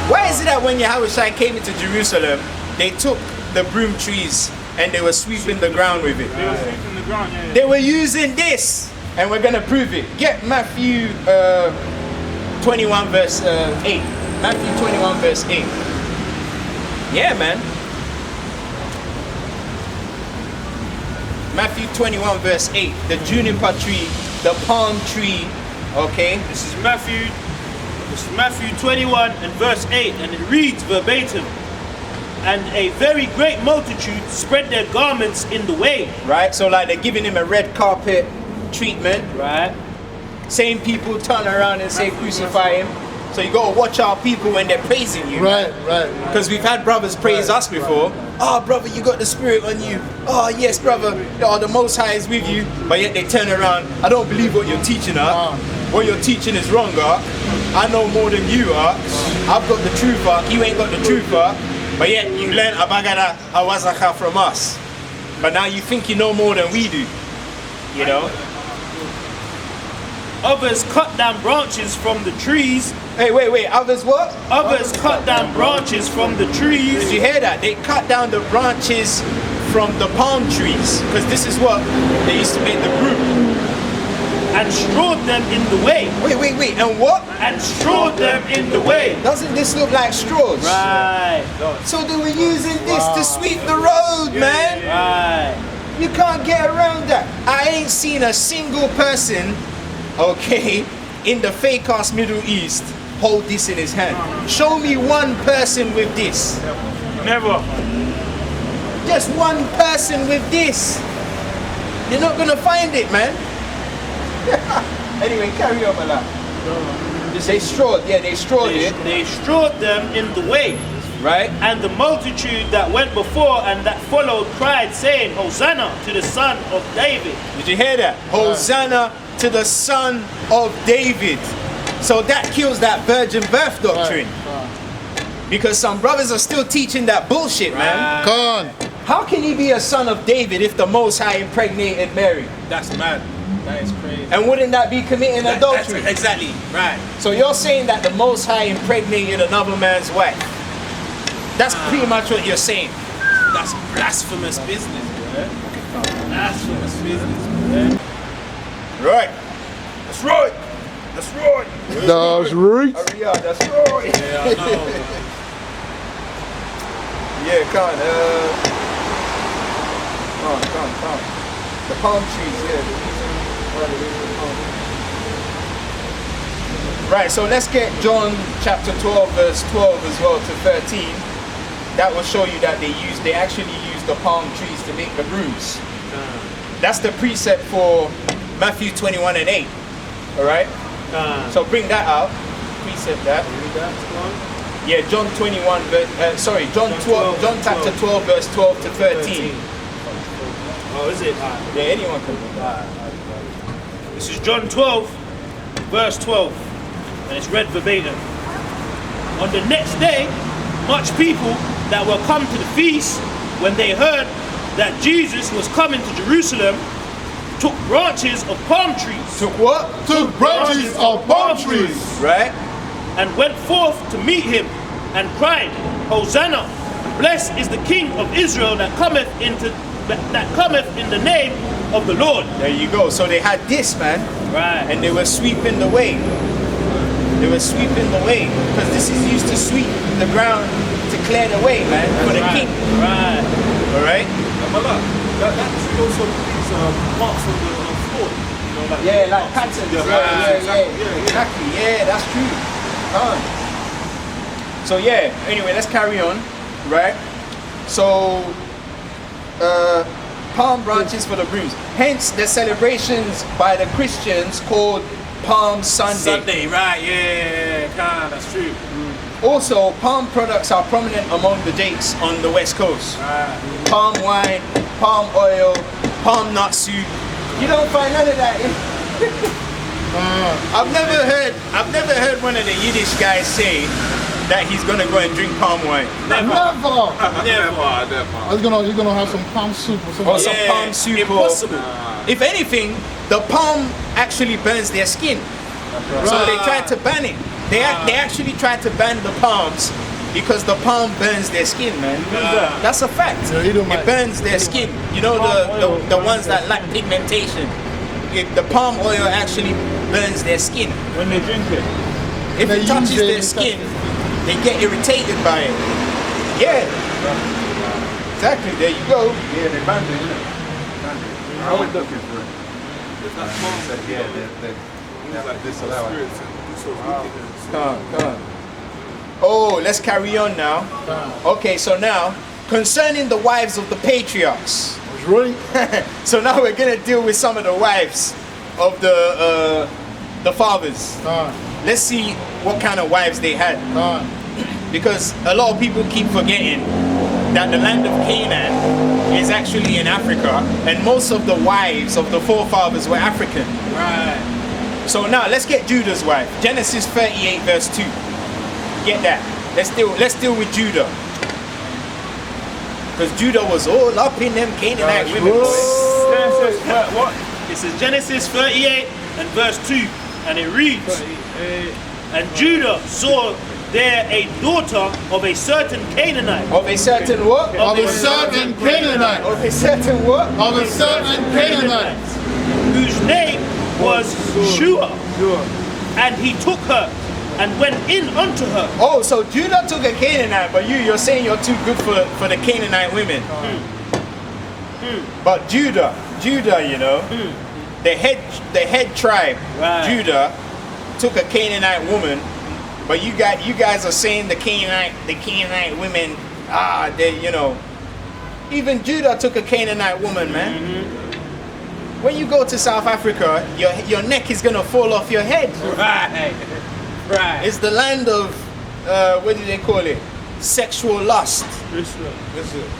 Why is it that when Yahweh Shai came into Jerusalem, they took the broom trees and they were sweeping the ground with it? They were sweeping the ground, yeah. They were using this, and we're gonna prove it. Get Matthew 21 verse 8. Matthew 21 verse 8. Yeah, man. Matthew 21 verse 8. The juniper tree, the palm tree. Okay. This is Matthew 21 and verse 8, and it reads verbatim. And a very great multitude spread their garments in the way. Right. So like they're giving him a red carpet treatment. Right. Same people turn around and say crucify him. So you gotta watch our people when they're praising you. Right. Because we've had brothers praise us before. Oh, brother, you got the spirit on you. Oh, yes, brother. Oh, the Most High is with you. But yet they turn around. I don't believe what you're teaching, What you're teaching is wrong, I know more than you, I've got the truth, You ain't got the truth, But yet you learn Abagada Hawazaka from us. But now you think you know more than we do. You know? Others cut down branches from the trees. Hey, wait. Others what? Others cut down branches from the trees. Did you hear that? They cut down the branches from the palm trees. Because this is what they used to make the broom. And strawed them in the way. Wait. And what? And strawed them in the way. Doesn't this look like straws? Right. So they were using this to sweep the road, man. Right. You can't get around that. I ain't seen a single person, okay, in the fake ass Middle East hold this in his hand. Show me one person with this. Never. Just one person with this. You're not gonna find it, man. Anyway, carry on, Malak. They strawed it. They strawed them in the way. Right? And the multitude that went before and that followed cried, saying, Hosanna to the Son of David. Did you hear that? Hosanna to the Son of David. So that kills that virgin birth doctrine. Because some brothers are still teaching that bullshit, man. Come on. How can he be a son of David if the Most High impregnated Mary? That's mad. That is crazy. And wouldn't that be committing adultery? Exactly, right. So you're saying that the Most High impregnated another man's wife. That's pretty much what you're saying. That's blasphemous business, bro. Blasphemous business, bro. Right. That's right. That's right. That's right. Yeah, that's right. Yeah, I know. Yeah, come on. The palm trees, yeah. Right, so let's get John chapter 12, verse 12 as well to 13. That will show you that they actually use the palm trees to make the brooms. That's the precept for Matthew 21 and 8. Alright? So bring that out. Precept that. Yeah, John 21, John chapter 12, verse 12 to 13. Oh, is it? Yeah, anyone can do that. This is John 12, verse 12, and it's read verbatim. On the next day, much people that were come to the feast, when they heard that Jesus was coming to Jerusalem, took branches of palm trees. Took what? Took branches of palm trees. Right? And went forth to meet him, and cried, Hosanna! Blessed is the King of Israel that cometh in the name of the Lord. There you go. So they had this, man. Right. And they were sweeping the way. They were sweeping the way. Because this is used to sweep the ground to clear the way, man, for the king. Right. Alright? Malak, that tree also leaves marks on the floor. You know, like Like patterns. Yeah, exactly. Yeah, that's true. So yeah, anyway, let's carry on. Right? So palm branches for the brooms. Hence the celebrations by the Christians called Palm Sunday. Right, yeah, that's true. Also, palm products are prominent among the dates on the west coast. Right. Palm wine, palm oil, palm nut soup. You don't find none of that in I've never heard one of the Yiddish guys say that he's gonna go and drink palm wine. Never. You're gonna have some palm soup or something. Or some palm soup. Impossible. If anything, the palm actually burns their skin. So they tried to ban it. They actually tried to ban the palms because the palm burns their skin, man. That's a fact. It burns their skin. You know the ones that lack pigmentation. The palm oil actually burns their skin. When they drink it. If it touches their skin, they get irritated by it. Yeah. Exactly, there you go. Yeah, they banned it, innit? I was looking for it. They have to disallow it. Come on. Oh, let's carry on now. Okay, so now, concerning the wives of the patriarchs. Right. So now we're gonna deal with some of the wives of the fathers. Let's see what kind of wives they had. Because a lot of people keep forgetting that the land of Canaan is actually in Africa, and most of the wives of the forefathers were African. Right. So now let's get Judah's wife. Genesis 38 verse 2. Get that. Let's deal with Judah. Because Judah was all up in them Canaanite women, boys. What? This is Genesis 38 and verse 2. And it reads, and Judah saw there a daughter of a certain Canaanite. Of a certain what? Of a certain Canaanite. Of a certain what? Of a certain Canaanite. Whose name was Shua. And he took her and went in unto her. Oh, so Judah took a Canaanite, but you're saying you're too good for the Canaanite women. But Judah, you know, the head tribe, Judah, took a Canaanite woman, but you guys are saying the Canaanite women, they, you know, even Judah took a Canaanite woman, man. When you go to South Africa, your neck is gonna fall off your head. Right. It's the land of, what do they call it? Sexual lust.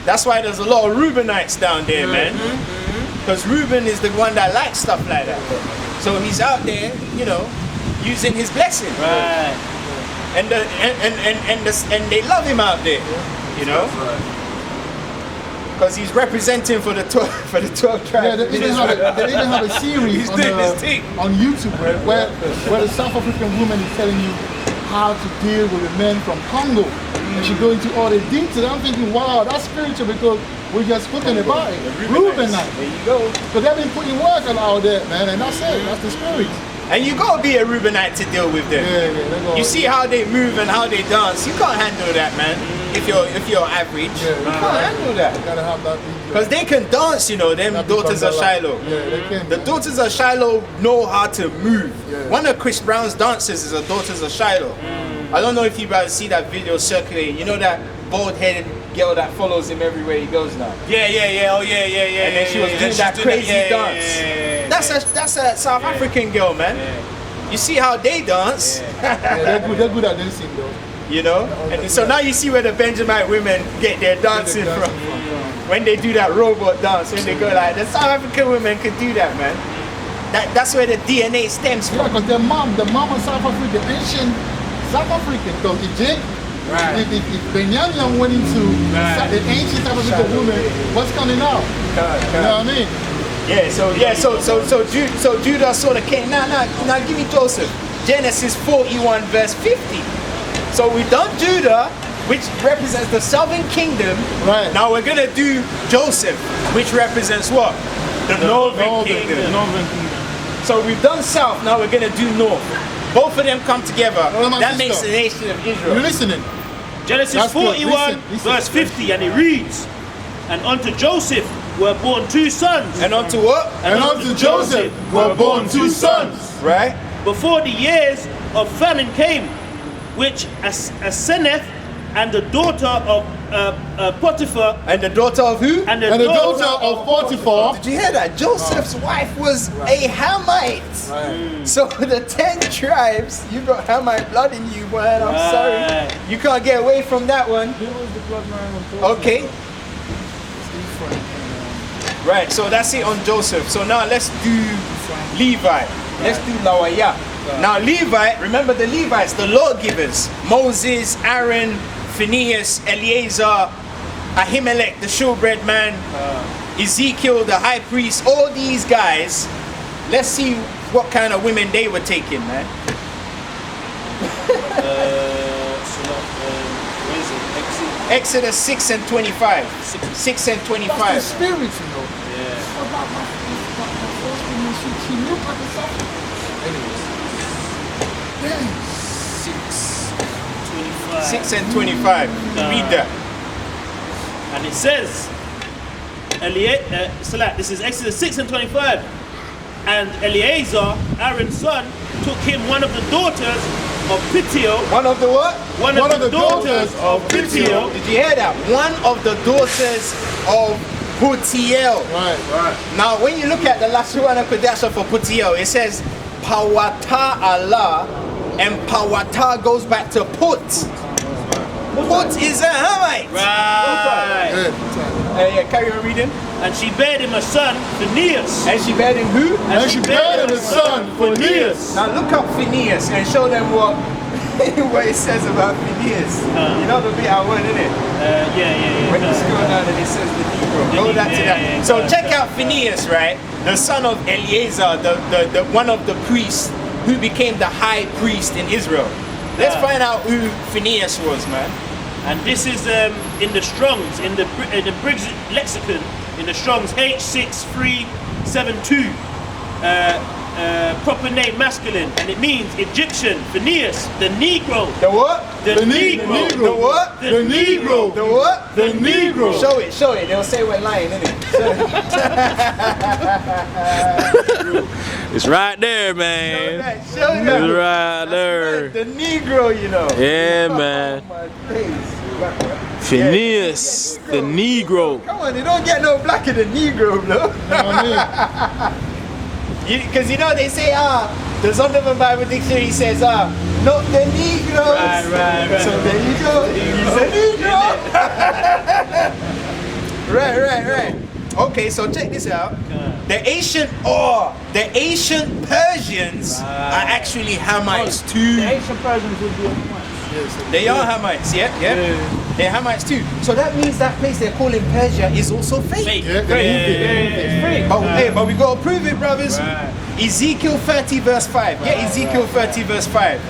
That's why there's a lot of Reubenites down there, man. Because Reuben is the one that likes stuff like that. So he's out there, you know, using his blessing. Right. And they love him out there, you know. Because he's representing for the 12 tribes. Yeah, they even have a series on YouTube where the South African woman is telling you how to deal with the men from Congo. And she goes into all the details. I'm thinking, wow, that's spiritual because we just spoken about it. Reubenite. There you go. So they've been putting work out there, man, and that's it. That's the spirit. And you gotta be a Reubenite to deal with them. Yeah. You see how they move and how they dance. You can't handle that, man. If you're average, you can't handle that. You gotta have that. Because they can dance, you know. Them daughters of Shiloh. Yeah, they can. The daughters of Shiloh know how to move. Yeah. One of Chris Brown's dancers is a daughters of Shiloh. I don't know if you guys see that video circulating. You know that bald-headed girl that follows him everywhere he goes now. Yeah. Oh yeah. And then she was doing that crazy dance. That's a South African girl, man. You see how they dance, They're good at dancing though. you know? And so now you see where the Benjamite women get their dancing from. When they do that robot dance, when they go like, the South African women can do that, man. That's where the DNA stems Yeah, from. because the mom of South Africa, the ancient South African, because if Benjamin went into the ancient South African woman, what's coming out? You know what I mean? So Judah sort of came. Now give me Joseph. Genesis 41 verse 50. So we've done Judah, which represents the southern kingdom. Right. Now we're gonna do Joseph, which represents what? The northern kingdom. So we've done south. Now we're gonna do north. Both of them come together. That makes the nation of Israel. You listening? Genesis That's good. 41 Listen. verse 50, and it reads, and unto Joseph were born 2 sons. And unto what? And unto Joseph were born 2 sons. Right. Before the years of famine came, which Aseneth and the daughter of Potiphar And the daughter of who? and And the daughter of Potiphar. Did you hear that? Joseph's wife was a Hamite. So the 10 tribes, you got Hamite blood in you, boy. And I'm sorry. You can't get away from that one. Okay. Right, so that's it on Joseph. So now let's do Levi. Let's do Lawaya. Now Levi, remember the Levites, the lawgivers. Moses, Aaron, Phinehas, Eleazar, Ahimelech, the showbread man, Ezekiel, the high priest, all these guys. Let's see what kind of women they were taking, man. Exodus 6 and 25. 6 and 25. That's the spirit, you know. She looked like a South. Anyways. 6 and 25. Read that. And it says, this is Exodus 6 and 25. And Eleazar, Aaron's son, took him one of the daughters of Pitiel. One of the what? One of the daughters of Pitiel. Did you hear that? One of the daughters of Putiel. Right. Now, when you look at the Lashon Kodasha for Putiel, it says Pawata Allah, and Pawata goes back to Put. Put is a Hamite. Right. Yeah, carry on reading. And she bare him a son, Phinehas. And she bear him who? And she bare him a son, Phinehas. Now look up Phinehas and show them what what it says about Phinehas. You know the bit I word, innit? Yeah. When you scroll down and it says the Negro. Go back to that. So check out Phinehas, right? The son of Eleazar, the one of the priests who became the high priest in Israel. Let's find out who Phinehas was, man. And this is in the Strongs, in the Briggs lexicon, in the Strongs H6372. Proper name masculine, and it means Egyptian, Phinehas, the Negro. The what? The Negro. The what? The Negro. The what? The Negro. Show it. They'll say we're lying, innit? It's right there, man. Show that. It's right there. The Negro, you know. Yeah, man. Oh my days. Phineas, the Negro. Come on, they don't get no blacker than Negro, bro. Because you know they say, the Zondervan Bible Dictionary says, not the Negros. Right. So there you go. He's a Negro. Right. Okay, so check this out. The ancient Persians are actually Hamites too. The ancient Persians would be Hamites. They are Hamites, yeah. They're Hamites too. So that means that place they're calling Persia is also fake. Yeah, It's fake. But hey, but we gotta prove it, brothers. Ezekiel 30 verse 5. Get Ezekiel 30 verse 5.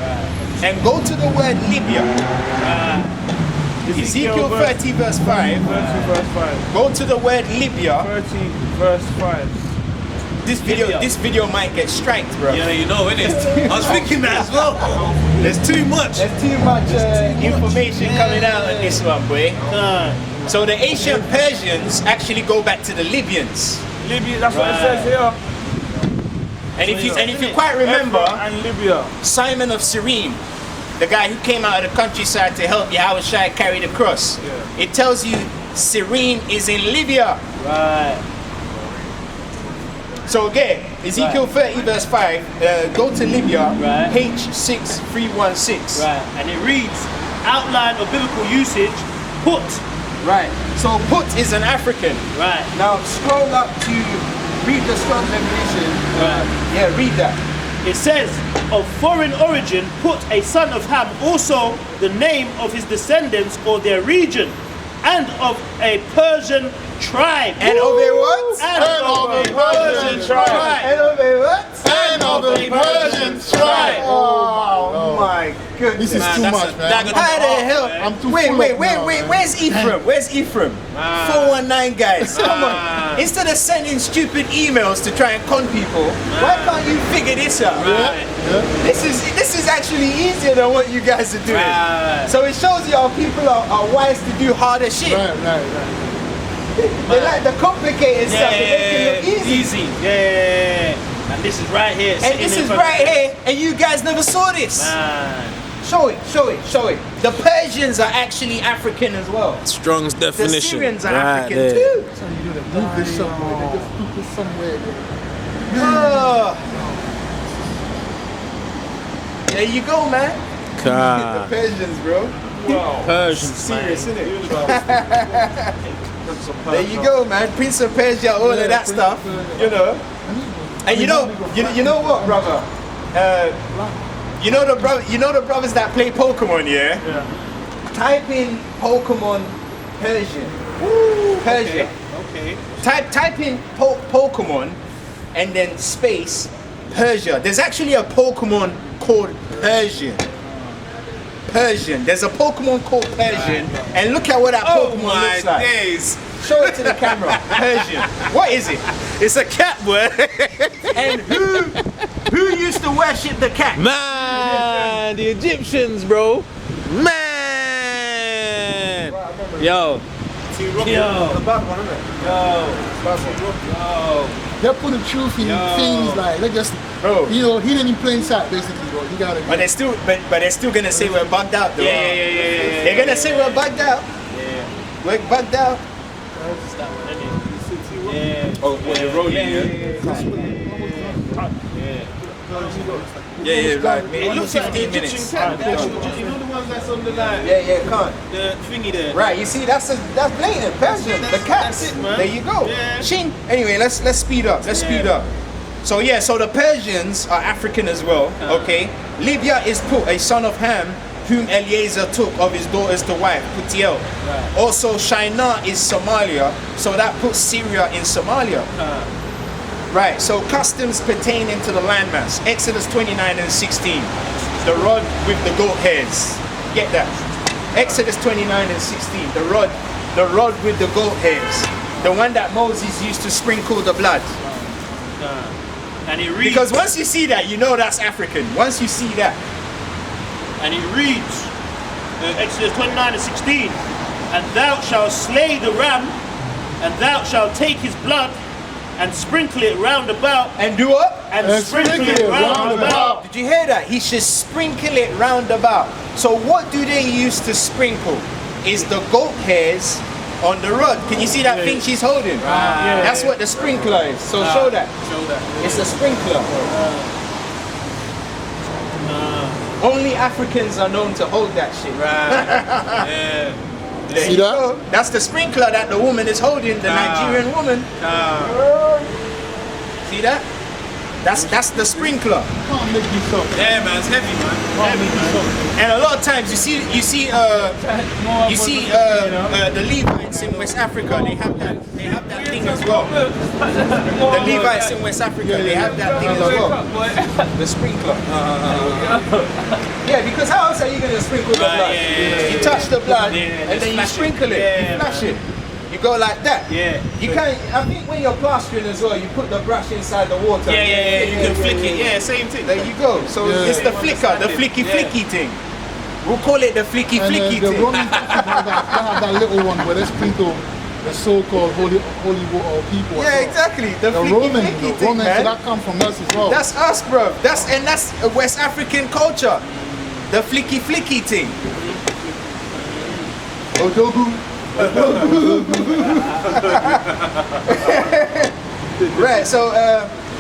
And go to the word Libya. Ezekiel 30 verse 5. 30 verse 5. Go to the word Libya. 30 verse 5. This video might get striked, bro. Yeah, you know, innit? I was thinking that as well. There's too much. There's too much information coming out on this one, boy. So the ancient Persians actually go back to the Libyans. Libya, that's what it says here. And if you quite remember, And Libya. Simon of Cyrene, the guy who came out of the countryside to help Yahushua carry the cross, it tells you Cyrene is in Libya. Right. So again, Ezekiel 30 verse 5, go to Libya, Right. H6316. Right. And it reads, outline of biblical usage, put. Right. So put is an African. Right. Now scroll up to read the Strong's definition. Right. Yeah, read that. It says, of foreign origin, put a son of Ham, also the name of his descendants or their region, and of a Persian tribe. And of a what? And of a Persian tribe. And of a what? And of a Persian tribe. Oh my goodness. This is too much, man. How the hell? I'm too Wait, full wait, up wait, now, wait. man. Where's Ephraim? Where's Ephraim? 419 guys. Come on. Instead of sending stupid emails to try and con people, why can't you figure this out? This is actually easier than what you guys are doing. So it shows you how people are wise to do harder shit. Right. They like the complicated stuff to make it look easy. Yeah. And this is right here. And sitting this in is front of right here, and you guys never saw this. Man. Show it. The Persians are actually African as well. Strong's The definition. Syrians are right African there. too. Move this somewhere. They just put this somewhere. There you go, man. The God. Persians, bro. Persians, Serious, isn't it? There you go, man. Prince of Persia, all of that stuff. You know. And you know what, brother? You know the brothers that play Pokemon, yeah? Type in Pokemon Persian. Persia. Okay. Type in Pokemon and then space Persia. There's actually a Pokemon called Persian. There's a Pokemon called Persian, and look at what that Pokemon looks like. days. Show it to the camera. Persian. What is it? It's a cat, boy. And who used to worship the cat? Man, the Egyptians, bro. Man. Yo. They're putting truth in things like they just, hidden in plain sight, basically, bro. You gotta. But they're still gonna say we're bugged out, though. Yeah. They're gonna say we're bugged out. We're bugged out. Oh, well, you're rolling, like It looks like the 15 Egyptian minutes. cat. You know the ones that's on the line. Can't. The thingy there. Right, you see, that's blatant. Persian, the cats. that's it, man. There you go. Yeah. Ching. Anyway, let's speed up. Speed up. So so the Persians are African as well. Okay. Libya is put a son of Ham, whom Eliezer took of his daughters to wife, Putiel. Also, Shinar is Somalia, so that puts Syria in Somalia. Right, so customs pertaining to the landmass. Exodus 29 and 16. The rod with the goat hairs. Get that. Exodus 29 and 16. The rod with the goat hairs. The one that Moses used to sprinkle the blood. And it reads. Because once you see that, you know that's African. Once you see that. And it reads, Exodus 29 and 16, and thou shalt slay the ram, and thou shalt take his blood, and sprinkle it round about. And do what? And sprinkle it round about. Did you hear that? He should sprinkle it round about. So what do they use to sprinkle? Is the goat hairs on the rod. Can you see that thing she's holding? That's what the sprinkler is. So show that. It's a sprinkler. Only Africans are known to hold that shit. See that? That's the sprinkler that the woman is holding, the Nigerian woman. See that? That's the sprinkler. Can't make this up. Yeah, man, it's heavy, man. Can't make this up. And a lot of times you see the Levites in West Africa, they have that thing as well. The Levites in West Africa, they have that thing as well. The sprinkler. Yeah, because how else are you gonna sprinkle the blood? You touch the blood and then you sprinkle it, you flash it. You go like that. Yeah. You can't. I think when you're plastering as well, you put the brush inside the water. Yeah, you can flick it. Yeah, same thing. There you go. So it's the flicker, the flicky thing. We'll call it the flicky And thing. the Roman Catholics have that little one where they sprinkle the so-called holy water or people. Yeah, exactly. The flicky Roman, thing, man. so that come from us as well. That's us, bro. That's a West African culture. The flicky thing. Odogu.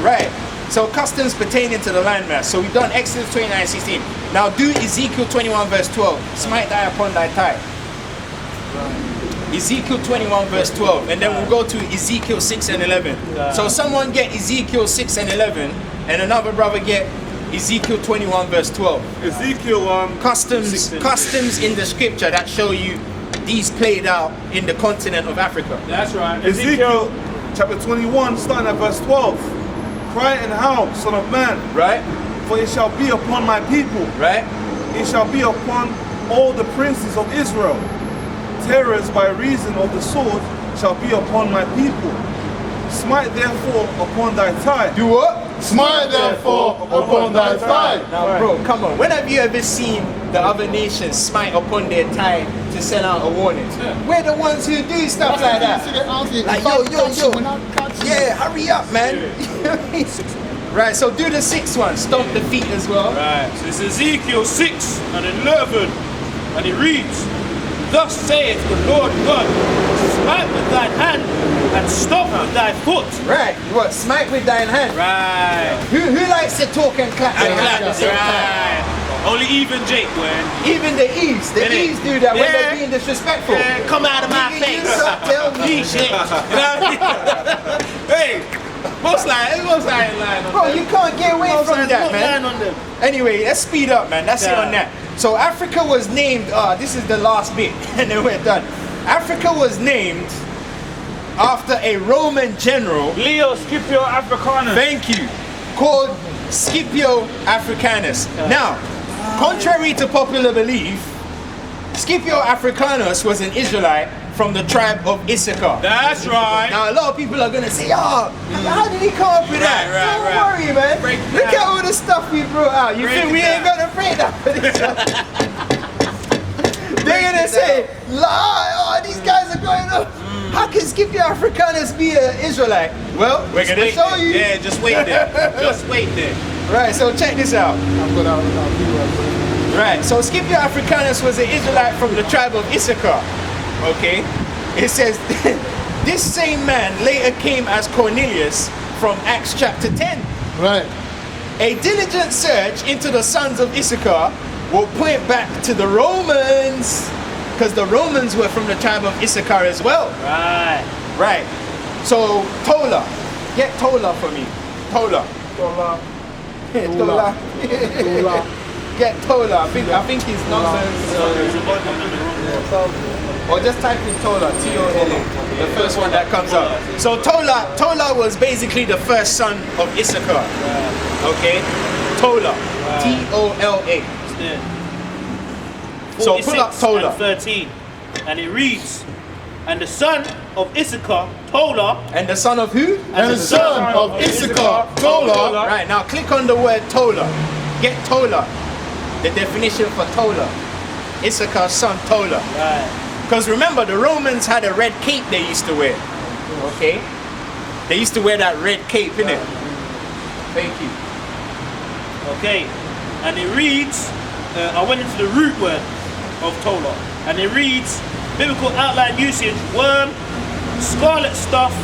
Right. So customs pertaining to the landmass. So we've done Exodus 29:16. Now do Ezekiel 21 verse 12. Smite thy upon thy thigh. Ezekiel 21 verse 12, and then we'll go to Ezekiel 6 and 11. So someone get Ezekiel 6 and 11, and another brother get Ezekiel 21 verse 12. Ezekiel Customs in the scripture that show you these played out in the continent of Africa. That's right. Ezekiel chapter 21, starting at verse 12. Cry and howl, son of man, Right? for it shall be upon my people. Right? It shall be upon all the princes of Israel. Terrors by reason of the sword shall be upon my people. Smite therefore upon thy thigh. Do what? Smite therefore upon thy thigh. Now, bro, come on. When have you ever seen the other nations smite upon their thigh to send out a warning? We're the ones who do stuff like that. Like, yo. Yeah, hurry up, man. Right, so do the 6th one. Stomp the feet as well. Right, so it's Ezekiel 6 and 11, and it reads, Thus saith the Lord God, smite with thine hand and stomp with thy foot. Right, what? Smite with thine hand. Right. Who likes to talk and clap their hands at the same time? Right. Only even Jake, man. Even the Eves do that when they're being disrespectful. Yeah, come out of my Nigga, face. you suck, tell me. Shit. You know what I mean? Hey, most lying on Bro, them. you can't get away Most from that, lying man. on them. Anyway, let's speed up, man. That's it Yeah. on that. So Africa was named, this is the last bit, and then we're done. Africa was named after a Roman general, Leo Scipio Africanus. thank you, called Scipio Africanus. Now, contrary to popular belief, Scipio Africanus was an Israelite from the tribe of Issachar. That's right. Now a lot of people are gonna say, how did he come up with that? Don't worry, man. Look at all the stuff we brought out. You think we ain't gonna break that for this? They're gonna say, these guys are going up. How can Scipio Africanus be an Israelite? Well, we're gonna show you. Yeah, just wait there. Just wait there. Right, so check this out. I'm good out of Right, so Scipio Africanus was an Israelite from the tribe of Issachar. Okay, it says this same man later came as Cornelius from Acts chapter 10. Right. A diligent search into the sons of Issachar will point back to the Romans, because the Romans were from the tribe of Issachar as well. Right. Right. So Tola, get Tola for me. Tola. Tola. Tola. Get Tola. I think he's nonsense. Or just type in Tola, T-O-L-A, the first one that comes up. So Tola was basically the first son of Issachar. Okay? Tola. T-O-L-A. So pull up 46 Tola. and 13, and it reads, And the son of Issachar, Tola, And the son of who? And the son of Issachar, Tola. Right, now click on the word Tola. Get Tola. The definition for Tola. Issachar's son Tola. right. Because remember, the Romans had a red cape they used to wear. Okay? They used to wear that red cape, innit? Thank you. Okay, and it reads, I went into the root word of Tola, and it reads, biblical outline usage, worm, scarlet stuff,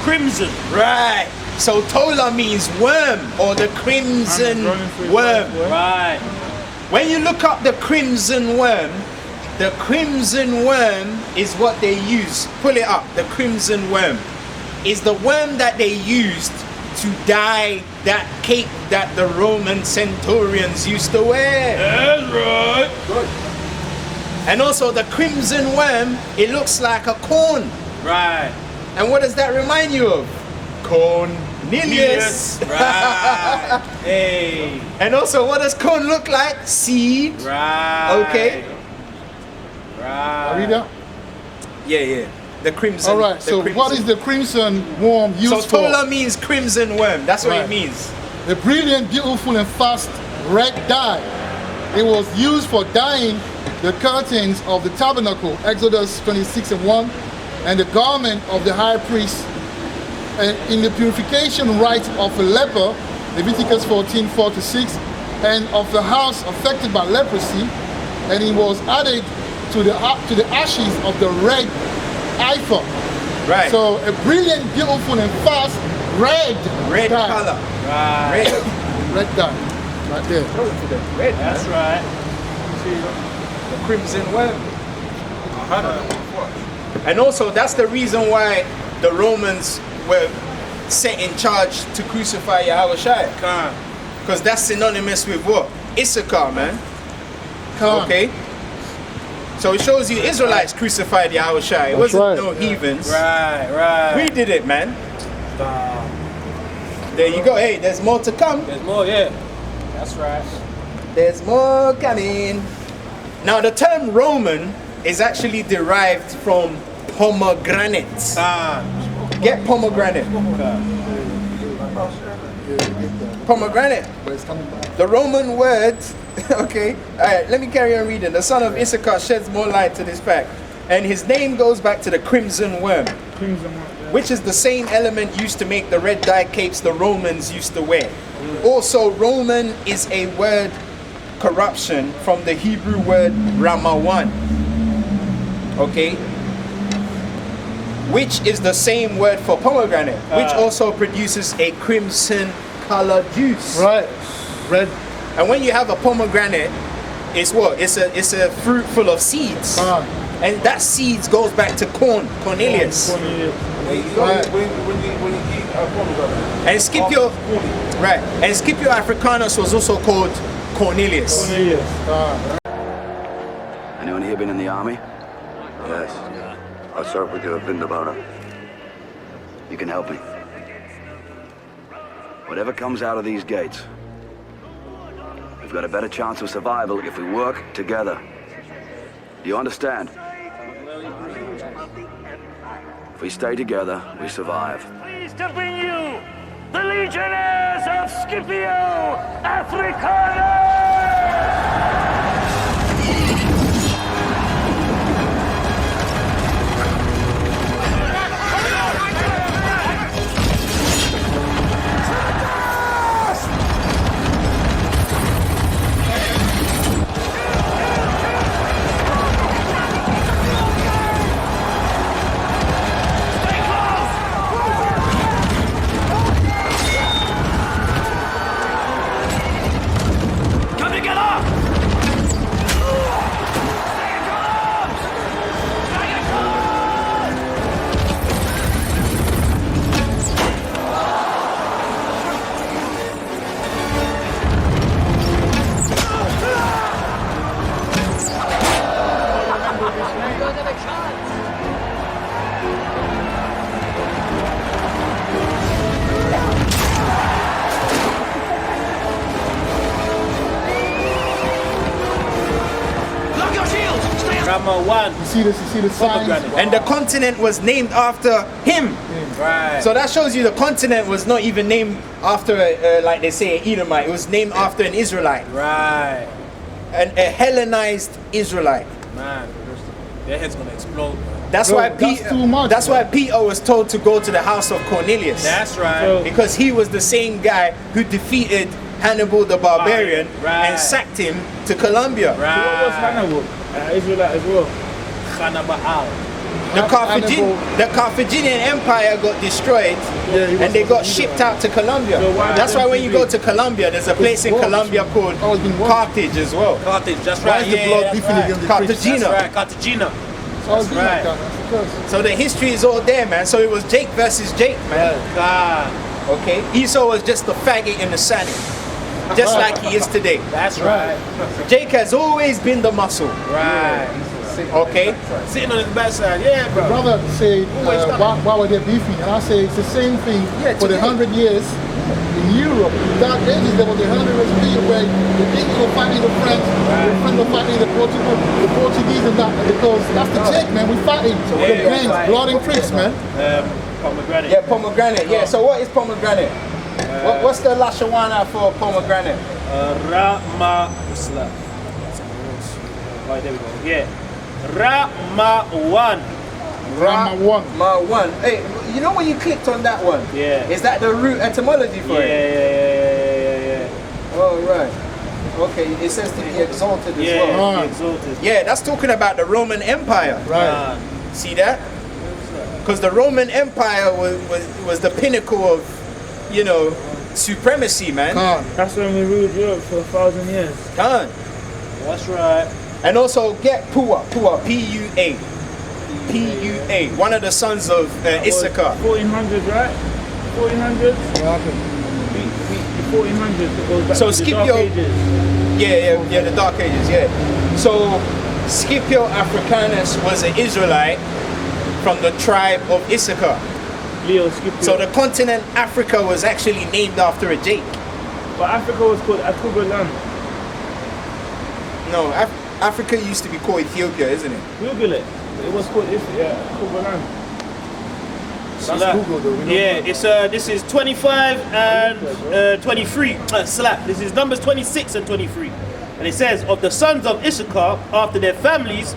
crimson. Right. So Tola means worm, or the crimson worm. Right. When you look up the crimson worm is what they use. Pull it up. The crimson worm is the worm that they used to dye that cape that the Roman centurions used to wear. That's right. Good. And also the crimson worm, it looks like a corn. Right. And what does that remind you of? Cornelius. Right. Hey. And also, what does corn look like? Seed. Right. Okay. Right. Read that? Yeah. The crimson. All right. So what is the crimson worm used so for? Tola means crimson worm. That's what Right. it means. The brilliant, beautiful, and fast red dye. It was used for dyeing the curtains of the tabernacle, Exodus 26:1, and the garment of the high priest, and in the purification rite of a leper, Leviticus 14:4-6, and of the house affected by leprosy, and it was added to the ashes of the red ephod. Right. So a brilliant, beautiful, and fast red dye. color. Right. Red dye. Right there. Red. That's right. The crimson worm. And also, that's the reason why the Romans were set in charge to crucify Yahushua. Because that's synonymous with what? Issachar, man. Okay? So it shows you Israelites crucified Yahushua. It wasn't right. no heathens. Right. We did it, man. There you go. Hey, there's more to come. There's more, yeah. That's right. There's more coming. Now, the term Roman is actually derived from pomegranate. Get pomegranate. Pomegranate. The Roman word, okay, alright, let me carry on reading. The son of Issachar sheds more light to this fact. And his name goes back to the crimson worm, which is the same element used to make the red dye capes the Romans used to wear. Also, Roman is a word corruption from the Hebrew word Ramawan, okay, which is the same word for pomegranate, which also produces a crimson color juice. Right. Red. And when you have a pomegranate, it's what? It's a fruit full of seeds. And that seeds goes back to Cornelius. When you eat pomegranate. And Scipio, right? And Scipio Africanus was also called Cornelius. Anyone here been in the army? Yes. I served with you at Vindabana. You can help me. Whatever comes out of these gates, we've got a better chance of survival if we work together. Do you understand? If we stay together, we survive. Pleased to bring you the Legionnaires of Scipio Africanus! You see this? You see the signs? And the continent was named after him. Right. So that shows you the continent was not even named after, like they say, an Edomite. It was named after an Israelite. Right. A Hellenized Israelite. Man, their head's gonna explode. Man. That's Bro, why that's Peter. too much, That's man. why Peter was told to go to the house of Cornelius. That's right. Because he was the same guy who defeated Hannibal the Barbarian Right. and sacked him to Colombia. Right. What was Hannibal? Israelite as well. Hannibal. The Carthaginian Empire got destroyed and they got shipped out to Colombia. So why That's did why when you MTV? go to Colombia, there's a place in war. Colombia called Oh, it's been war. Carthage as well. Carthage, that's Why right. is the Yeah, blood that's beefing right. against the Christians? Cartagena. That's right, Cartagena. It's always been like right. that. That's because So the history is all there, man. So it was Jake versus Jake, man. Okay? Esau was just a faggot in the sand, just like he is today. That's right. Jake has always been the muscle. Right. Okay? Sitting on his backside. Yeah, The bro. brother said, why were they beefing? And I say it's the same thing for the 100 years in Europe. In Dark Ages, there was a 100 years period where the English were fighting the French, the French were fighting the Portuguese and that, because that's the Jake, man. We fighting. So the gangs, blood and tricks, man. Pomegranate. Yeah, pomegranate. Yeah, so what is pomegranate? What's the Lashawana for pomegranate? Rama. Right, there we go. Yeah. Rama1. Rama1. Hey, you know when you clicked on that one? Yeah. Is that the root etymology for it? Yeah. Oh, right. Okay, it says to be exalted as well. Be exalted. Yeah, that's talking about the Roman Empire. Right. See that? Because the Roman Empire was the pinnacle of, you know, supremacy, man. That's when we ruled Europe for 1,000 years. That's right. And also get Pua, P-U-A. P-U-A, one of the sons of Issachar. 1400, right? 1400? The 1400. It goes back So to the Scipio, Dark Ages. yeah, the Dark Ages, yeah. So Scipio Africanus was an Israelite from the tribe of Issachar. Leo Scipio. So the continent Africa was actually named after a Jake. But Africa was called Akuba land. No, Africa used to be called Ethiopia, isn't it? Google it. It was called Akuba land. That's Google though. It's this is 25 and 23. Slap. This is numbers 26 and 23. And it says, of the sons of Issachar, after their families,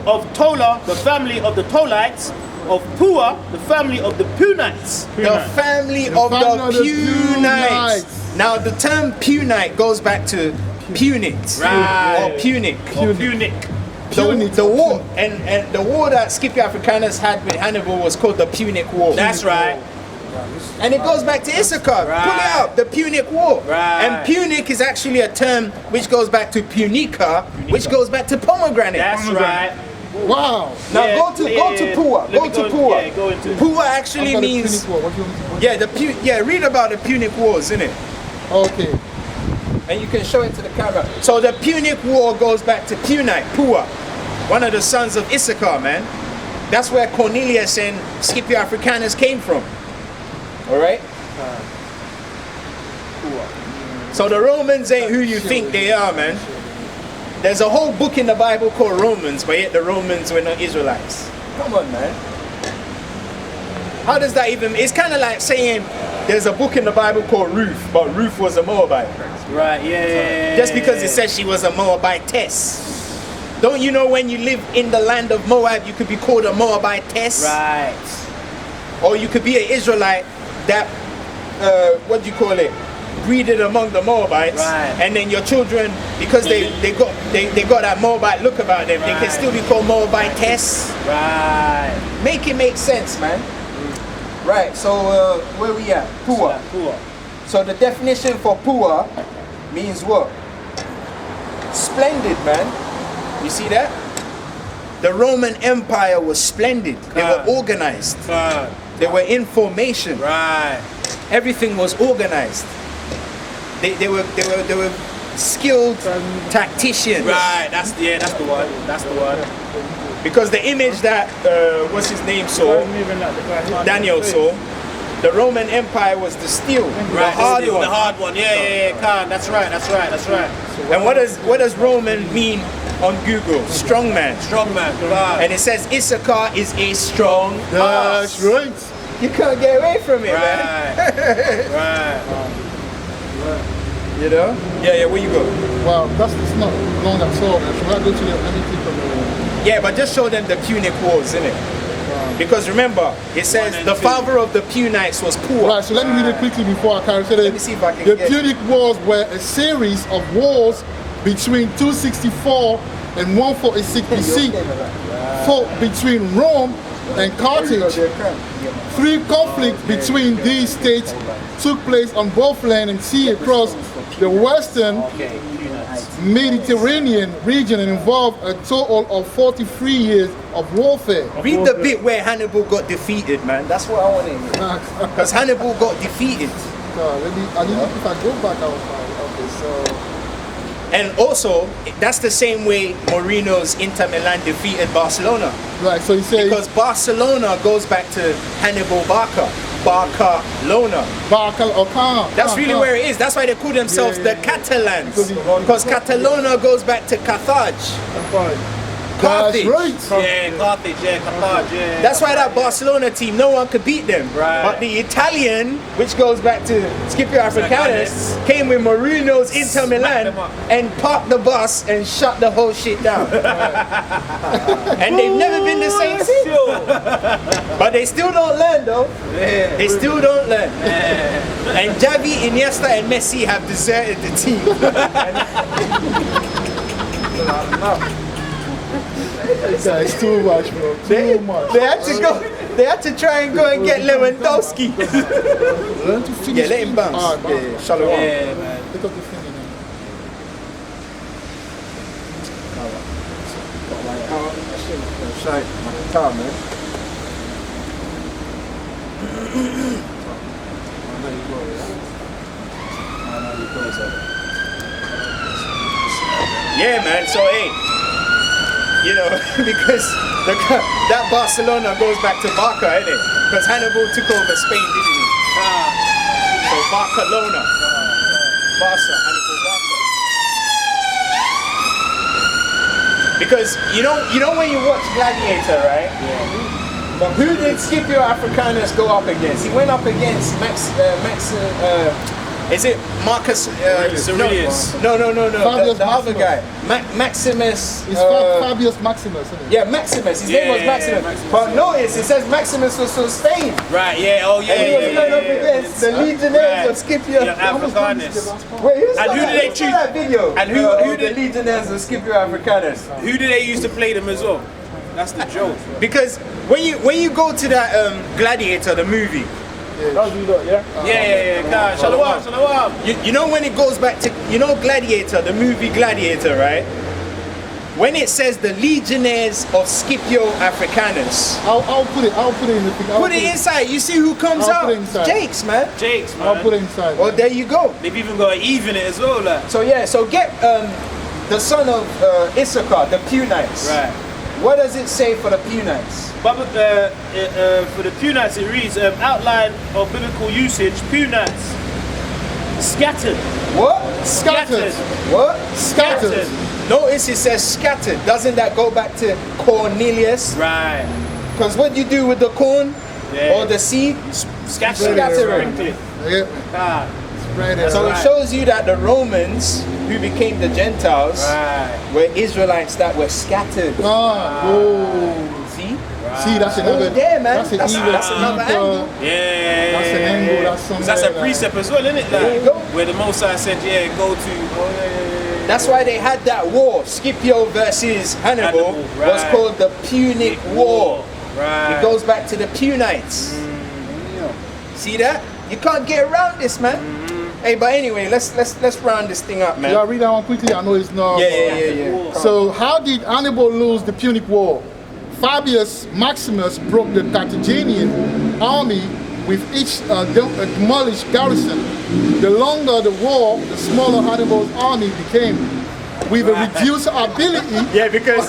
of Tola, the family of the Tolites, of Pua, the family of the Punites. The family of the Punites. Now the term Punite goes back to Punic, Right. or Punic. The war and the war that Scipio Africanus had with Hannibal was called the Punic War. That's right. And it goes back to Issachar. Right. Pull it up, the Punic War. Right. And Punic is actually a term which goes back to Punica, which goes back to pomegranate. That's right. Wow. Now go to Pua. Go to Pua. Yeah, go into Pua actually means read about the Punic Wars, innit? Okay. And you can show it to the camera. So the Punic War goes back to Punite, Pua, one of the sons of Issachar, man. That's where Cornelius and Scipio Africanus came from. All right? So the Romans ain't who you think they are, man. There's a whole book in the Bible called Romans, but yet the Romans were not Israelites. Come on, man. How does that even... It's kind of like saying there's a book in the Bible called Ruth, but Ruth was a Moabite. Right, yeah. Just because it says she was a Moabitess. Don't you know when you live in the land of Moab, you could be called a Moabitess? Right. Or you could be an Israelite that, what do you call it? Breeded among the Moabites, right. And then your children, because they got that Moabite look about them, they can still be called Moabitess. Right. Make it make sense, man. Right. So where we at? Pua. So the definition for Pua means what? Splendid, man. You see that? The Roman Empire was splendid. They were organized. They were in formation. Right. Everything was organized. They were skilled tacticians. Right. That's the one. That's the one. Because the image that what's his name saw, Daniel saw, the Roman Empire was the steel, right, the hard one. Yeah, Khan. That's right. And what does Roman mean on Google? Strongman. Right. And it says Issachar is a strong. That's right. You can't get away from it, man. Right. You know? Yeah. Where you go? Well, that's not long at all. Should I go to anything from the... Yeah, but just show them the Punic Wars, innit? Because remember, it says the father of the Punites was Pua. Right, so let me read it quickly before I carry. So let me see if I can The Punic Wars were a series of wars between 264 and 146 BC, fought between Rome and Carthage. 3 conflicts between these states took place on both land and sea across the western Mediterranean region and involved a total of 43 years of warfare. Read the bit where Hannibal got defeated, man. That's what I want to hear. Because Hannibal got defeated. If I go back, I'll find. Okay, so. And also, that's the same way Mourinho's Inter Milan defeated Barcelona. Right, so you say... Because Barcelona goes back to Hannibal Barca. Barcelona. That's really where it is. That's why they call themselves the Catalans. Because Catalonia goes back to Carthage. Carthage. That's right. Yeah, Carthage, Carthage. That's why that Barcelona team, no one could beat them. Right. But the Italian, which goes back to Scipio Africanus, came with Mourinho's Inter Milan and parked the bus and shut the whole shit down. And they've never been the same since. But they still don't learn though. They still don't learn. And Xavi, Iniesta and Messi have deserted the team. It's too much, bro. Too much. They had to go. They had to try and go and get Lewandowski. Learn to finish. Yeah, let him bounce. Yeah, Shalom. Yeah, man. Pick up the finger now. Yeah, man. So hey, you know, because that Barcelona goes back to Barca, isn't it? Because Hannibal took over Spain, didn't he? So Barcelona, Barca, Hannibal, Barca. Because you know when you watch Gladiator, right? Yeah. But who did Scipio Africanus go up against? He went up against is it Marcus Aurelius? No. The other guy. Maximus. It's Fabius Maximus, isn't it? Yeah, Maximus. His name was Maximus. But notice it says Maximus was from Spain. Right, yeah, oh yeah. And he was going up against the legionnaires of Scipio. Africanus. Wait, And who did they choose? That video. And who the legionnaires of Scipio Africanus? Who did they use to play them as well? That's the joke. Because when you go to that Gladiator, the movie. Yeah. Shalom. You know when it goes back to, you know, Gladiator, the movie Gladiator, right? When it says the legionnaires of Scipio Africanus. I'll put it in the thing. Put it inside. You see who comes out? Jakes, man. Jakes, man. I'll put it inside. Well, there you go. They've even got an even it as well, like. So yeah, so get the son of Issachar, the Punites. Right. What does it say for the Punites? But for the Punites, it reads outline of biblical usage. Punites scattered. What? Scattered. What? Scattered. Notice it says scattered. Doesn't that go back to Cornelius? Right. Because what do you do with the corn or the seed? Scattering. Yeah. So it shows you that the Romans, who became the Gentiles, were Israelites that were scattered. See? See, that's another. Yeah, man. That's another angle. Yeah. That's an angle. That's a precept as well, isn't it? Like, there you go. Where the Mosai said, go to. That's why they had that war. Scipio versus Hannibal was called the Punic War. Right. It goes back to the Punites. See that? You can't get around this, man. Hey, but anyway, let's round this thing up, man. Yeah, read that one quickly. I know it's not. Yeah. So, how did Hannibal lose the Punic War? Fabius Maximus broke the Carthaginian army with each demolished garrison. The longer the war, the smaller Hannibal's army became. With a reduced ability. Yeah, because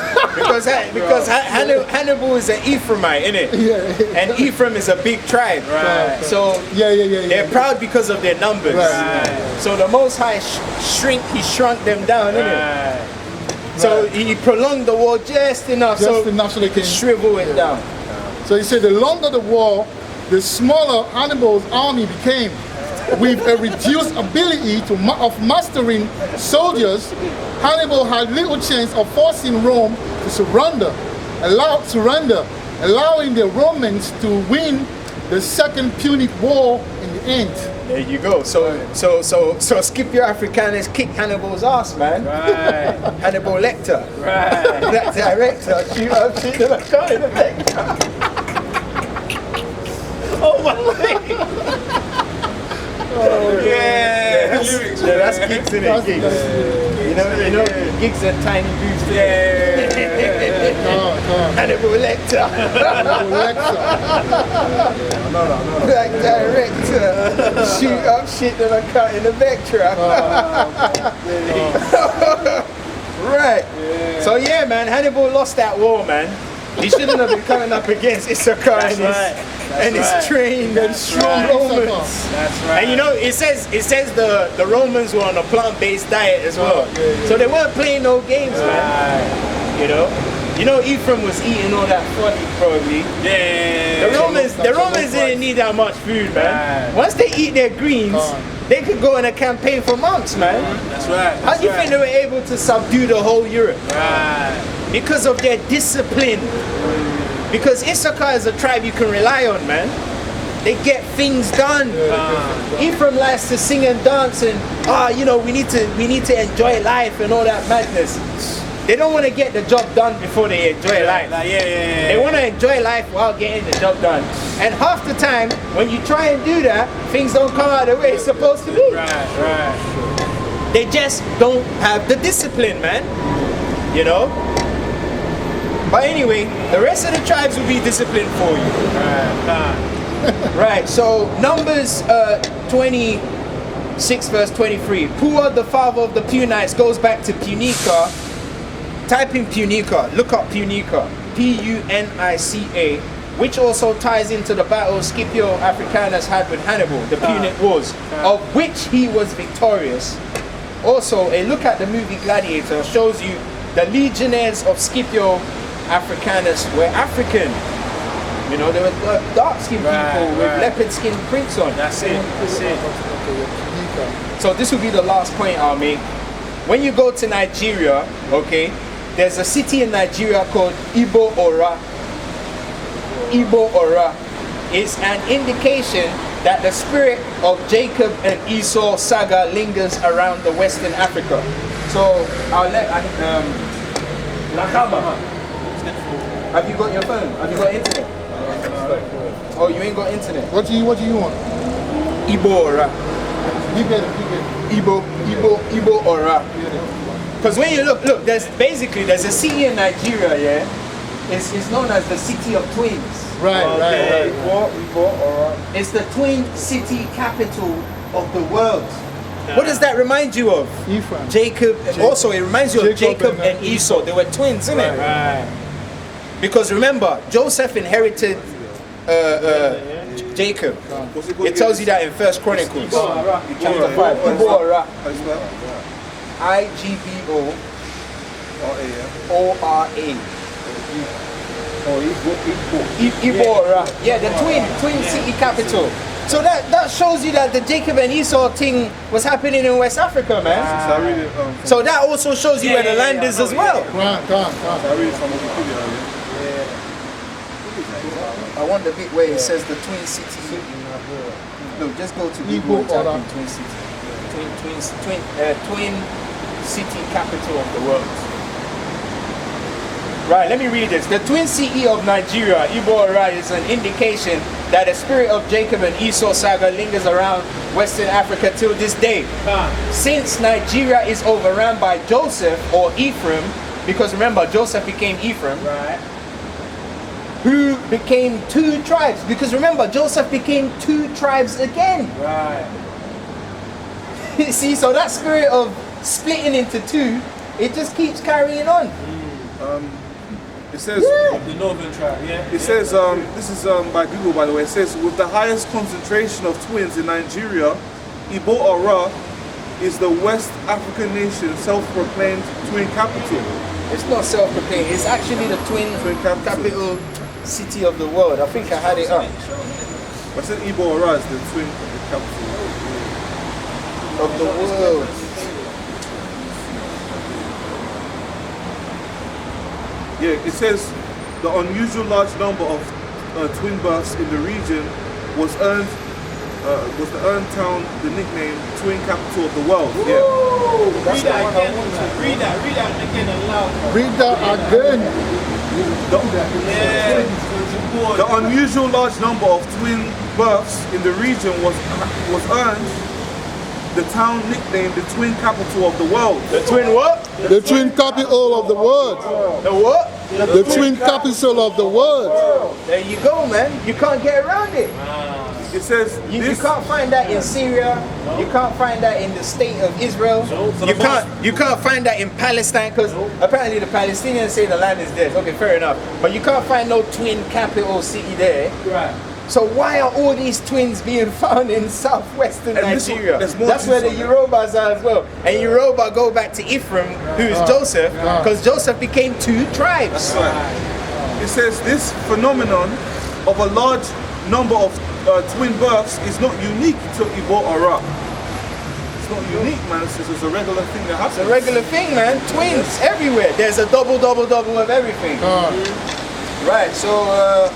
Hannibal is an Ephraimite, innit? Yeah. And Ephraim is a big tribe. Right. So they're proud because of their numbers. Right. So the Most High he shrunk them down, innit? So he prolonged the war just enough so they can shrivel it down. So he said the longer the war, the smaller Hannibal's army became. With a reduced ability of mastering soldiers, Hannibal had little chance of forcing Rome to surrender, allowing the Romans to win the Second Punic War in the end. There you go. So Scipio Africanus kicked Hannibal's ass, man. Right. Hannibal Lecter. Right. That director, shoot the lecture. Yeah, that's gigs, isn't it? Gigs. You know, gigs are tiny boots. Hannibal Lecter. Black director. Shoot up shit that I cut in the Vectra. Right. So yeah, man, Hannibal lost that war, man. He shouldn't have been coming up against Issachar and his trained and strong Romans. That's right. And you know, it says the Romans were on a plant-based diet as well. So they weren't playing no games, man. You know, Ephraim was eating all that foddy probably. Yeah. The Romans didn't need that much food, man. Once they eat their greens, they could go on a campaign for months, man. That's right. How do you think they were able to subdue the whole Europe? Right. Because of their discipline. Because Issachar is a tribe you can rely on, man. They get things done. Ephraim likes to sing and dance and we need to enjoy life and all that madness. They don't want to get the job done before they enjoy life. They want to enjoy life while getting the job done. And half the time, when you try and do that, things don't come out the way it's supposed to be. Right. They just don't have the discipline, man. You know? But anyway, the rest of the tribes will be disciplined for you. Right, so Numbers 26 verse 23. Pua, the father of the Punites, goes back to Punica. Type in Punica, look up Punica, Punica, which also ties into the battle Scipio Africanus had with Hannibal, the Punite Wars, of which he was victorious. Also, a look at the movie Gladiator shows you the legionnaires of Scipio Africanus were African. You know, they were dark-skinned people with leopard-skin prints on. That's it. So this will be the last point I'll make. When you go to Nigeria, okay, there's a city in Nigeria called Ibo Ora. Ibo Ora is an indication that the spirit of Jacob and Esau saga lingers around the Western Africa. So I'll let Nakaba. Have you got your phone? Have you got internet? Oh, you ain't got internet. What do you want? Ibo Ora. You get it. Ibo Ora. Because when you look, there's a city in Nigeria, yeah? It's known as the City of Twins. Right. It's the twin city capital of the world. What does that remind you of? Ephraim. Jacob. Also, it reminds you of Jacob and Esau. They were twins, isn't it? Right. Because remember, Joseph inherited Jacob. It tells you that in 1 Chronicles, chapter 5. Ibora. I-G-B-O-O-R-A. Ibora. Yeah, the twin city capital. So that shows you that the Jacob and Esau thing was happening in West Africa, man. So that also shows you where the land is as well. I want the bit where it says the twin city. Look, just go to Google and type in twin city. Twin city capital of the world. Right, let me read this. The twin city of Nigeria, Ibora, is an indication that the spirit of Jacob and Esau saga lingers around Western Africa till this day. Since Nigeria is overrun by Joseph or Ephraim, because remember, Joseph became Ephraim, who became two tribes. Because remember, Joseph became two tribes again. Right. See, so that spirit of splitting into two, it just keeps carrying on. It says the northern tribe, It says this is by Google, by the way. It says with the highest concentration of twins in Nigeria, Ibo Ora is the West African nation self-proclaimed twin capital. It's not self-proclaimed. It's actually the twin capital city of the world. I think I had it up. I said Ibo Ora is the twin capital of the world. Yeah, it says the unusual large number of twin births in the region was the earned town the nickname twin capital of the world. Yeah. Read that again aloud. Read that again. The unusual large number of twin births in the region was earned the town nicknamed the twin capital of the world. The twin what? The twin capital of the world. The what? The twin capital of the world. There you go, man. You can't get around it. It says you can't find that in Syria. You can't find that in the state of Israel. You can't find that in Palestine, because apparently the Palestinians say the land is theirs. Okay, fair enough. But you can't find no twin capital city there. Right. So why are all these twins being found in southwestern Nigeria? That's where the Yorubas are as well. And Yoruba go back to Ephraim, who is Joseph, because Joseph became 2 tribes. That's right. It says this phenomenon of a large number of twin births is not unique to Igbo or Ra. It's not unique, man. It's a regular thing that happens. It's a regular thing, man. Twins everywhere. There's a double of everything. Right, so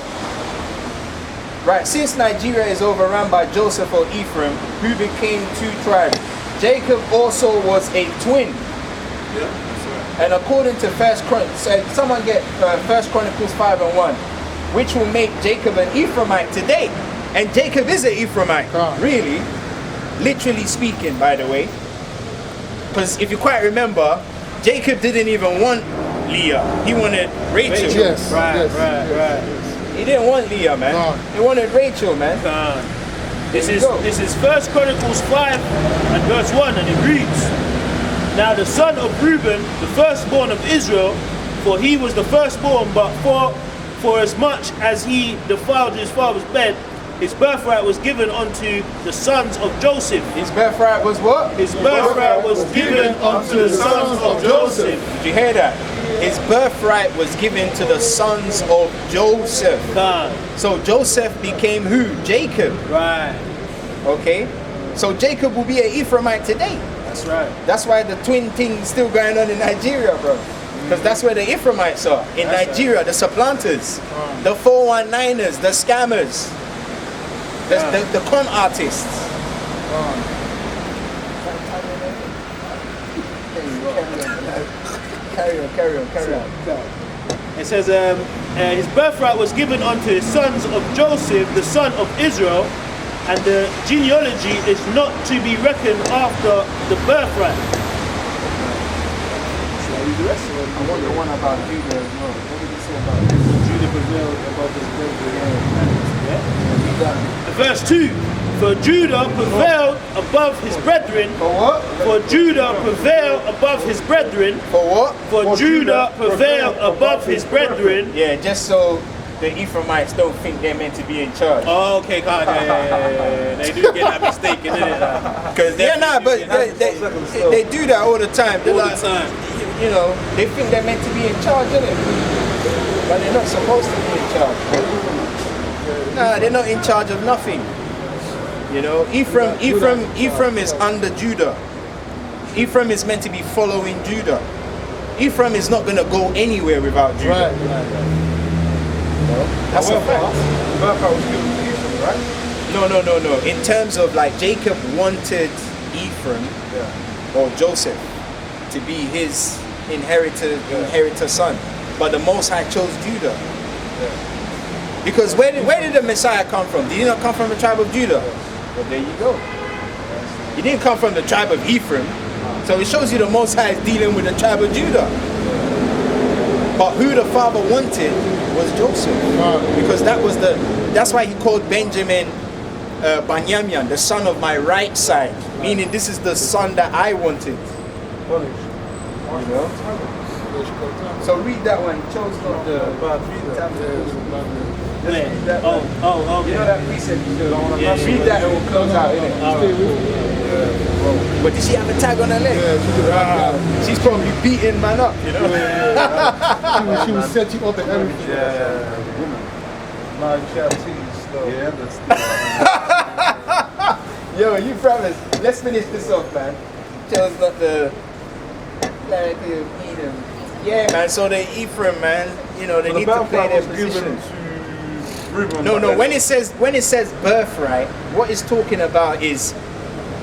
since Nigeria is overrun by Joseph or Ephraim, who became 2 tribes, Jacob also was a twin. Yeah, that's right. And according to First Chronicles 5:1, which will make Jacob an Ephraimite today. And Jacob is an Ephraimite, really, literally speaking, by the way. Because if you quite remember, Jacob didn't even want Leah. He wanted Rachel. Yes. Right. He didn't want Leah, man. He wanted Rachel, man. This is 1 Chronicles 5 and verse 1, and it reads, "Now the son of Reuben, the firstborn of Israel, for he was the firstborn, but for as much as he defiled his father's bed, his birthright was given unto the sons of Joseph." His birthright was what? His birthright was given unto the sons of Joseph. Did you hear that? His birthright was given to the sons of Joseph. So Joseph became who? Jacob. Right. Okay? So Jacob will be an Ephraimite today. That's right. That's why the twin thing is still going on in Nigeria, bro. Because that's where the Ephraimites are. In Nigeria, the supplanters, the 419ers, the scammers, the con artists. Carry on. It says, his birthright was given unto his sons of Joseph, the son of Israel, and the genealogy is not to be reckoned after the birthright. I want the one about Judah as well. What did he say about this? Judah prevailed above his brethren. Verse 2. For Judah prevailed above his brethren. For what? For Judah prevailed above his brethren. For what? For Judah prevailed above his brethren. Yeah, just so the Ephraimites don't think they're meant to be in charge. Oh, okay, God, yeah. They do get that mistake, isn't it? Because they do that all the time. They're all the time. You know, they think they're meant to be in charge, isn't it? But they're not supposed to be in charge. Nah, they're not in charge of nothing. You know, Ephraim is under Judah. Ephraim is meant to be following Judah. Ephraim is not going to go anywhere without Judah. Right. That's a fact. No. In terms of like Jacob wanted Ephraim or Joseph to be his inheritor son, but the Most High chose Judah. Because where did the Messiah come from? Did he not come from the tribe of Judah? Well, there you go. He didn't come from the tribe of Ephraim. So it shows you the Most High is dealing with the tribe of Judah. But who the father wanted was Joseph. Because that's why he called Benjamin Banyamin, the son of my right side. Meaning this is the son that I wanted. You know? So read that one. He chose not the Oh, you know that precept you do? Read that and we'll close out, innit? But did she have a tag on her leg? Yeah, she's probably beating man up, you know? She will set you up and everything. Yo, you brothers, let's finish this off, man. Chose not the clarity of Edom. Yeah, man, so the Ephraim, man, you know, they need to play their position. No, when it says birthright, what it's talking about is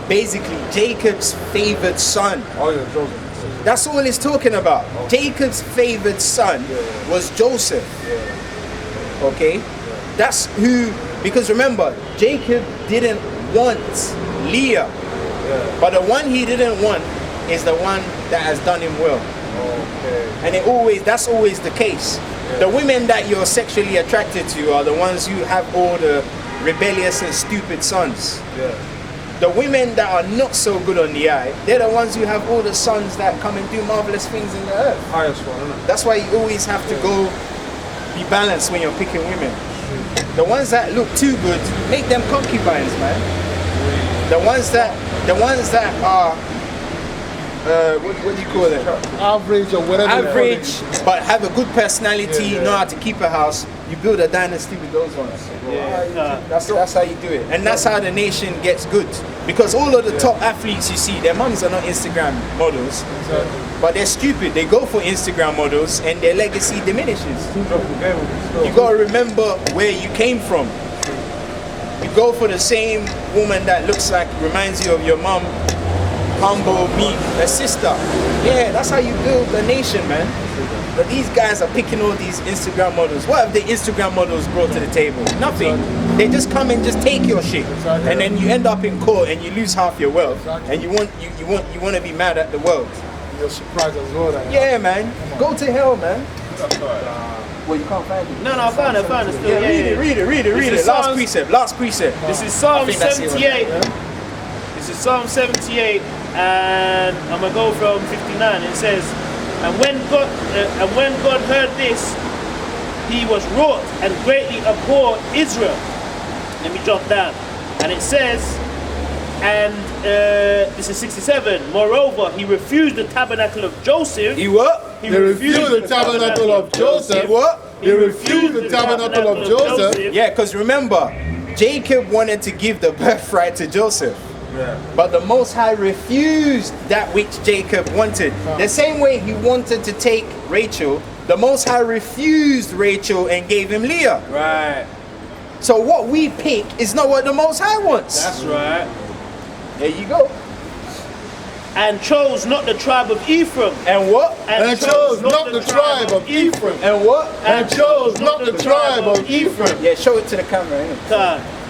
basically Jacob's favored son. Oh yeah, Joseph. That's all it's talking about. Jacob's favored son was Joseph. Okay? That's who, because remember, Jacob didn't want Leah. But the one he didn't want is the one that has done him well. And that's always the case. The women that you're sexually attracted to are the ones who have all the rebellious and stupid sons. The women that are not so good on the eye, they're the ones who have all the sons that come and do marvelous things in the earth. Highest one, isn't it? That's why you always have to go be balanced when you're picking women. The ones that look too good, make them concubines, man. The ones that are what do you call it? Average or whatever. Average, but have a good personality, know how to keep a house. You build a dynasty with those ones. That's how you do it, and that's how the nation gets good. Because all of the top athletes you see, their mums are not Instagram models, but they're stupid. They go for Instagram models, and their legacy diminishes. You gotta remember where you came from. You go for the same woman that reminds you of your mum. Humble, meek, a sister. Yeah, that's how you build a nation, man. But these guys are picking all these Instagram models. What have the Instagram models brought to the table? Nothing. They just come and just take your shit, and then you end up in court and you lose half your wealth, and you want to be mad at the world. You're surprised as well. Yeah, man. Go to hell, man. Well, you can't find it. No, I found it still. Yeah, read it. Last precept. This is Psalm 78. This is Psalm 78, and I'm gonna go from 59. It says, and when God heard this, he was wroth and greatly abhorred Israel. Let me jump down, and it says, and this is 67. Moreover, he refused the tabernacle of Joseph. He what? He refused the tabernacle of Joseph. What? He refused the tabernacle of Joseph. Yeah, because remember, Jacob wanted to give the birthright to Joseph. But the Most High refused that which Jacob wanted. The same way he wanted to take Rachel, the Most High refused Rachel and gave him Leah. Right. So what we pick is not what the Most High wants. That's right. There you go. And chose not the tribe of Ephraim. And what? And chose not the tribe of Ephraim. And what? And chose not the tribe of Ephraim. Yeah, show it to the camera.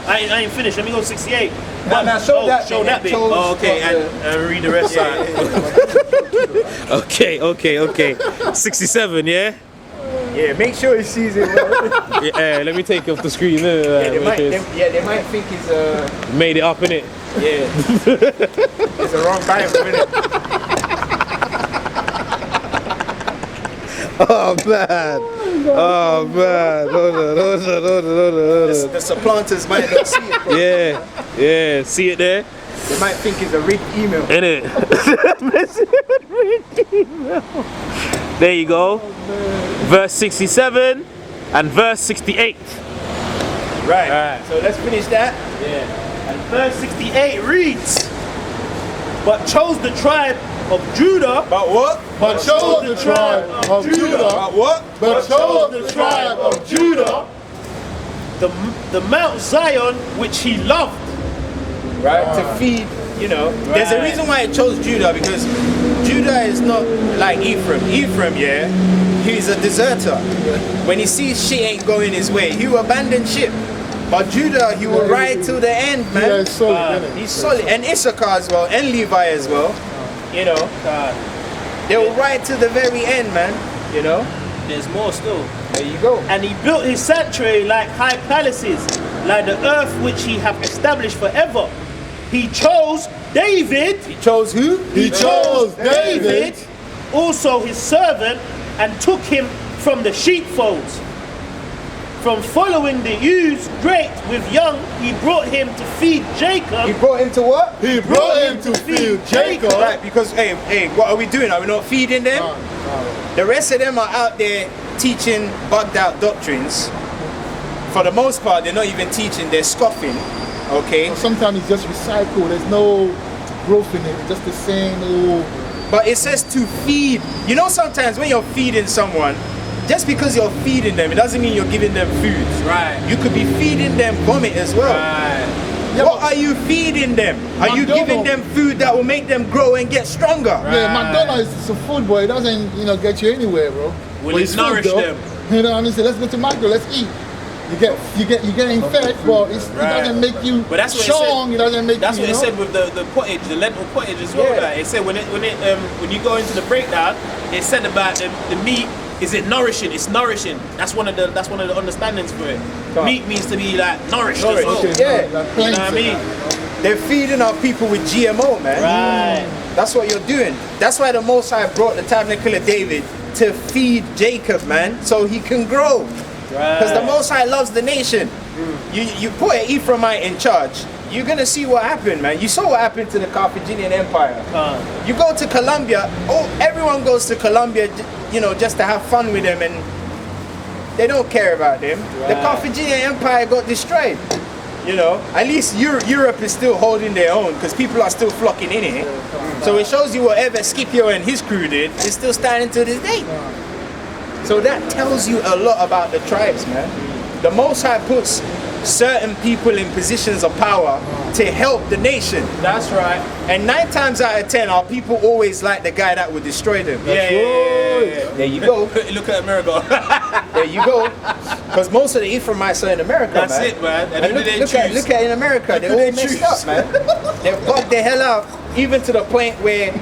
I ain't finished. Let me go 68. Now show that bit. Oh, okay, and read the rest out. Okay. 67, yeah? Yeah, make sure he sees it. Yeah, let me take it off the screen. They might think it's made it up, innit? Yeah. It's a wrong Bible, innit? Oh man. Hold on. The supplanters might not see it. Yeah. See it there? They might think it's a rigged email. Innit? There you go. Verse 67 and verse 68. Right. So let's finish that. Yeah. And verse 68 reads, but chose the tribe of Judah. But what? But chose the tribe of Judah. But what? But chose the tribe of Judah. The Mount Zion which he loved. Right? To feed, There's a reason why it chose Judah, because Judah is not like Ephraim. Ephraim, he's a deserter. When he sees shit ain't going his way, he will abandon ship. But Judah, he will ride till the end, man. Yeah, he's solid, he's solid. And Issachar as well, and Levi as well. They will ride to the very end, man. There's more still. There you go. And he built his sanctuary like high palaces, like the earth which he hath established forever. He chose David. He chose who? He chose David, also his servant, and took him from the sheepfolds. From following the ewes great with young, he brought him to feed Jacob. He brought him to what? He brought him to feed Jacob. Right, because, hey, what are we doing? Are we not feeding them? No. The rest of them are out there teaching bugged out doctrines. For the most part, they're not even teaching, they're scoffing. Okay? Sometimes it's just recycled. There's no growth in it. It's just the same old. But it says to feed. Sometimes when you're feeding someone, just because you're feeding them, it doesn't mean you're giving them food. Right. You could be feeding them vomit as well. Right. What are you feeding them? Are you giving them food that will make them grow and get stronger? Yeah, McDonald's is a food, boy. It doesn't, get you anywhere, bro. Will it nourish them? You know what I mean? So let's go to McDonald's, let's eat. You're getting fed, but it doesn't make you strong. It doesn't make that's you. That's what it said with the pottage, the lentil pottage as well. Like, it said when you go into the breakdown, it said about the meat. Is it nourishing? It's nourishing. That's one of the understandings for it. Meat means to be like nourished. As well. Yeah, you know what I mean? They're feeding our people with GMO, man. Right. That's what you're doing. That's why the Most High brought the Tabernacle of David to feed Jacob, man, so he can grow. Because the Most High loves the nation. You put an Ephraimite in charge, you're gonna see what happened, man. You saw what happened to the Carthaginian Empire. You go to Colombia, everyone goes to Colombia, just to have fun with them, and they don't care about them. The Carthaginian Empire got destroyed. At least Europe is still holding their own because people are still flocking in it. So it shows you whatever Scipio and his crew did is still standing to this day. So that tells you a lot about the tribes, man. The Most High puts certain people in positions of power to help the nation. That's right. And 9 times out of 10, our people always like the guy that would destroy them. Yeah. There you go. Look at America. There you go. Because most of the Ephraimites are in America, That's man. it, man. And look at in America, they're all messed up, man. They've bugged the hell out, even to the point where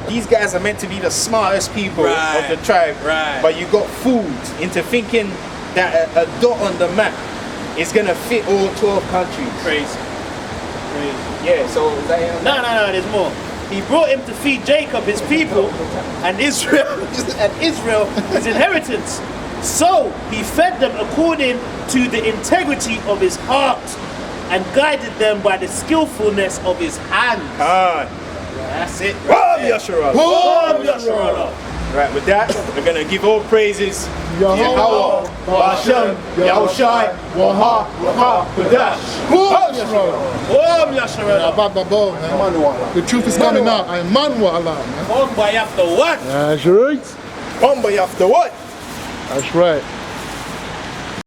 these guys are meant to be the smartest people of the tribe. Right. But you got fooled into thinking that a dot on the map is gonna fit all 12 countries. Crazy. Yeah, so No, there's more. He brought him to feed Jacob, his people, and Israel, his inheritance. So he fed them according to the integrity of his heart and guided them by the skillfulness of his hands. That's it. Right, with that, we're gonna give all praises to Yahweh, Hashem, Yahushai, Waha, Kodash. The truth is coming out. I'm Manwa Allah, man. After what? That's right. After what? That's right.